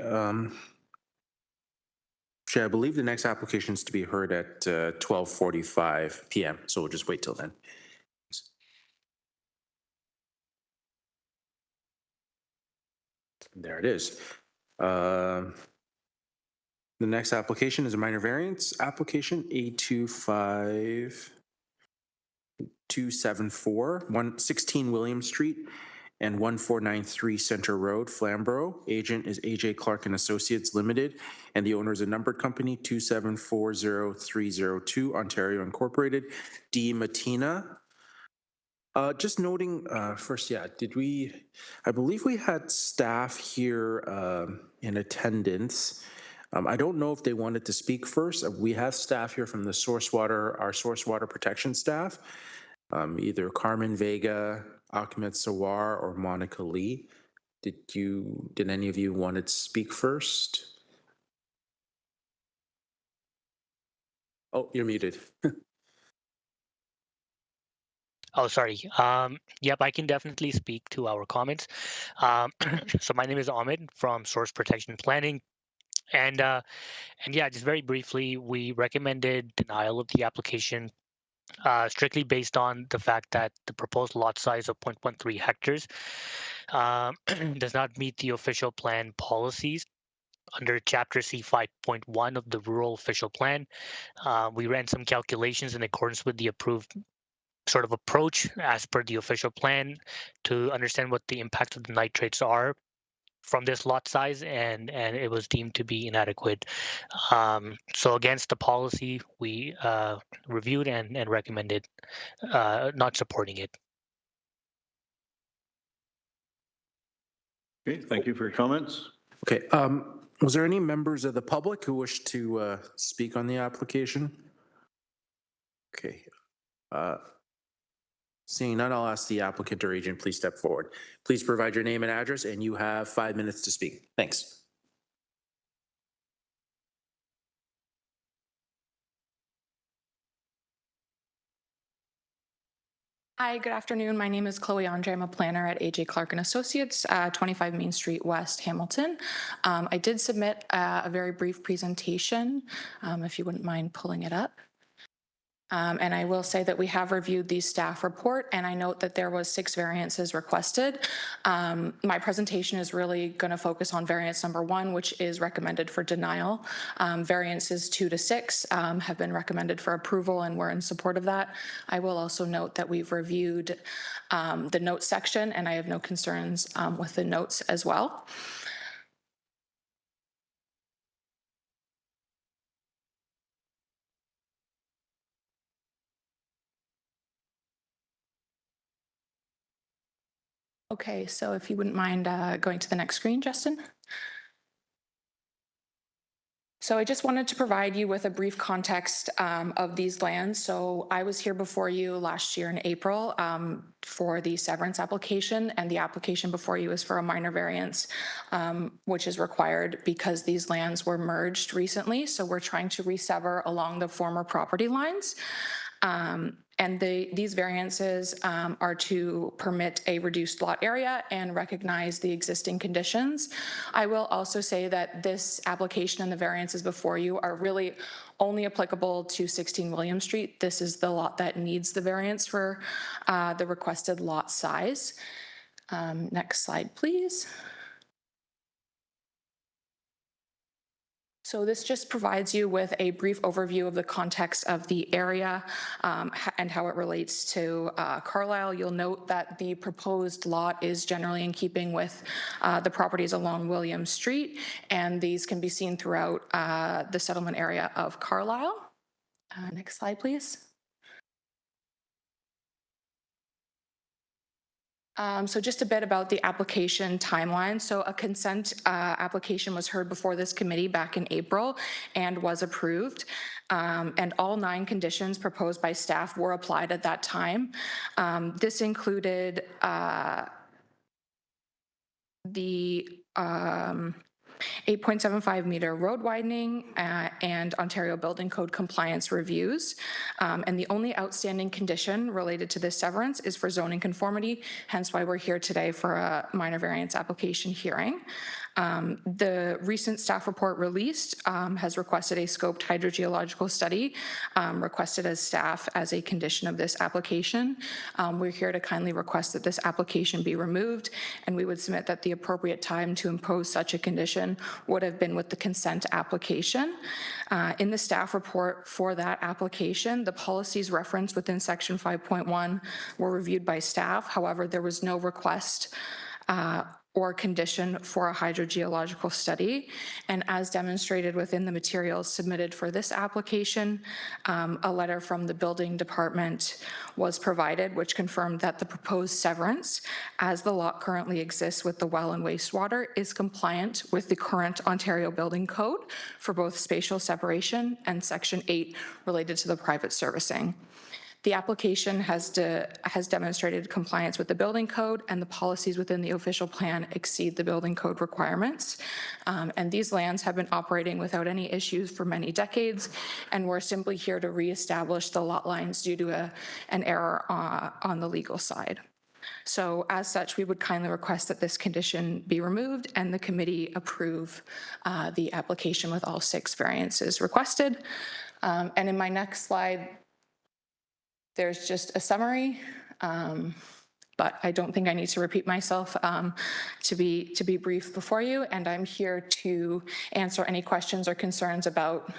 Chair, I believe the next application is to be heard at 12:45 p.m., so we'll just wait till then. There it is. The next application is a minor variance application, A25274, 116 William Street and 1493 Center Road, Flamborough. Agent is AJ Clark and Associates Limited, and the owner is a numbered company, 2740302, Ontario Incorporated. D. Matina. Just noting first, yeah, I believe we had staff here in attendance. I don't know if they wanted to speak first. We have staff here from the our source water protection staff, either Carmen Vega, Ahmed Sawar, or Monica Lee. Did any of you want to speak first? Oh, you're muted. Oh, sorry. Yep, I can definitely speak to our comments. So my name is Ahmed from Source Protection Planning, and yeah, just very briefly, we recommended denial of the application strictly based on the fact that the proposed lot size of 0.13 hectares um, does not meet the official plan policies under Chapter C 5.1 of the Rural Official Plan. We ran some calculations in accordance with the approved sort of approach as per the official plan to understand what the impact of the nitrates are from this lot size, and it was deemed to be inadequate. So against the policy, we reviewed and recommended not supporting it. Okay, thank you for your comments. Okay, was there any members of the public who wish to speak on the application? Okay. Seeing none, I'll ask the applicant or agent, please step forward. Please provide your name and address, and you have 5 minutes to speak. Thanks. Hi, good afternoon. My name is Chloe Andre. I'm a planner at AJ Clark and Associates, 25 Main Street West, Hamilton. I did submit a very brief presentation, if you wouldn't mind pulling it up. And I will say that we have reviewed the staff report, and I note that there was 6 variances requested. My presentation is really going to focus on variance number 1, which is recommended for denial. Variances 2 to 6 have been recommended for approval, and we're in support of that. I will also note that we've reviewed the notes section, and I have no concerns with the notes as well. Okay, so if you wouldn't mind going to the next screen, Justin. So I just wanted to provide you with a brief context of these lands. So I was here before you last year in April for the severance application, and the application before you is for a minor variance, which is required because these lands were merged recently. So we're trying to resever along the former property lines. And these variances are to permit a reduced lot area and recognize the existing conditions. I will also say that this application and the variances before you are really only applicable to 16 William Street. This is the lot that needs the variance for the requested lot size. Next slide, please. So this just provides you with a brief overview of the context of the area and how it relates to Carlisle. You'll note that the proposed lot is generally in keeping with the properties along William Street, and these can be seen throughout the settlement area of Carlisle. Next slide, please. So just a bit about the application timeline. So a consent application was heard before this committee back in April and was approved. And all 9 conditions proposed by staff were applied at that time. This included the 8.75 meter road widening and Ontario Building Code compliance reviews. And the only outstanding condition related to this severance is for zoning conformity, hence why we're here today for a minor variance application hearing. The recent staff report released has requested a scoped hydrogeological study requested as staff as a condition of this application. We're here to kindly request that this application be removed, and we would submit that the appropriate time to impose such a condition would have been with the consent application. In the staff report for that application, the policies referenced within section 5.1 were reviewed by staff. However, there was no request or condition for a hydrogeological study. And as demonstrated within the materials submitted for this application, a letter from the building department was provided, which confirmed that the proposed severance, as the lot currently exists with the well and wastewater, is compliant with the current Ontario Building Code for both spatial separation and Section 8 related to the private servicing. The application has demonstrated compliance with the building code, and the policies within the official plan exceed the building code requirements. And these lands have been operating without any issues for many decades, and we're simply here to reestablish the lot lines due to an error on the legal side. So as such, we would kindly request that this condition be removed and the committee approve the application with all 6 variances requested. And in my next slide, there's just a summary, but I don't think I need to repeat myself to be brief before you. And I'm here to answer any questions or concerns about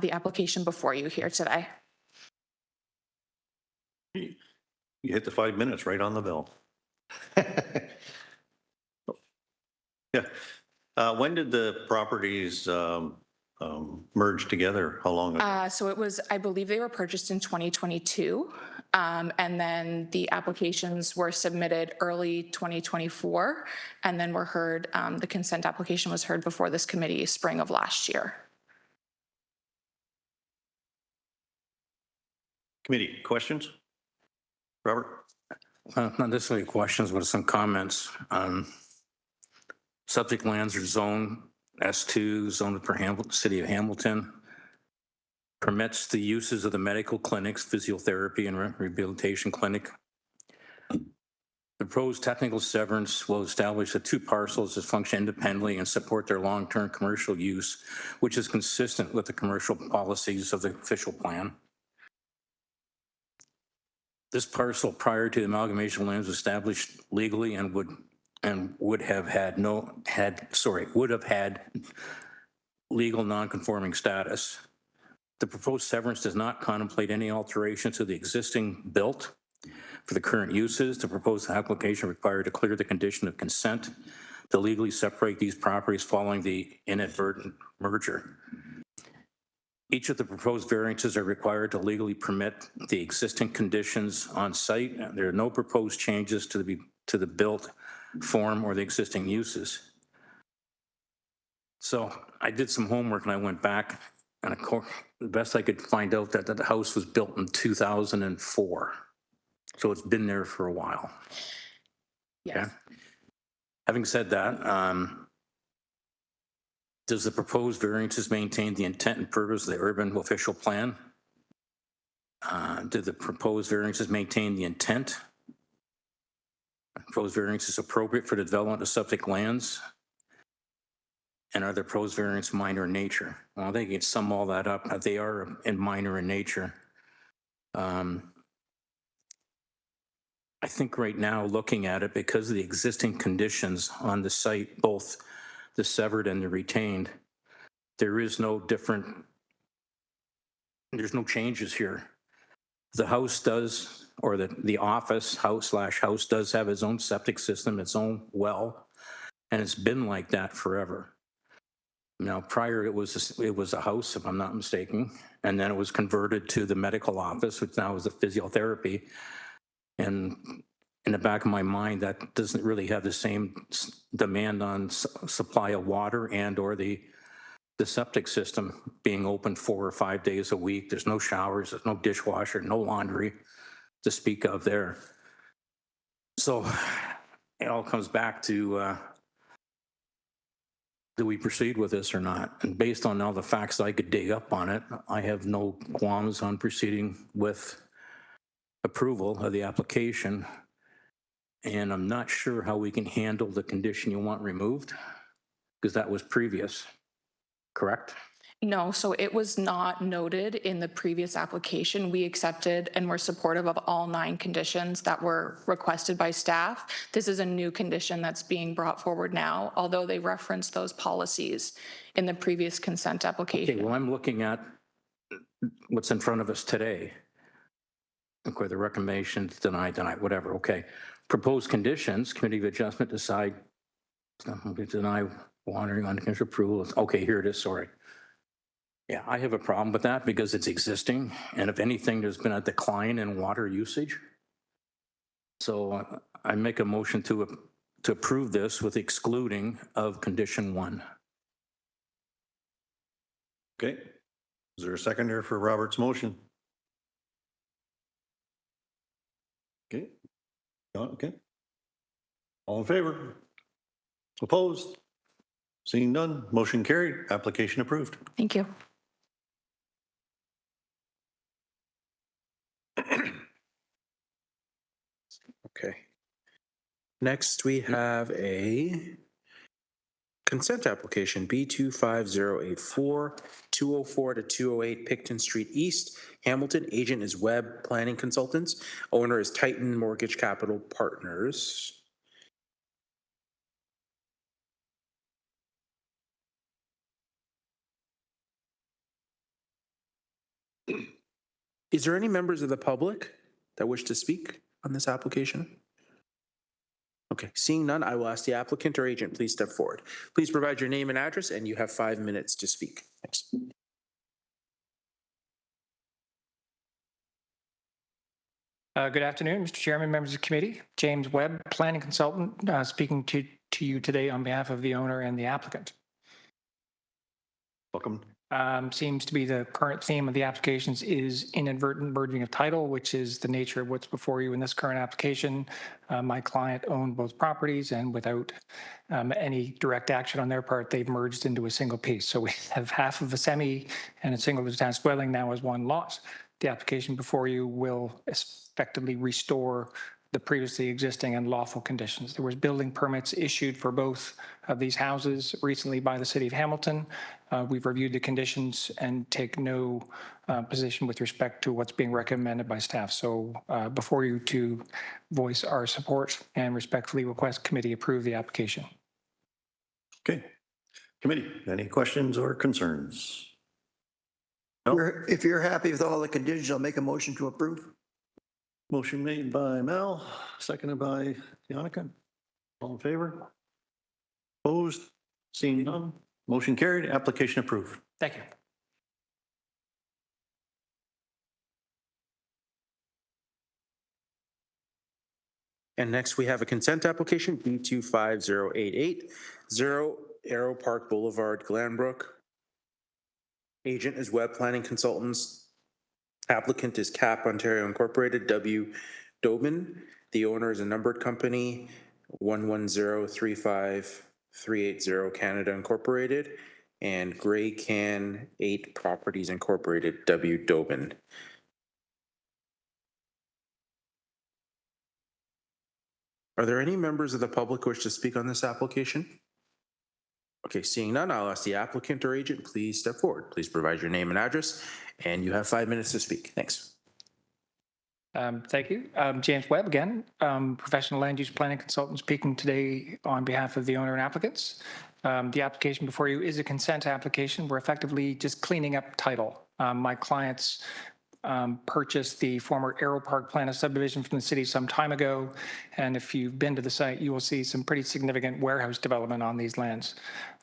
the application before you here today. You hit the 5 minutes right on the bell. Yeah. When did the properties merge together? How long ago? So it was, I believe they were purchased in 2022. And then the applications were submitted early 2024 and then were heard, the consent application was heard before this committee spring of last year. Committee, questions? Robert? Not necessarily questions, but some comments. Subject lands are zone S2, zoned for City of Hamilton. Permits the uses of the medical clinics, physiotherapy and rehabilitation clinic. The proposed technical severance will establish the 2 parcels that function independently and support their long-term commercial use, which is consistent with the commercial policies of the official plan. This parcel prior to the amalgamation lands was established legally and would have had legal non-conforming status. The proposed severance does not contemplate any alteration to the existing built for the current uses. The proposed application required to clear the condition of consent to legally separate these properties following the inadvertent merger. Each of the proposed variances are required to legally permit the existing conditions on site. There are no proposed changes to the built form or the existing uses. So I did some homework and I went back, and of course, the best I could find out that the house was built in 2004. So it's been there for a while. Yes. Okay. Having said that, does the proposed variances maintain the intent and purpose of the urban official plan? Do the proposed variances maintain the intent? Proposed variances appropriate for the development of subject lands? And are the proposed variants minor in nature? Well, I think you can sum all that up. They are minor in nature. I think right now, looking at it, because of the existing conditions on the site, both the severed and the retained, there is no different, there's no changes here. The house does, or the office, house/house does have its own septic system, its own well, and it's been like that forever. Now, prior it was a house, if I'm not mistaken, and then it was converted to the medical office, which now is a physiotherapy. And in the back of my mind, that doesn't really have the same demand on supply of water and or the septic system being open 4 or 5 days a week. There's no showers, there's no dishwasher, no laundry to speak of there. So it all comes back to, do we proceed with this or not? And based on all the facts I could dig up on it, I have no qualms on proceeding with approval of the application. And I'm not sure how we can handle the condition you want removed, because that was previous, correct? No, so it was not noted in the previous application. We accepted and were supportive of all 9 conditions that were requested by staff. This is a new condition that's being brought forward now, although they referenced those policies in the previous consent application. Okay, well, I'm looking at what's in front of us today. Okay, the recommendation, deny, whatever, okay. Proposed conditions, committee of adjustment decide, deny watering on condition approval. Okay, here it is, sorry. Yeah, I have a problem with that because it's existing. And if anything, there's been a decline in water usage. So I make a motion to approve this with excluding of condition 1. Okay. Is there a seconder for Robert's motion? Okay. All in favor? Opposed? Seeing none, motion carried, application approved. Thank you. Okay. Next, we have a consent application B25084, 204 to 208 Picton Street East, Hamilton. Agent is Webb Planning Consultants. Owner is Titan Mortgage Capital Partners. Is there any members of the public that wish to speak on this application? Okay, seeing none, I will ask the applicant or agent, please step forward. Please provide your name and address, and you have 5 minutes to speak. Thanks. Good afternoon, Mr. Chairman, members of the committee. James Webb, planning consultant, speaking to you today on behalf of the owner and the applicant. Welcome. Seems to be the current theme of the applications is inadvertent merging of title, which is the nature of what's before you in this current application. My client owned both properties, and without any direct action on their part, they've merged into a single piece. So we have half of a semi and a single detached dwelling now as one lot. The application before you will effectively restore the previously existing and lawful conditions. There was building permits issued for both of these houses recently by the City of Hamilton. We've reviewed the conditions and take no position with respect to what's being recommended by staff. So before you to voice our support and respectfully request committee approve the application. Okay. Committee, any questions or concerns? If you're happy with all the conditions, I'll make a motion to approve. Motion made by Mel, seconded by Yannicka. All in favor? Opposed? Seeing none, motion carried, application approved. Thank you. And next, we have a consent application, B25088, 0 Arrow Park Boulevard, Glanbrook. Agent is Webb Planning Consultants. Applicant is CAP Ontario Incorporated, W. Dobin. The owner is a numbered company, 110-35380 Canada Incorporated, and Gray Can 8 Properties Incorporated, W. Dobin. Are there any members of the public who wish to speak on this application? Okay, seeing none, I'll ask the applicant or agent, please step forward. Please provide your name and address, and you have 5 minutes to speak. Thanks. Thank you. James Webb again, professional land use planning consultant speaking today on behalf of the owner and applicants. The application before you is a consent application. We're effectively just cleaning up title. My clients purchased the former Arrow Park plan of subdivision from the city some time ago. And if you've been to the site, you will see some pretty significant warehouse development on these lands.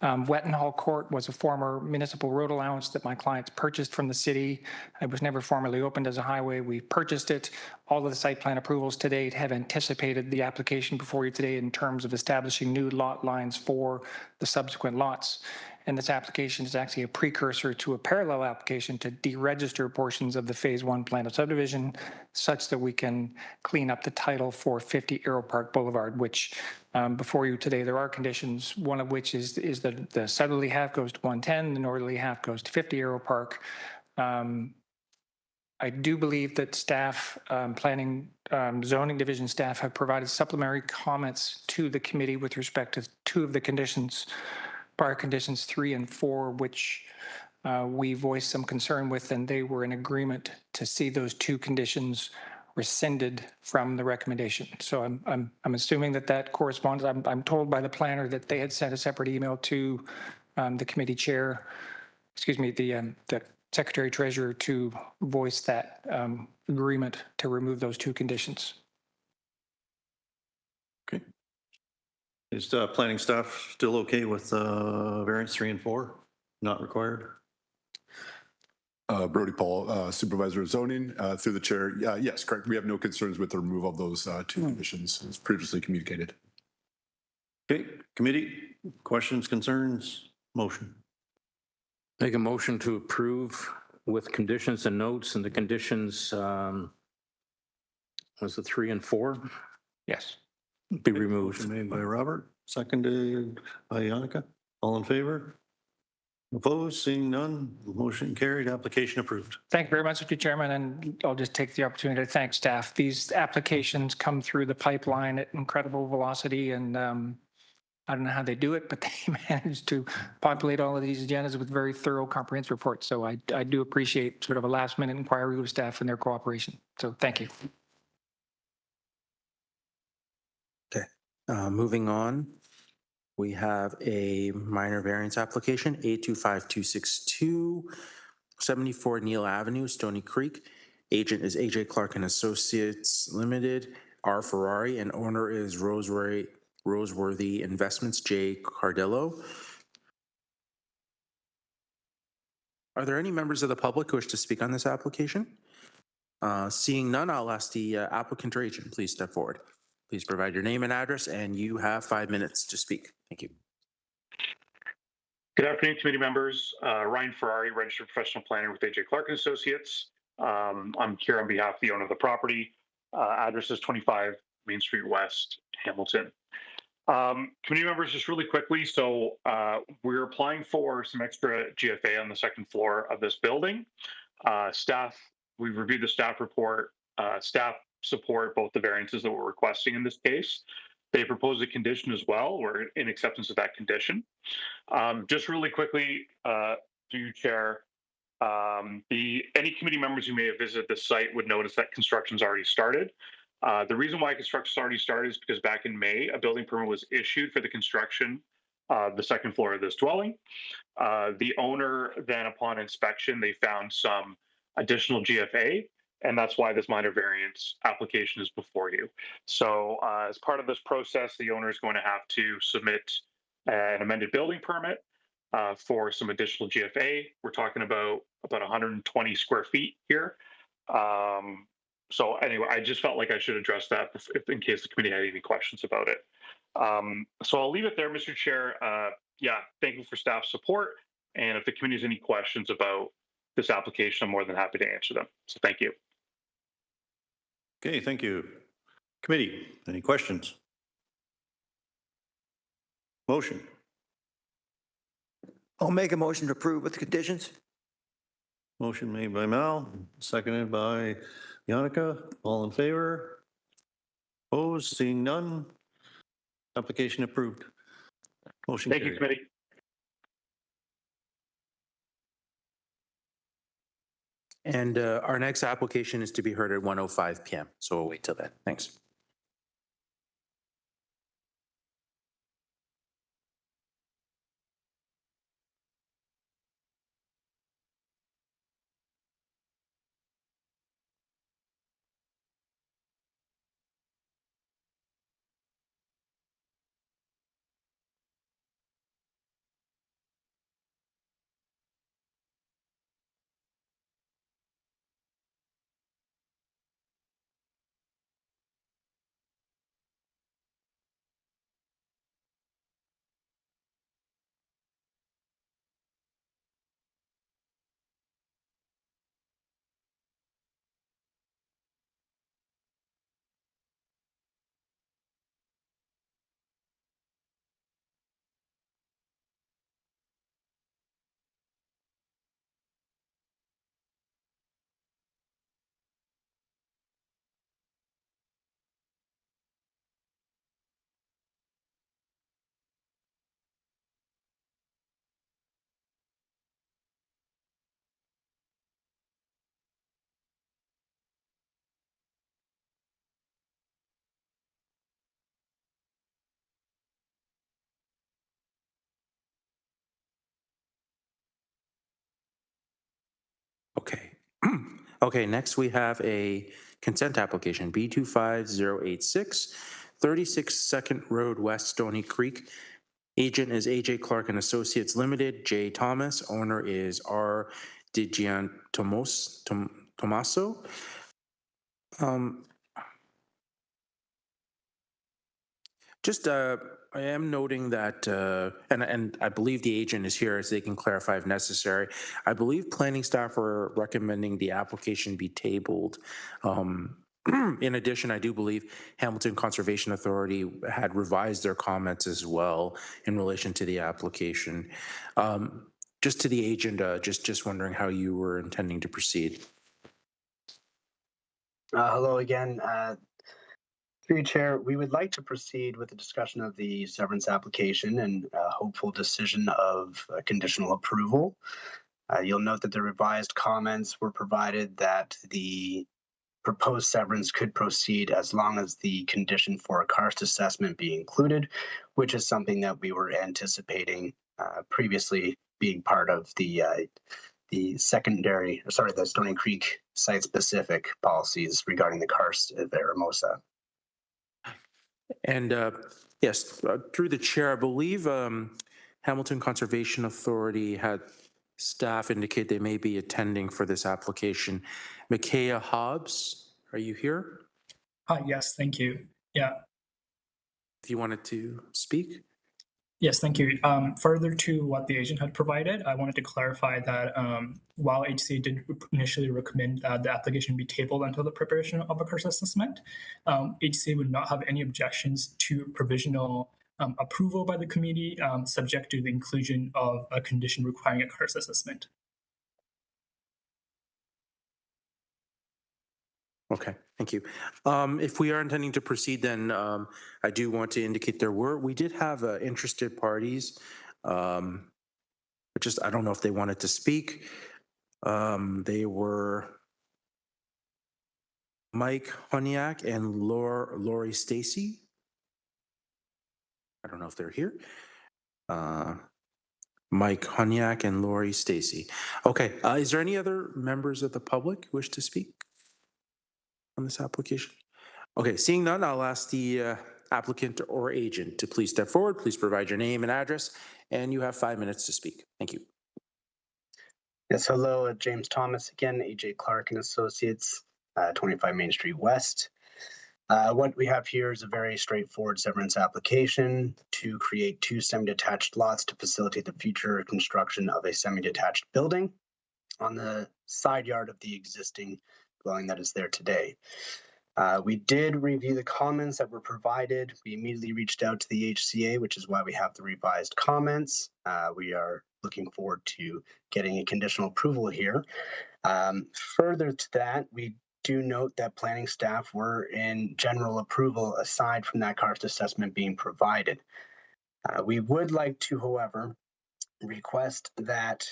Wettenhall Court was a former municipal road allowance that my clients purchased from the city. It was never formally opened as a highway. We purchased it. All of the site plan approvals to date have anticipated the application before you today in terms of establishing new lot lines for the subsequent lots. And this application is actually a precursor to a parallel application to deregister portions of the Phase 1 plan of subdivision such that we can clean up the title for 50 Arrow Park Boulevard, which before you today there are conditions, one of which is that the southerly half goes to 110, the northerly half goes to 50 Arrow Park. I do believe that staff, planning, zoning division staff have provided supplementary comments to the committee with respect to 2 of the conditions. Prior conditions 3 and 4, which we voiced some concern with, and they were in agreement to see those 2 conditions rescinded from the recommendation. So I'm assuming that corresponds. I'm told by the planner that they had sent a separate email to the committee chair, excuse me, the secretary treasurer to voice that agreement to remove those 2 conditions. Okay. Is planning staff still okay with variance 3 and 4? Not required? Brody Paul, Supervisor of Zoning, through the chair. Yes, correct. We have no concerns with the removal of those 2 conditions as previously communicated. Okay, committee, questions, concerns, motion. Make a motion to approve with conditions and notes, and the conditions was it 3 and 4? Yes. Be removed. Motion made by Robert, seconded by Yannicka. All in favor? Opposed? Seeing none, motion carried, application approved. Thank you very much, Mr. Chairman, and I'll just take the opportunity to thank staff. These applications come through the pipeline at incredible velocity, and I don't know how they do it, but they manage to populate all of these agendas with very thorough, comprehensive reports. So I do appreciate sort of a last-minute inquiry with staff and their cooperation. So thank you. Okay, moving on. We have a minor variance application, A25262, 74 Neil Avenue, Stony Creek. Agent is AJ Clark and Associates Limited, R Ferrari, and owner is Roseworthy Investments, J Cardillo. Are there any members of the public who wish to speak on this application? Seeing none, I'll ask the applicant or agent, please step forward. Please provide your name and address, and you have 5 minutes to speak. Thank you. Good afternoon, committee members. Ryan Ferrari, registered professional planner with AJ Clark and Associates. I'm here on behalf of the owner of the property. Address is 25 Main Street West, Hamilton. Committee members, just really quickly. So we're applying for some extra GFA on the second floor of this building. Staff, we've reviewed the staff report. Staff support both the variances that we're requesting in this case. They proposed a condition as well. We're in acceptance of that condition. Just really quickly, through you, Chair, any committee members who may have visited this site would notice that construction's already started. The reason why construction's already started is because back in May, a building permit was issued for the construction of the second floor of this dwelling. The owner then, upon inspection, they found some additional GFA, and that's why this minor variance application is before you. So as part of this process, the owner is going to have to submit an amended building permit for some additional GFA. We're talking about 120 square feet here. So anyway, I just felt like I should address that in case the committee had any questions about it. So I'll leave it there, Mr. Chair. Yeah, thank you for staff support. And if the committee has any questions about this application, I'm more than happy to answer them. So thank you. Okay, thank you. Committee, any questions? Motion. I'll make a motion to approve with conditions. Motion made by Mal, seconded by Yannicka. All in favor? Opposed? Seeing none? Application approved. Motion Thank you, carried. committee. And our next application is to be heard at 1:05 p.m. So we'll wait till then. Thanks. Okay. Okay, next we have a consent application, B25086, 36 Second Road West, Stony Creek. Agent is AJ Clark and Associates Limited, J Thomas. Owner is R Tommaso. I am noting that, and I believe the agent is here as they can clarify if necessary. I believe planning staff are recommending the application be tabled In addition, I do believe Hamilton Conservation Authority had revised their comments as well in relation to the application. Just to the agent, just wondering how you were intending to proceed. Hello again. Through you, Chair, we would like to proceed with the discussion of the severance application and hopeful decision of conditional approval. You'll note that the revised comments were provided that the proposed severance could proceed as long as the condition for a karst assessment be included, which is something that we were anticipating previously being part of the Stony Creek site-specific policies regarding the karst at Veramosa. And yes, through the chair, I believe Hamilton Conservation Authority had staff indicate they may be attending for this application. Micaiah Hobbs, are you here? Yes, thank you. Yeah. If you wanted to speak. Yes, thank you. Further to what the agent had provided, I wanted to clarify that while HCA did initially recommend the application be tabled until the preparation of a karst assessment, HCA would not have any objections to provisional approval by the committee, subject to the inclusion of a condition requiring a karst assessment. Okay, thank you. If we are intending to proceed, then I do want to indicate we did have interested parties. I don't know if they wanted to speak. They were Mike Honiak and Lori Stacy. I don't know if they're here. Mike Honiak and Lori Stacy. Okay, is there any other members of the public who wish to speak on this application? Okay, seeing none, I'll ask the applicant or agent to please step forward. Please provide your name and address, and you have 5 minutes to speak. Thank you. Yes, hello, James Thomas again, AJ Clark and Associates, 25 Main Street West. What we have here is a very straightforward severance application to create 2 semi-detached lots to facilitate the future construction of a semi-detached building on the side yard of the existing dwelling that is there today. We did review the comments that were provided. We immediately reached out to the HCA, which is why we have the revised comments. We are looking forward to getting a conditional approval here. Further to that, we do note that planning staff were in general approval aside from that karst assessment being provided. We would like to, however, request that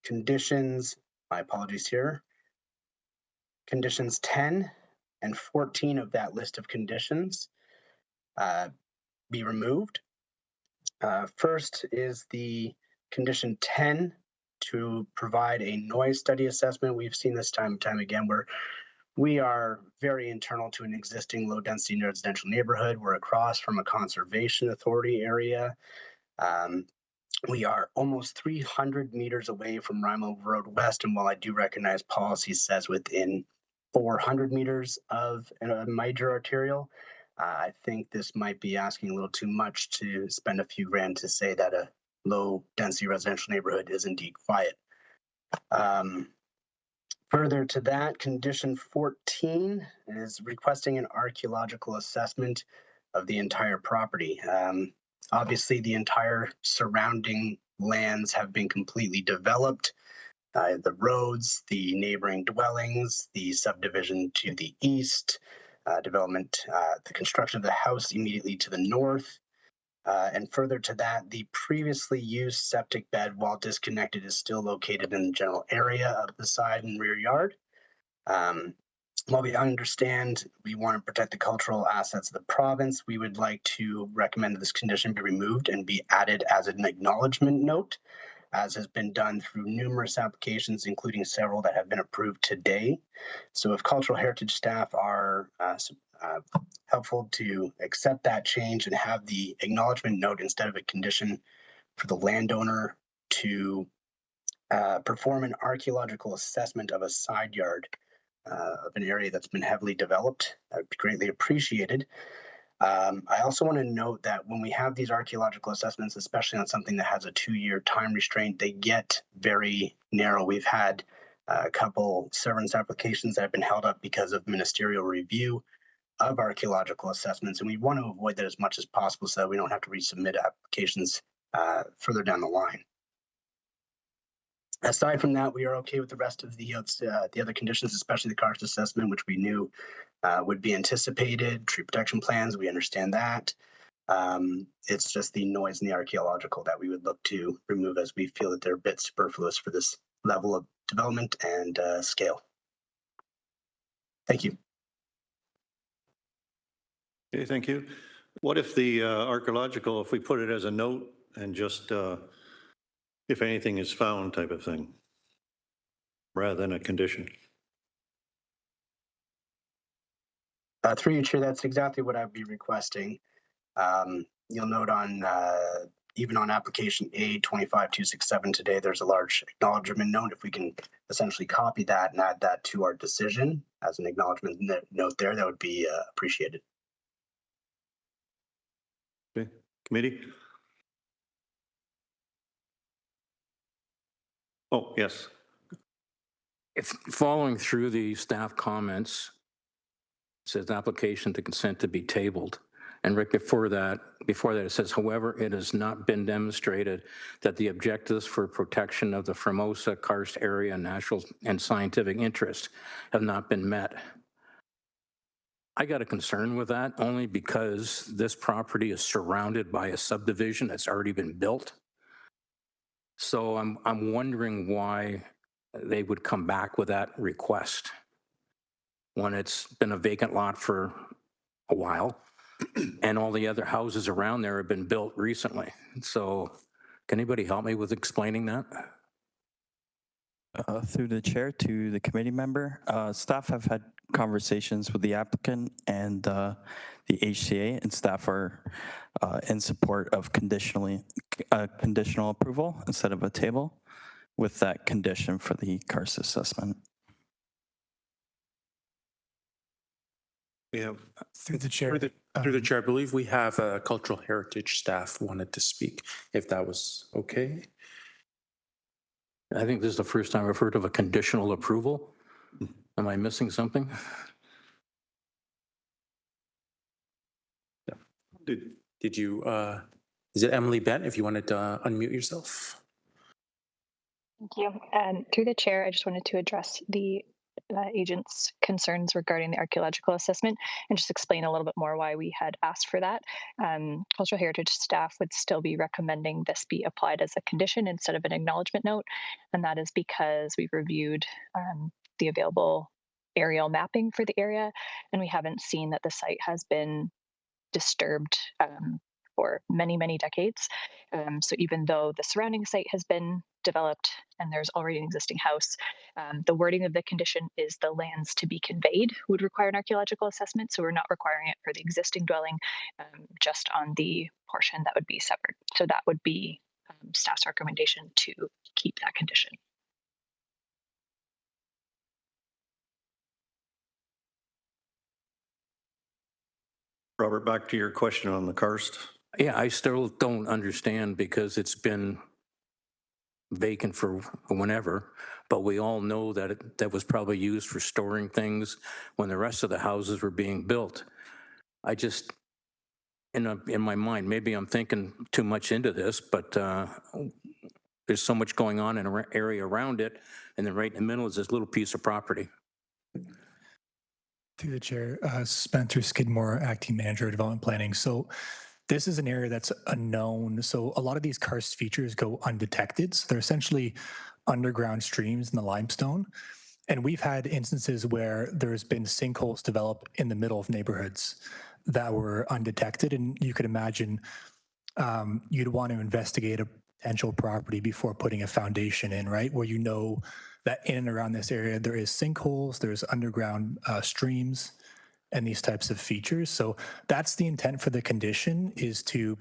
conditions, my apologies here, conditions 10 and 14 of that list of conditions be removed. First is the condition 10 to provide a noise study assessment. We've seen this time and time again where we are very internal to an existing low density residential neighborhood. We're across from a conservation authority area. We are almost 300 meters away from Rymo Road West, and while I do recognize policy says within 400 meters of a major arterial, I think this might be asking a little too much to spend a few grand to say that a low density residential neighborhood is indeed quiet. Further to that, condition 14 is requesting an archaeological assessment of the entire property. Obviously, the entire surrounding lands have been completely developed. The roads, the neighboring dwellings, the subdivision to the east, development, the construction of the house immediately to the north. And further to that, the previously used septic bed, while disconnected, is still located in the general area of the side and rear yard. While we understand we want to protect the cultural assets of the province, we would like to recommend that this condition be removed and be added as an acknowledgement note, as has been done through numerous applications, including several that have been approved today. So if cultural heritage staff are helpful to accept that change and have the acknowledgement note instead of a condition for the landowner to perform an archaeological assessment of a side yard of an area that's been heavily developed, that would be greatly appreciated. I also want to note that when we have these archaeological assessments, especially on something that has a 2-year time restraint, they get very narrow. We've had a couple severance applications that have been held up because of ministerial review of archaeological assessments, and we want to avoid that as much as possible so that we don't have to resubmit applications further down the line. Aside from that, we are okay with the rest of the other conditions, especially the karst assessment, which we knew would be anticipated. Tree protection plans, we understand that. It's just the noise and the archaeological that we would look to remove, as we feel that they're a bit superfluous for this level of development and scale. Thank you. Okay, thank you. What if the archaeological, if we put it as a note and just if anything is found type of thing, rather than a condition? Through you, Chair, that's exactly what I'd be requesting. You'll note on even on application A25267 today, there's a large acknowledgement note. If we can essentially copy that and add that to our decision as an acknowledgement note there, that would be appreciated. Okay, committee? Oh, yes. If following through the staff comments, it says application to consent to be tabled. And right before that, it says, however, it has not been demonstrated that the objectives for protection of the Formosa karst area national and scientific interest have not been met. I got a concern with that only because this property is surrounded by a subdivision that's already been built. So I'm wondering why they would come back with that request when it's been a vacant lot for a while and all the other houses around there have been built recently. So can anybody help me with explaining that? Through the chair to the committee member, staff have had conversations with the applicant and the HCA, and staff are in support of conditional approval instead of a table with that condition for the karst assessment. We have through the chair. Through the chair, I believe we have cultural heritage staff wanted to speak, if that was okay. I think this is the first time I've heard of a conditional approval. Am I missing something? Did you, is it Emily Bent, if you wanted to unmute yourself? Thank you. And through the chair, I just wanted to address the agent's concerns regarding the archaeological assessment and just explain a little bit more why we had asked for that. Cultural heritage staff would still be recommending this be applied as a condition instead of an acknowledgement note. And that is because we've reviewed the available aerial mapping for the area, and we haven't seen that the site has been disturbed for many, many decades. So even though the surrounding site has been developed and there's already an existing house, the wording of the condition is the lands to be conveyed would require an archaeological assessment. So we're not requiring it for the existing dwelling, just on the portion that would be severed. So that would be staff's recommendation to keep that condition. Robert, back to your question on the karst. Yeah, I still don't understand because it's been vacant for whenever, but we all know that that was probably used for storing things when the rest of the houses were being built. I just, in my mind, maybe I'm thinking too much into this, but there's so much going on in an area around it, and then right in the middle is this little piece of property. Through the chair, Spencer Skidmore, acting manager of development planning. So this is an area that's unknown. So a lot of these karst features go undetected. So they're essentially underground streams in the limestone. And we've had instances where there's been sinkholes developed in the middle of neighborhoods that were undetected. And you could imagine you'd want to investigate a potential property before putting a foundation in, right? Where you know that in and around this area, there is sinkholes, there's underground streams, and these types of features. So that's the intent for the condition, is to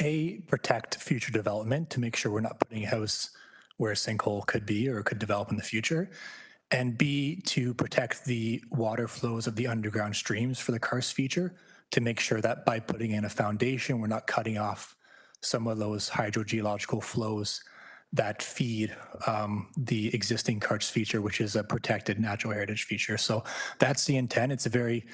A, protect future development to make sure we're not putting a house where a sinkhole could be or could develop in the future, and B, to protect the water flows of the underground streams for the karst feature to make sure that by putting in a foundation, we're not cutting off some of those hydrogeological flows that feed the existing karst feature, which is a protected natural heritage feature. So that's the intent. It's a very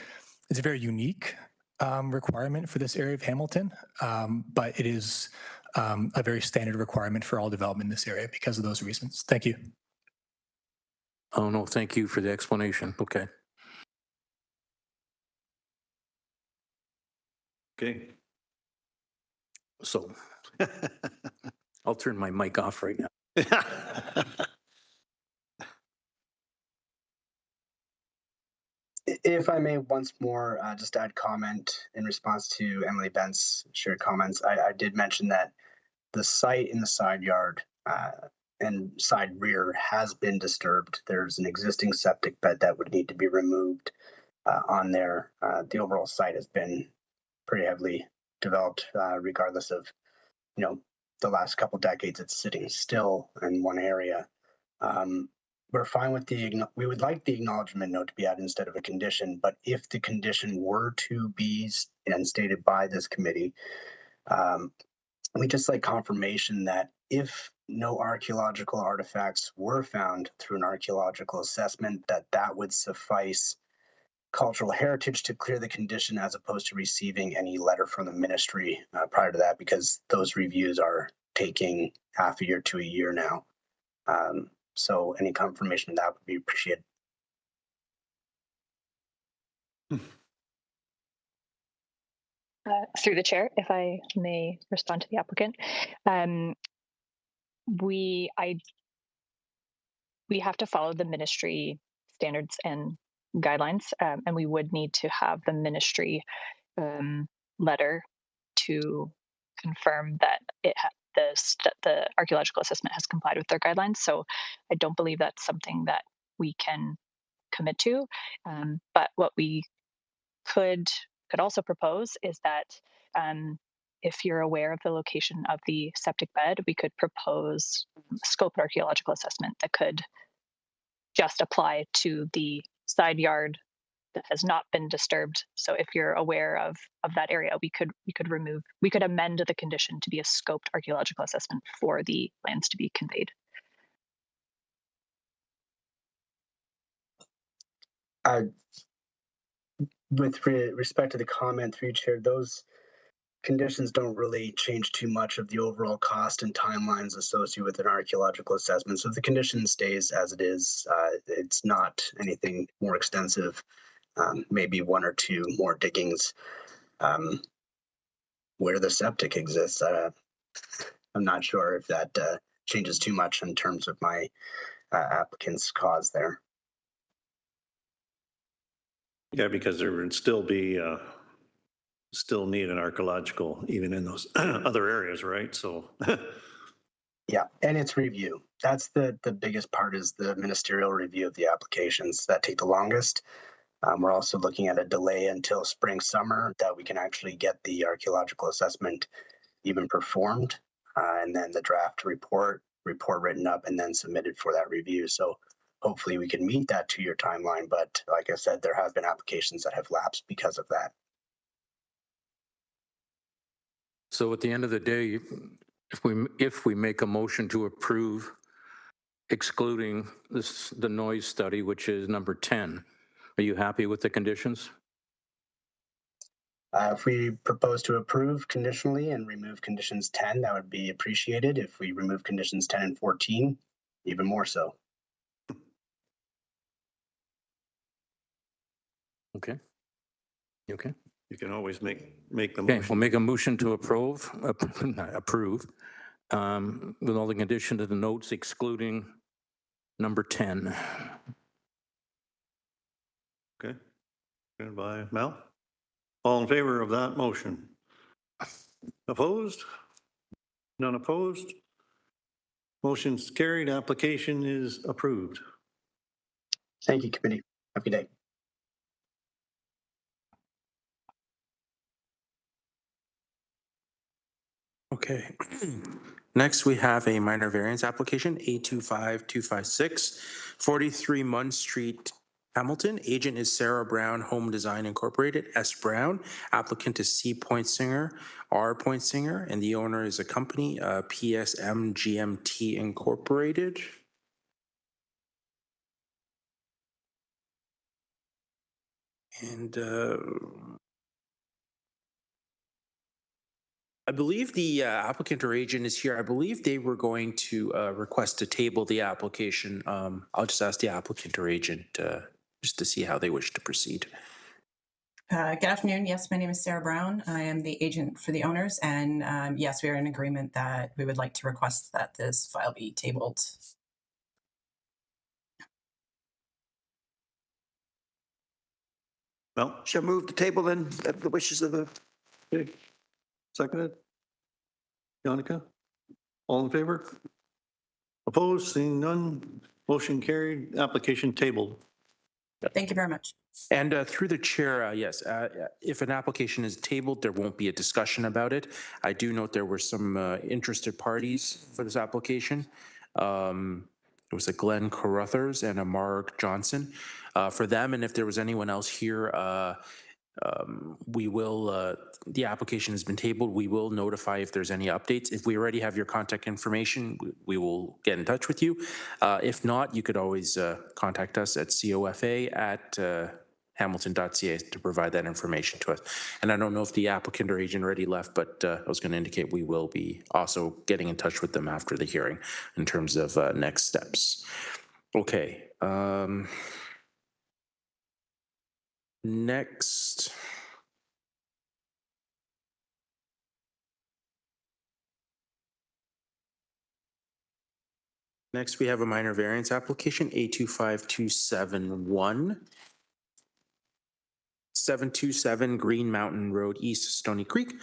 unique requirement for this area of Hamilton, but it is a very standard requirement for all development in this area because of those reasons. Thank you. Oh, no, thank you for the explanation. Okay. Okay. So I'll turn my mic off right now. If I may once more just add comment in response to Emily Bent's shared comments, I did mention that the site in the side yard and side rear has been disturbed. There's an existing septic bed that would need to be removed on there. The overall site has been pretty heavily developed, regardless of, the last couple decades. It's sitting still in one area. We're fine with we would like the acknowledgement note to be added instead of a condition, but if the condition were to be and stated by this committee, we just like confirmation that if no archaeological artifacts were found through an archaeological assessment, that would suffice cultural heritage to clear the condition as opposed to receiving any letter from the ministry prior to that, because those reviews are taking half a year to a year now. So any confirmation of that would be appreciated. Through the chair, if I may respond to the applicant, we have to follow the ministry standards and guidelines, and we would need to have the ministry letter to confirm that the archaeological assessment has complied with their guidelines. So I don't believe that's something that we can commit to. But what we could also propose is that if you're aware of the location of the septic bed, we could propose a scoped archaeological assessment that could just apply to the side yard that has not been disturbed. So if you're aware of that area, we could amend the condition to be a scoped archaeological assessment for the lands to be conveyed. With respect to the comment through Chair, those conditions don't really change too much of the overall cost and timelines associated with an archaeological assessment. So if the condition stays as it is, it's not anything more extensive, maybe one or two more diggings where the septic exists. I'm not sure if that changes too much in terms of my applicant's cause there. Yeah, because there would still be, still need an archaeological even in those other areas, right? So. Yeah, and it's review. That's the biggest part, is the ministerial review of the applications that take the longest. We're also looking at a delay until spring, summer, that we can actually get the archaeological assessment even performed, and then the draft report written up and then submitted for that review. So hopefully we can meet that 2-year timeline. But like I said, there have been applications that have lapsed because of that. So at the end of the day, if we make a motion to approve excluding the noise study, which is number 10, are you happy with the conditions? If we propose to approve conditionally and remove conditions 10, that would be appreciated. If we remove conditions 10 and 14, even more so. Okay. You okay? You can always make the Okay, motion. we'll make a motion to approve with all the conditions of the notes excluding number 10. Okay. Good by Mel. All in favor of that motion? Opposed? None opposed? Motion's carried. Application is approved. Thank you, committee. Have a good day. Okay. Next, we have a minor variance application, A25256, 43 Munn Street, Hamilton. Agent is Sarah Brown Home Design Incorporated, S. Brown. Applicant is C. Pointsinger, R. Pointsinger, and the owner is a company, PSM GMT Incorporated. And I believe the applicant or agent is here. I believe they were going to request to table the application. I'll just ask the applicant or agent just to see how they wish to proceed. Good afternoon. Yes, my name is Sarah Brown. I am the agent for the owners, and yes, we are in agreement that we would like to request that this file be tabled. Well, Shall move the table then, at the wishes of the. okay. Seconded. Jonica, all in favor? Opposed? Seeing none. Motion carried. Application tabled. Thank you very much. And through the chair, yes, if an application is tabled, there won't be a discussion about it. I do note there were some interested parties for this application. It was a Glenn Carruthers and a Mark Johnson. For them, and if there was anyone else here, we will, the application has been tabled. We will notify if there's any updates. If we already have your contact information, we will get in touch with you. If not, you could always contact us at cofa@hamilton.ca to provide that information to us. And I don't know if the applicant or agent already left, but I was going to indicate we will be also getting in touch with them after the hearing in terms of next steps. Okay. Next. Next, we have a minor variance application, A25271. 727 Green Mountain Road East, Stony Creek.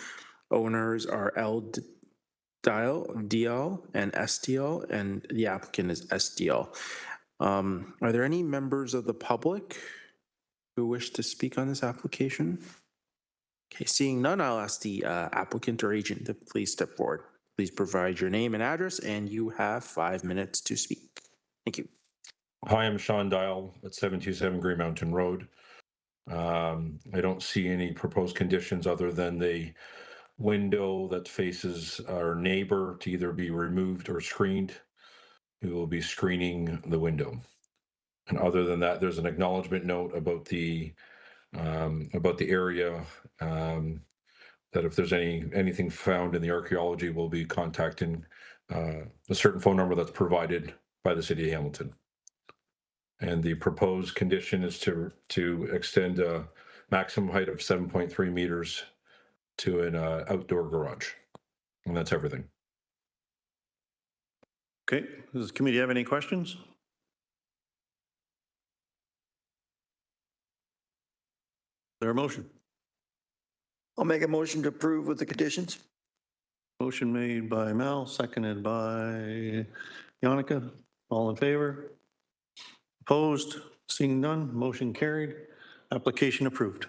Owners are L. Dial and SDL, and the applicant is SDL. Are there any members of the public who wish to speak on this application? Okay, seeing none, I'll ask the applicant or agent to please step forward. Please provide your name and address, and you have 5 minutes to speak. Thank you. Hi, I'm Sean Dial at 727 Green Mountain Road. I don't see any proposed conditions other than the window that faces our neighbor to either be removed or screened. We will be screening the window. And other than that, there's an acknowledgement note about the area, that if there's anything found in the archaeology, we'll be contacting a certain phone number that's provided by the city of Hamilton. And the proposed condition is to extend a maximum height of 7.3 meters to an outdoor garage. And that's everything. Okay, does the committee have any questions? Is there a motion? I'll make a motion to approve with the conditions. Motion made by Mel, seconded by Jonica. All in favor? Opposed? Seeing none, motion carried. Application approved.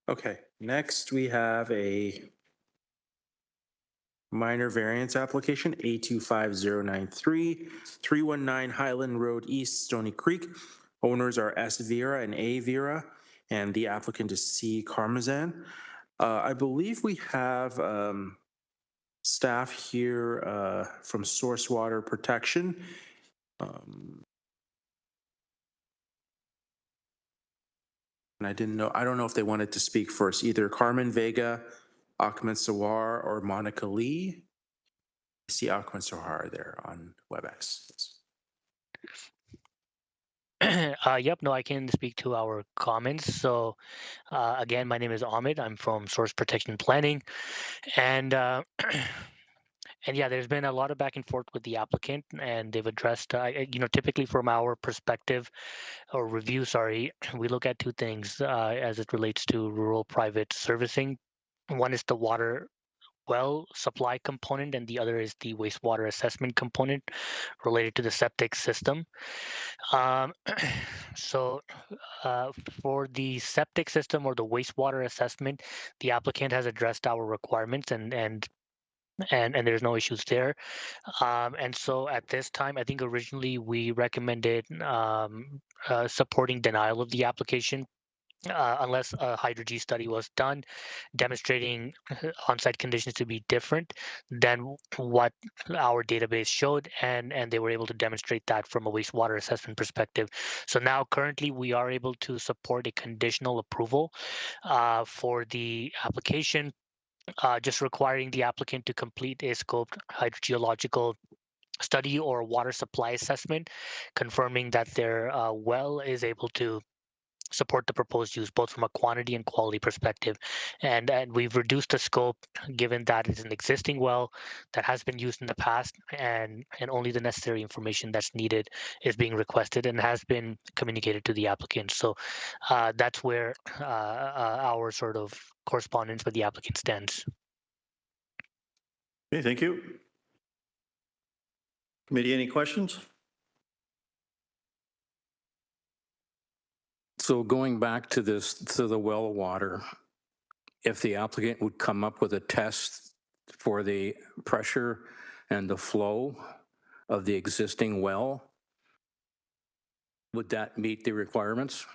Okay, next we have a minor variance application, A25093, 319 Highland Road East, Stony Creek. Owners are S. Vera and A. Vera, and the applicant is C. Carmazan. I believe we have staff here from Source Water Protection. And I don't know if they wanted to speak first, either Carmen Vega, Ahmed Sawar, or Monica Lee. I see Ahmed Sawar there on WebEx. Yep, no, I can speak to our comments. So again, my name is Ahmed. I'm from Source Protection Planning. And and yeah, there's been a lot of back and forth with the applicant, and they've addressed, typically from our perspective or review, sorry, we look at two things as it relates to rural private servicing. One is the water well supply component, and the other is the wastewater assessment component related to the septic system. So for the septic system or the wastewater assessment, the applicant has addressed our requirements and and there's no issues there. And so at this time, I think originally we recommended supporting denial of the application. Unless a hydro-G study was done demonstrating on-site conditions to be different than what our database showed, and they were able to demonstrate that from a wastewater assessment perspective. So now currently we are able to support a conditional approval for the application, just requiring the applicant to complete a scoped hydrogeological study or water supply assessment, confirming that their well is able to support the proposed use both from a quantity and quality perspective. And we've reduced the scope given that it's an existing well that has been used in the past, and only the necessary information that's needed is being requested and has been communicated to the applicant. So that's where our sort of correspondence with the applicant stands. Okay, thank you. Committee, any questions? So going back to this, to the well water, if the applicant would come up with a test for the pressure and the flow of the existing well, would that meet the requirements?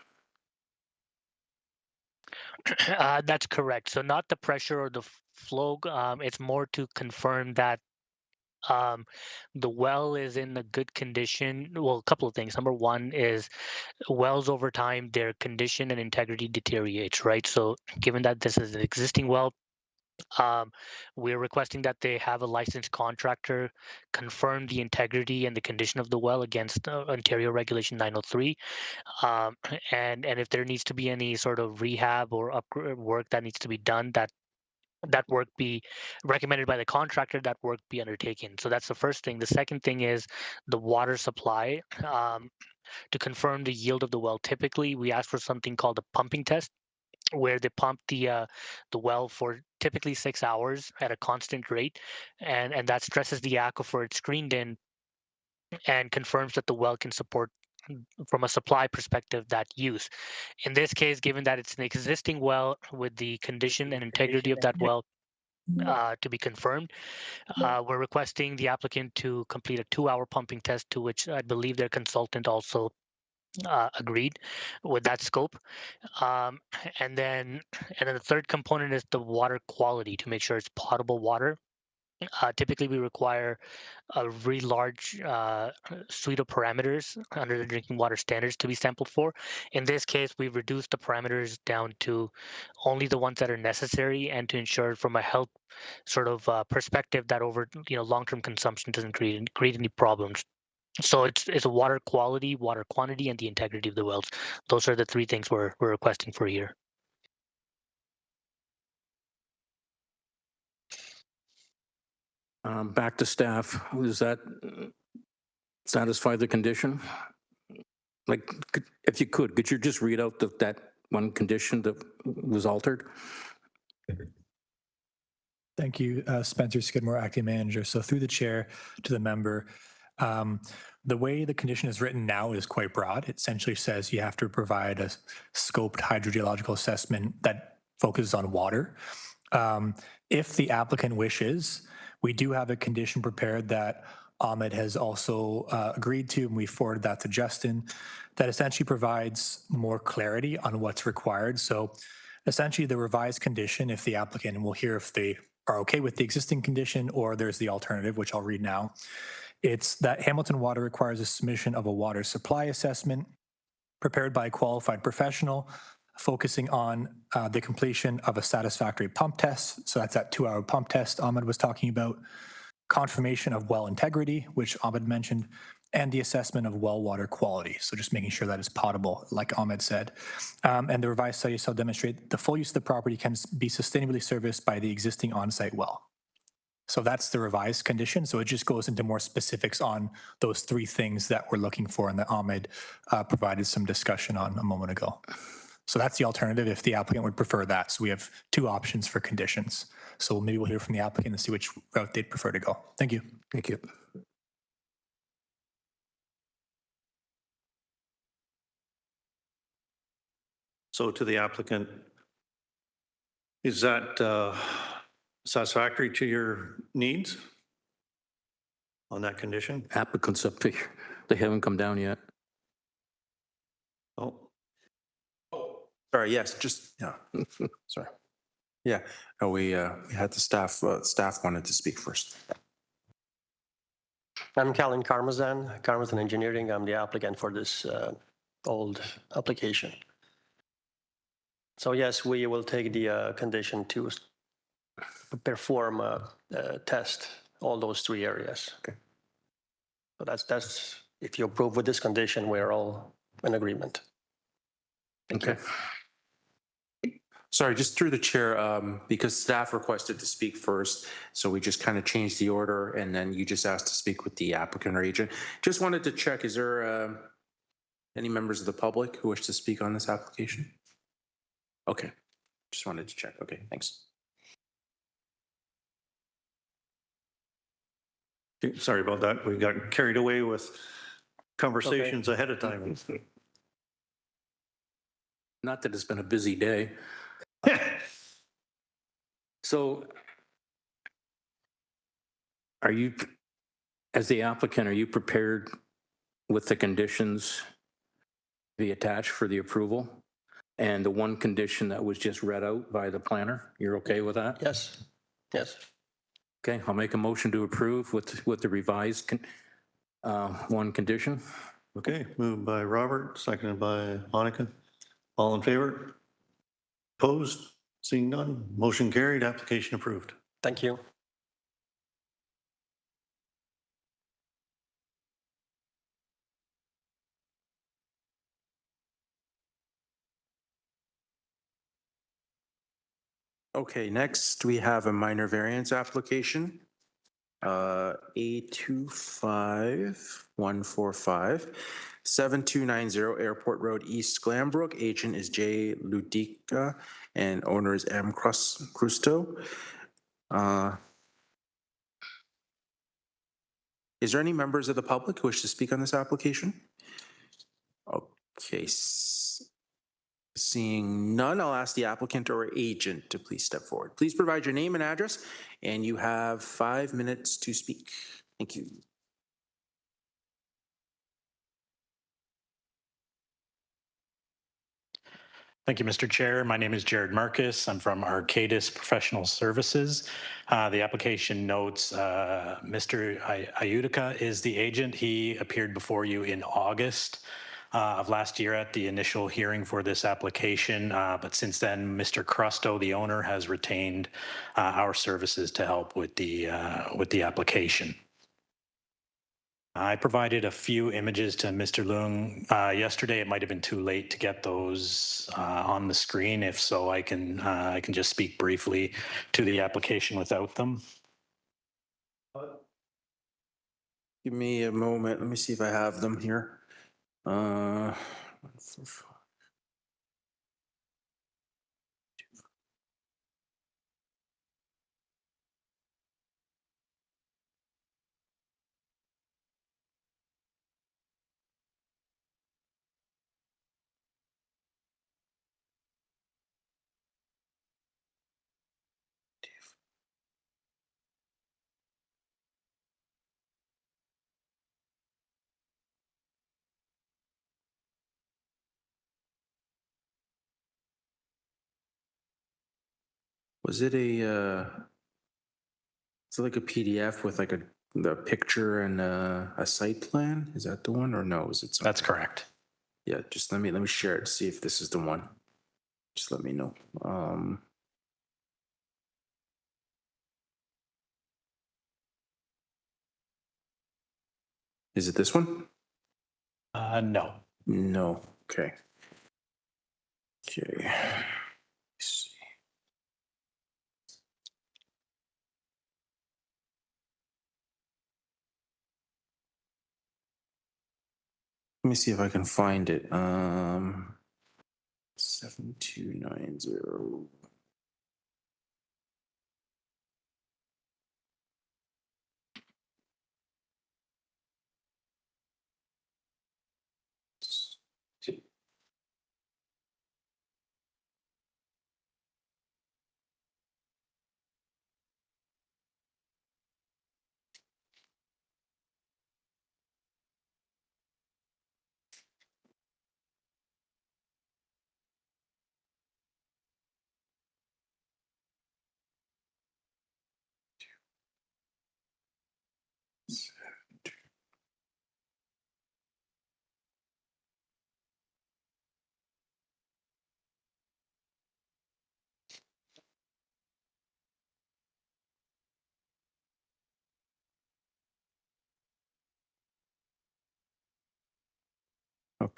That's correct. So not the pressure or the flow. It's more to confirm that the well is in a good condition. Well, a couple of things. Number one is wells over time, their condition and integrity deteriorates, right? So given that this is an existing well, we're requesting that they have a licensed contractor confirm the integrity and the condition of the well against Ontario Regulation 903. And if there needs to be any sort of rehab or upgrade work that needs to be done, that work be recommended by the contractor, that work be undertaken. So that's the first thing. The second thing is the water supply. To confirm the yield of the well, typically we ask for something called a pumping test, where they pump the well for typically 6 hours at a constant rate, and that stresses the aquifer it's screened in and confirms that the well can support from a supply perspective that use. In this case, given that it's an existing well with the condition and integrity of that well to be confirmed, we're requesting the applicant to complete a 2-hour pumping test, to which I believe their consultant also agreed with that scope. Um, and then the third component is the water quality, to make sure it's potable water. Typically, we require a really large suite of parameters under the drinking water standards to be sampled for. In this case, we've reduced the parameters down to only the ones that are necessary, and to ensure from a health sort of perspective that over long-term consumption doesn't create any problems. So it's a water quality, water quantity, and the integrity of the wells. Those are the three things we're requesting for here. Back to staff. Does that satisfy the condition? Like, if you could you just read out that one condition that was altered? Thank you, Spencer Skidmore, Acting Manager. So through the chair to the member, the way the condition is written now is quite broad. It essentially says you have to provide a scoped hydrogeological assessment that focuses on water. If the applicant wishes, we do have a condition prepared that Ahmed has also agreed to, and we forwarded that to Justin, that essentially provides more clarity on what's required. So essentially the revised condition, if the applicant, and we'll hear if they are okay with the existing condition or there's the alternative, which I'll read now. It's that Hamilton Water requires a submission of a water supply assessment prepared by a qualified professional, focusing on the completion of a satisfactory pump test. So that's that 2-hour pump test Ahmed was talking about, confirmation of well integrity, which Ahmed mentioned, and the assessment of well water quality. So just making sure that it's potable, like Ahmed said. And the revised study shall demonstrate the full use of the property can be sustainably serviced by the existing on-site well. So that's the revised condition. So it just goes into more specifics on those three things that we're looking for and that Ahmed provided some discussion on a moment ago. So that's the alternative if the applicant would prefer that. So we have two options for conditions. So maybe we'll hear from the applicant and see which route they'd prefer to go. Thank you. Thank you. So to the applicant, is that satisfactory to your needs on that condition? Applicants up here, they haven't come down yet. Oh, Sorry, yes, just, yeah, sorry. Yeah, we had the staff wanted to speak first. I'm Callan Karmazan, Karmazan Engineering. I'm the applicant for this old application. So yes, we will take the condition to perform a test, all those 3 areas. Okay. So that's, if you approve with this condition, we're all in agreement. Thank you. Sorry, just through the chair, because staff requested to speak first, so we just kind of changed the order, and then you just asked to speak with the applicant or agent. Just wanted to check, is there any members of the public who wish to speak on this application? Okay, just wanted to check. Okay, thanks. sorry about that. We got carried away with conversations ahead of time. Not that it's been a busy day. So are you, as the applicant, are you prepared with the conditions to be attached for the approval? And the one condition that was just read out by the planner, you're okay with that? Yes, yes. Okay, I'll make a motion to approve with the revised one condition. Okay, moved by Robert, seconded by Monica. All in favor? Opposed? Seeing none, motion carried, application approved. Thank you. Okay, next we have a minor variance application. A25145, 7290 Airport Road, East Glanbrook. Agent is J. Ludica and owner is M. Crusto. Is there any members of the public who wish to speak on this application? Okay, seeing none, I'll ask the applicant or agent to please step forward. Please provide your name and address, and you have 5 minutes to speak. Thank you. Thank you, Mr. Chair. My name is Jared Marcus. I'm from Arcadis Professional Services. The application notes Mr. Ayutica is the agent. He appeared before you in August of last year at the initial hearing for this application. But since then, Mr. Crusto, the owner, has retained our services to help with the application. I provided a few images to Mr. Leung yesterday. It might have been too late to get those on the screen. If so, I can just speak briefly to the application without them. Give me a moment. Let me see if I have them here. Was it it's like a PDF with like the picture and a site plan? Is that the one or no? Is it something? That's correct. Yeah, just let me share it to see if this is the one. Just let me know. Is it this one? No. No. Okay. Okay. Let's see. Let me see if I can find it. 7290.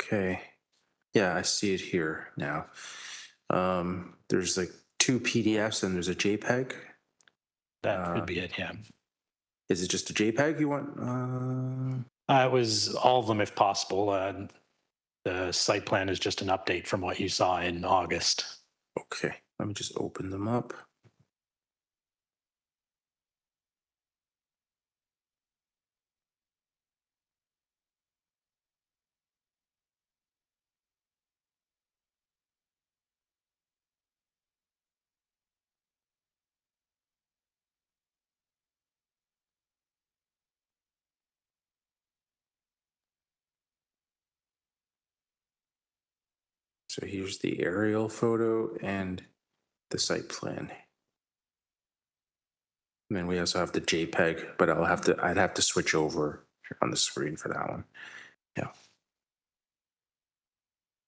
Okay. Yeah, I see it here now. There's like 2 PDFs and there's a JPEG. That would be it, yeah. Is it just a JPEG you want? It was all of them if possible. The site plan is just an update from what you saw in August. Okay, let me just open them up. So here's the aerial photo and the site plan. And then we also have the JPEG, but I'd have to switch over on the screen for that one. Yeah.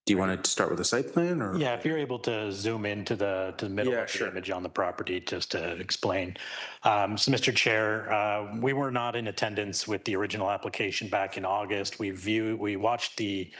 Do you want to start with the site plan or? Yeah, if you're able to zoom into the middle Yeah, of sure. the image on the property, just to explain. So, Mr. Chair, we were not in attendance with the original application back in August. We watched the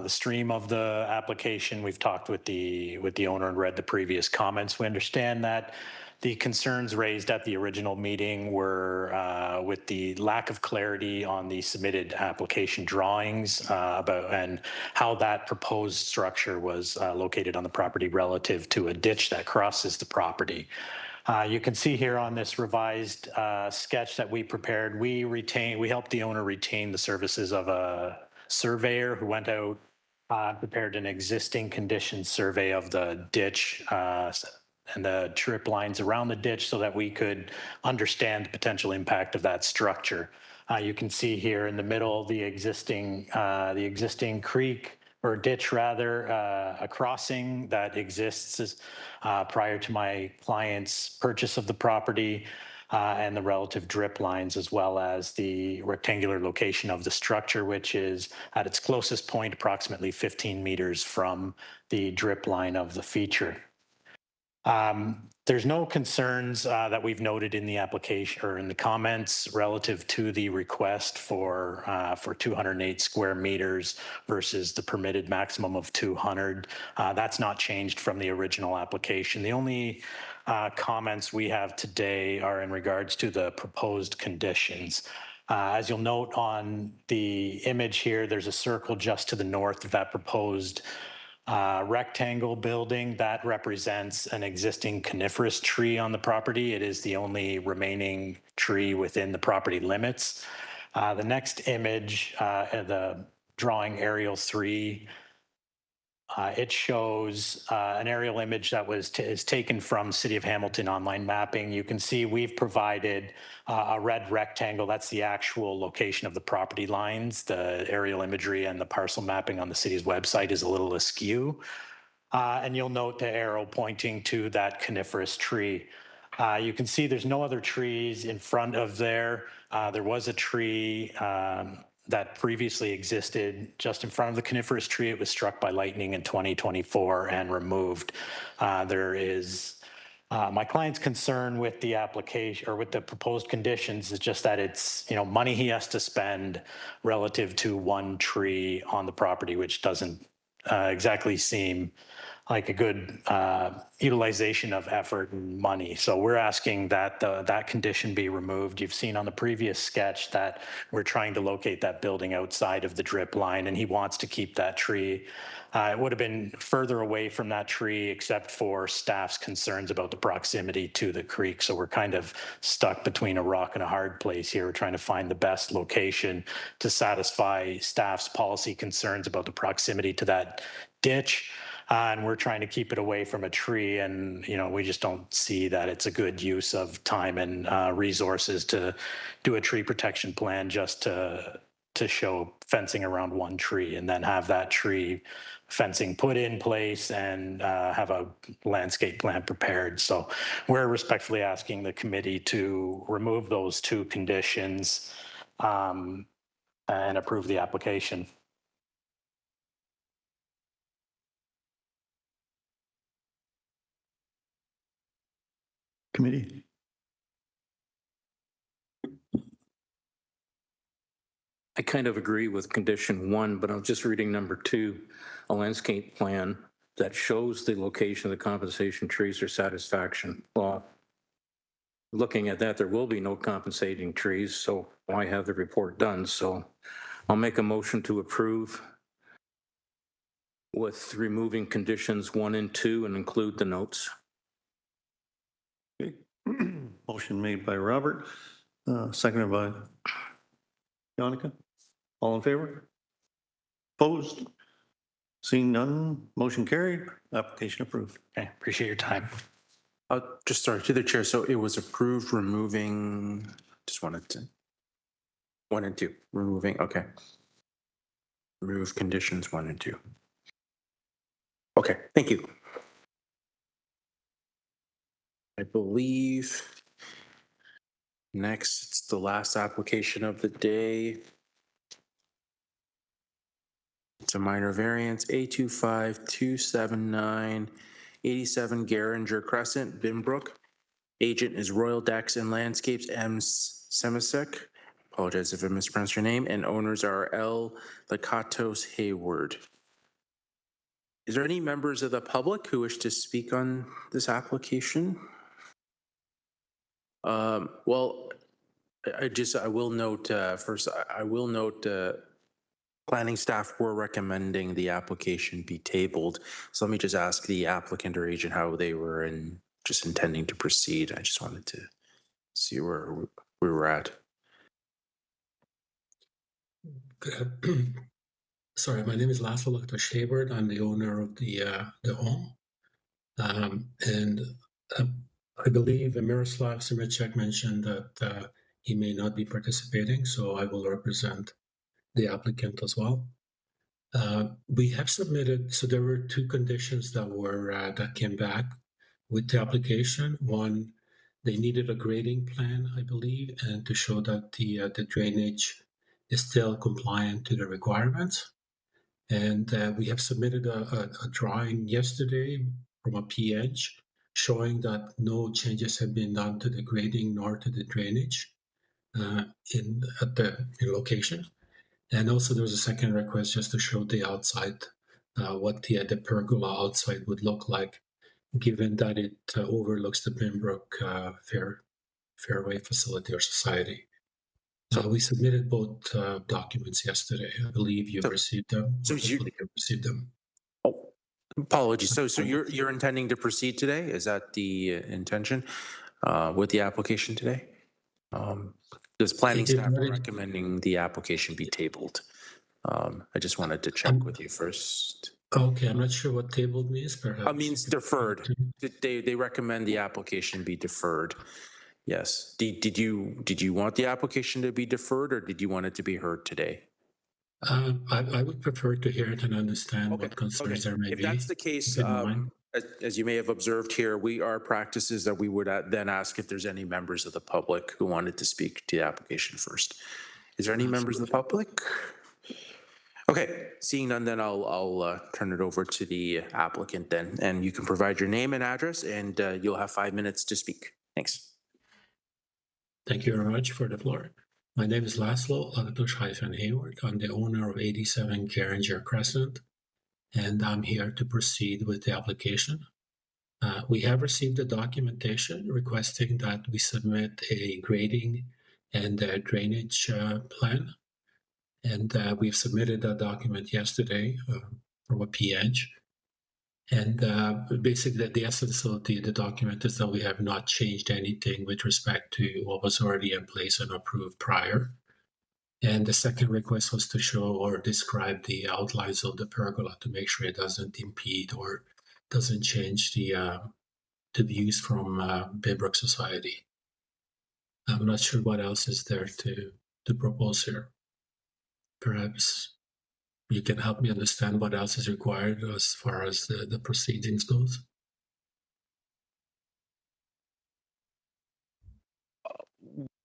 stream of the application. We've talked with the owner and read the previous comments. We understand that the concerns raised at the original meeting were with the lack of clarity on the submitted application drawings about and how that proposed structure was located on the property relative to a ditch that crosses the property. You can see here on this revised sketch that we prepared, we helped the owner retain the services of a surveyor who went out, prepared an existing condition survey of the ditch and the trip lines around the ditch so that we could understand the potential impact of that structure. You can see here in the middle the existing creek or ditch rather, a crossing that exists prior to my client's purchase of the property and the relative drip lines, as well as the rectangular location of the structure, which is at its closest point approximately 15 meters from the drip line of the feature. There's no concerns that we've noted in the application or in the comments relative to the request for 208 square meters versus the permitted maximum of 200. That's not changed from the original application. The only comments we have today are in regards to the proposed conditions. As you'll note on the image here, there's a circle just to the north of that proposed rectangle building that represents an existing coniferous tree on the property. It is the only remaining tree within the property limits. The next image, the drawing aerial 3, it shows an aerial image that is taken from City of Hamilton online mapping. You can see we've provided a red rectangle. That's the actual location of the property lines. The aerial imagery and the parcel mapping on the city's website is a little askew. And you'll note the arrow pointing to that coniferous tree. You can see there's no other trees in front of there. There was a tree that previously existed just in front of the coniferous tree. It was struck by lightning in 2024 and removed. There is my client's concern with the application or with the proposed conditions is just that it's money he has to spend relative to one tree on the property, which doesn't exactly seem like a good utilization of effort and money. So we're asking that that condition be removed. You've seen on the previous sketch that we're trying to locate that building outside of the drip line, and he wants to keep that tree. It would have been further away from that tree except for staff's concerns about the proximity to the creek. So we're kind of stuck between a rock and a hard place here. We're trying to find the best location to satisfy staff's policy concerns about the proximity to that ditch. And we're trying to keep it away from a tree, and we just don't see that it's a good use of time and resources to do a tree protection plan just to show fencing around one tree and then have that tree fencing put in place and have a landscape plan prepared. So we're respectfully asking the committee to remove those two conditions and approve the application. Committee. I kind of agree with condition 1, but I'm just reading number 2, a landscape plan that shows the location of the compensation trees or satisfaction. Well, looking at that, there will be no compensating trees, so why have the report done? So I'll make a motion to approve with removing conditions 1 and 2 and include the notes. Okay. Motion made by Robert, seconded by Jonica. All in favor? Opposed? Seeing none, motion carried, application approved. Okay, appreciate your time. Just sorry, to the chair. So it was approved removing, just wanted to, 1 and 2, removing, okay. Remove conditions 1 and 2. Okay, thank you. I believe next, it's the last application of the day. It's a minor variance, A25279, 87 Garinger Crescent, Binbrook. Agent is Royal Decks and Landscapes, M. Semisek. Apologize if I mispronounced your name. And owners are L. Lakatos Hayward. Is there any members of the public who wish to speak on this application? Well, I will note, first, I will note planning staff were recommending the application be tabled. So let me just ask the applicant or agent how they were just intending to proceed. I just wanted to see where we were at. Sorry, my name is Laszlo Lakatos Hayward. I'm the owner of the home. I believe Miroslav Simichek mentioned that he may not be participating, so I will represent the applicant as well. We have submitted, so there were 2 conditions that came back with the application. One, they needed a grading plan, I believe, and to show that the drainage is still compliant to the requirements. And we have submitted a drawing yesterday from a PH showing that no changes have been done to the grading nor to the drainage at the location. And also there was a second request just to show the outside, what the pergola outside would look like, given that it overlooks the Binbrook Fairway Facility or Society. So we submitted both documents yesterday. I believe you've received them. So you've received them. Oh, apologies. So you're intending to proceed today? Is that the intention with the application today? Does planning staff recommending the application be tabled? I just wanted to check with you first. Okay, I'm not sure what tabled means. Perhaps it means deferred. They recommend the application be deferred. Yes. Did you want the application to be deferred, or did you want it to be heard today? I would prefer to hear it and understand what concerns there may be. If that's the case, as you may have observed here, our practice is that we would then ask if there's any members of the public who wanted to speak to the application first. Is there any members of the public? Okay, seeing none, then I'll turn it over to the applicant then, and you can provide your name and address, and you'll have 5 minutes to speak. Thanks. Thank you very much for the floor. My name is Laszlo Lakatos-Hayward. I'm the owner of 87 Garinger Crescent, and I'm here to proceed with the application. We have received the documentation requesting that we submit a grading and a drainage plan. And we've submitted that document yesterday from a PH. And basically, the essence of the document is that we have not changed anything with respect to what was already in place and approved prior. And the second request was to show or describe the outlines of the pergola to make sure it doesn't impede or doesn't change the views from Binbrook Society. I'm not sure what else is there to propose here. Perhaps you can help me understand what else is required as far as the proceedings goes.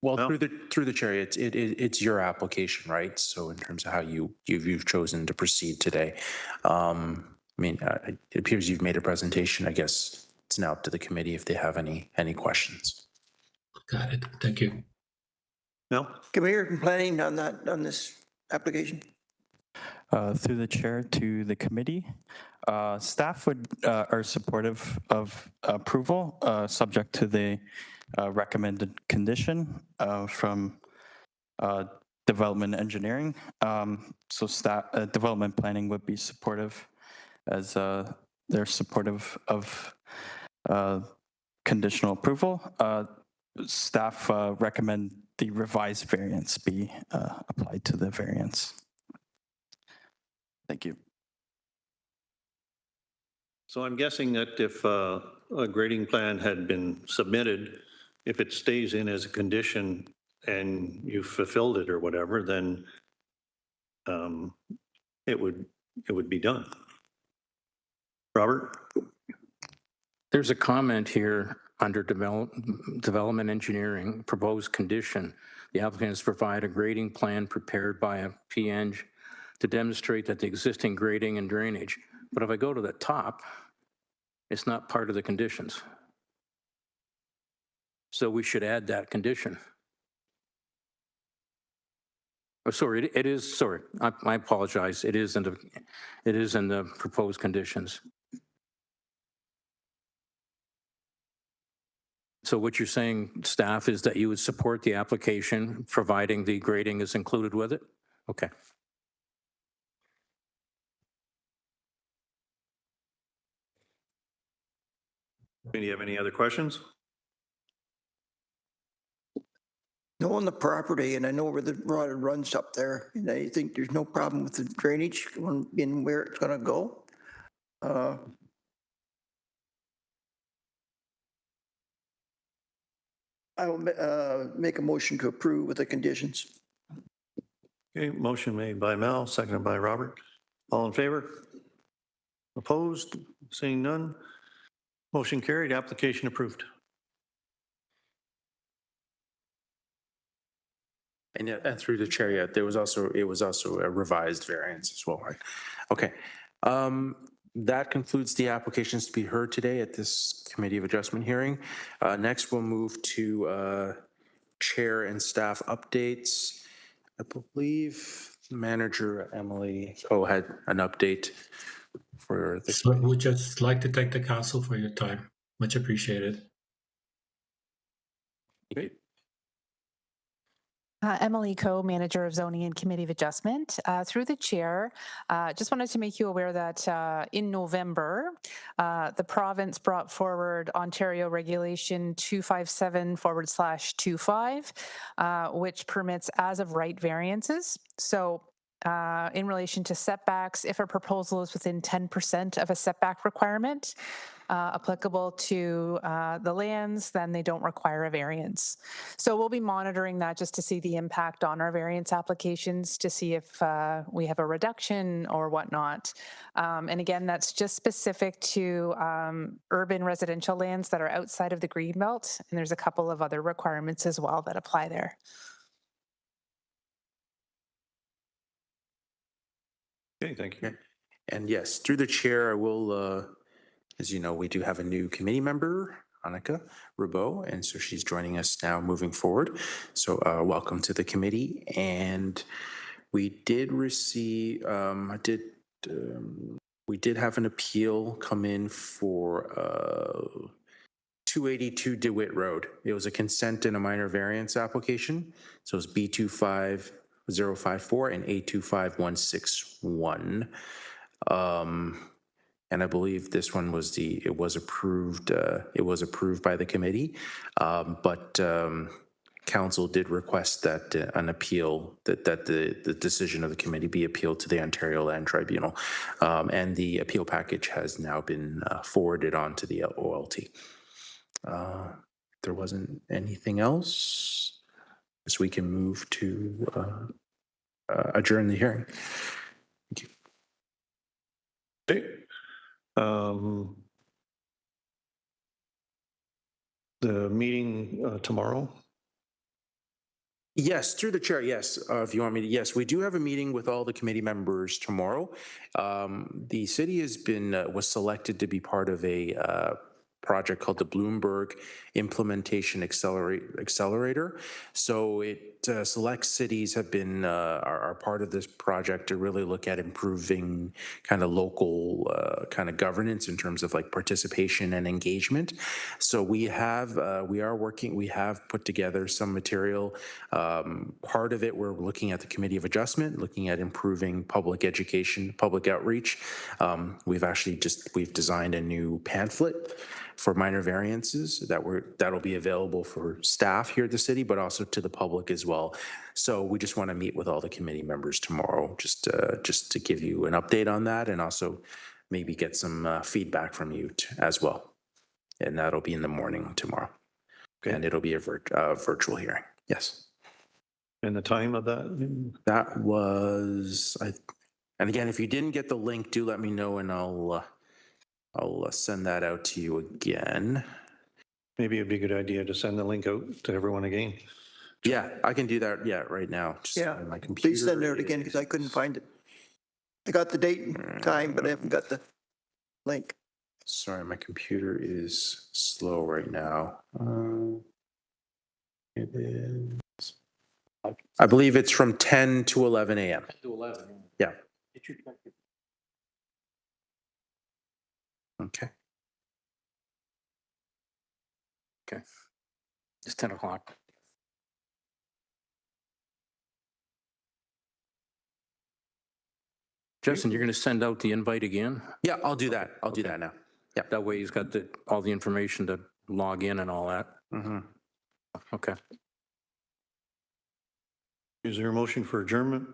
Well, through the chair, it's your application, right? So in terms of how you've chosen to proceed today, it appears you've made a presentation. I guess it's now up to the committee if they have any questions. Got it. Thank you. No. Come here from planning on this application? Through the chair to the committee, staff are supportive of approval, subject to the recommended condition from development engineering. So staff, development planning would be supportive, as they're supportive of conditional approval. Staff recommend the revised variance be applied to the variance. Thank you. So I'm guessing that if a grading plan had been submitted, if it stays in as a condition and you fulfilled it or whatever, then it would be done. Robert? There's a comment here under development engineering, proposed condition. The applicant has provided a grading plan prepared by a PEng to demonstrate that the existing grading and drainage. But if I go to the top, it's not part of the conditions. So we should add that condition. Oh, sorry, it is, sorry, I apologize. It is in the proposed conditions. So what you're saying, staff, is that you would support the application providing the grading is included with it? Okay. Do you have any other questions? Knowing the property, and I know where the road runs up there, and I think there's no problem with the drainage in where it's gonna go. I will make a motion to approve with the conditions. Okay, motion made by Mel, seconded by Robert. All in favor? Opposed? Seeing none? Motion carried, application approved. And yeah, and through the chair, yeah, it was also a revised variance as well, right? Okay. That concludes the applications to be heard today at this Committee of Adjustment hearing. Next, we'll move to chair and staff updates. I believe Manager Emily Coe had an update for the. So we'd just like to thank the council for your time. Much appreciated. Okay. Emily Coe, Manager of Zoning and Committee of Adjustment. Through the chair, just wanted to make you aware that in November, the province brought forward Ontario Regulation 257/25, which permits as of right variances. So in relation to setbacks, if a proposal is within 10% of a setback requirement applicable to the lands, then they don't require a variance. So we'll be monitoring that just to see the impact on our variance applications, to see if we have a reduction or whatnot. And again, that's just specific to urban residential lands that are outside of the Greenbelt. And there's a couple of other requirements as well that apply there. Okay, thank you. And yes, through the chair, I will, as you know, we do have a new committee member, Annika Roubeau, and so she's joining us now moving forward. So welcome to the committee. And we did receive, we did have an appeal come in for 282 DeWitt Road. It was a consent and a minor variance application. So it's B25054 and A25161. And I believe this one was it was approved by the committee, but council did request that an appeal, that the decision of the committee be appealed to the Ontario Land Tribunal. And the appeal package has now been forwarded on to the OLT. There wasn't anything else, so we can move to adjourn the hearing. Thank you. Okay. The meeting tomorrow. Yes, through the chair, yes. If you want me to, yes, we do have a meeting with all the committee members tomorrow. The city has been, was selected to be part of a project called the Bloomberg Implementation Accelerator. So it select cities have been are part of this project to really look at improving kind of local kind of governance in terms of like participation and engagement. So we have we have put together some material. Part of it, we're looking at the Committee of Adjustment, looking at improving public education, public outreach. We've designed a new pamphlet for minor variances that'll be available for staff here at the city, but also to the public as well. So we just want to meet with all the committee members tomorrow, just to give you an update on that, and also maybe get some feedback from you as well. And that'll be in the morning tomorrow. Okay. And it'll be a virtual hearing. Yes. And the time of that? That was, and again, if you didn't get the link, do let me know and I'll send that out to you again. Maybe it'd be a good idea to send the link out to everyone again. Yeah, I can do that. Yeah, right now. Just Yeah, on my computer. please send it out again because I couldn't find it. I got the date and time, but I haven't got the link. Sorry, my computer is slow right now. It is. I believe it's from 10 to 11 a.m. 10 to 11. Yeah. Okay. Okay. It's 10 o'clock. Justin, you're going to send out the invite again? Yeah, I'll do that. I'll do that now. Yeah. That way he's got all the information to log in and all that. Mm-hmm. Okay. Is there a motion for adjournment?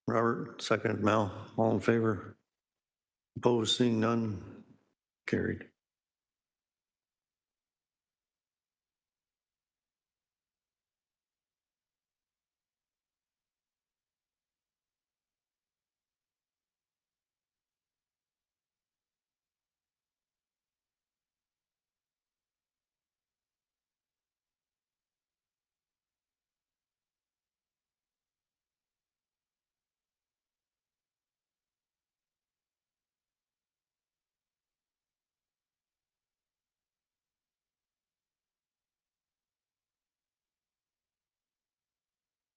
Robert, second. Mel, all in favor? Opposed, seeing none? Carried.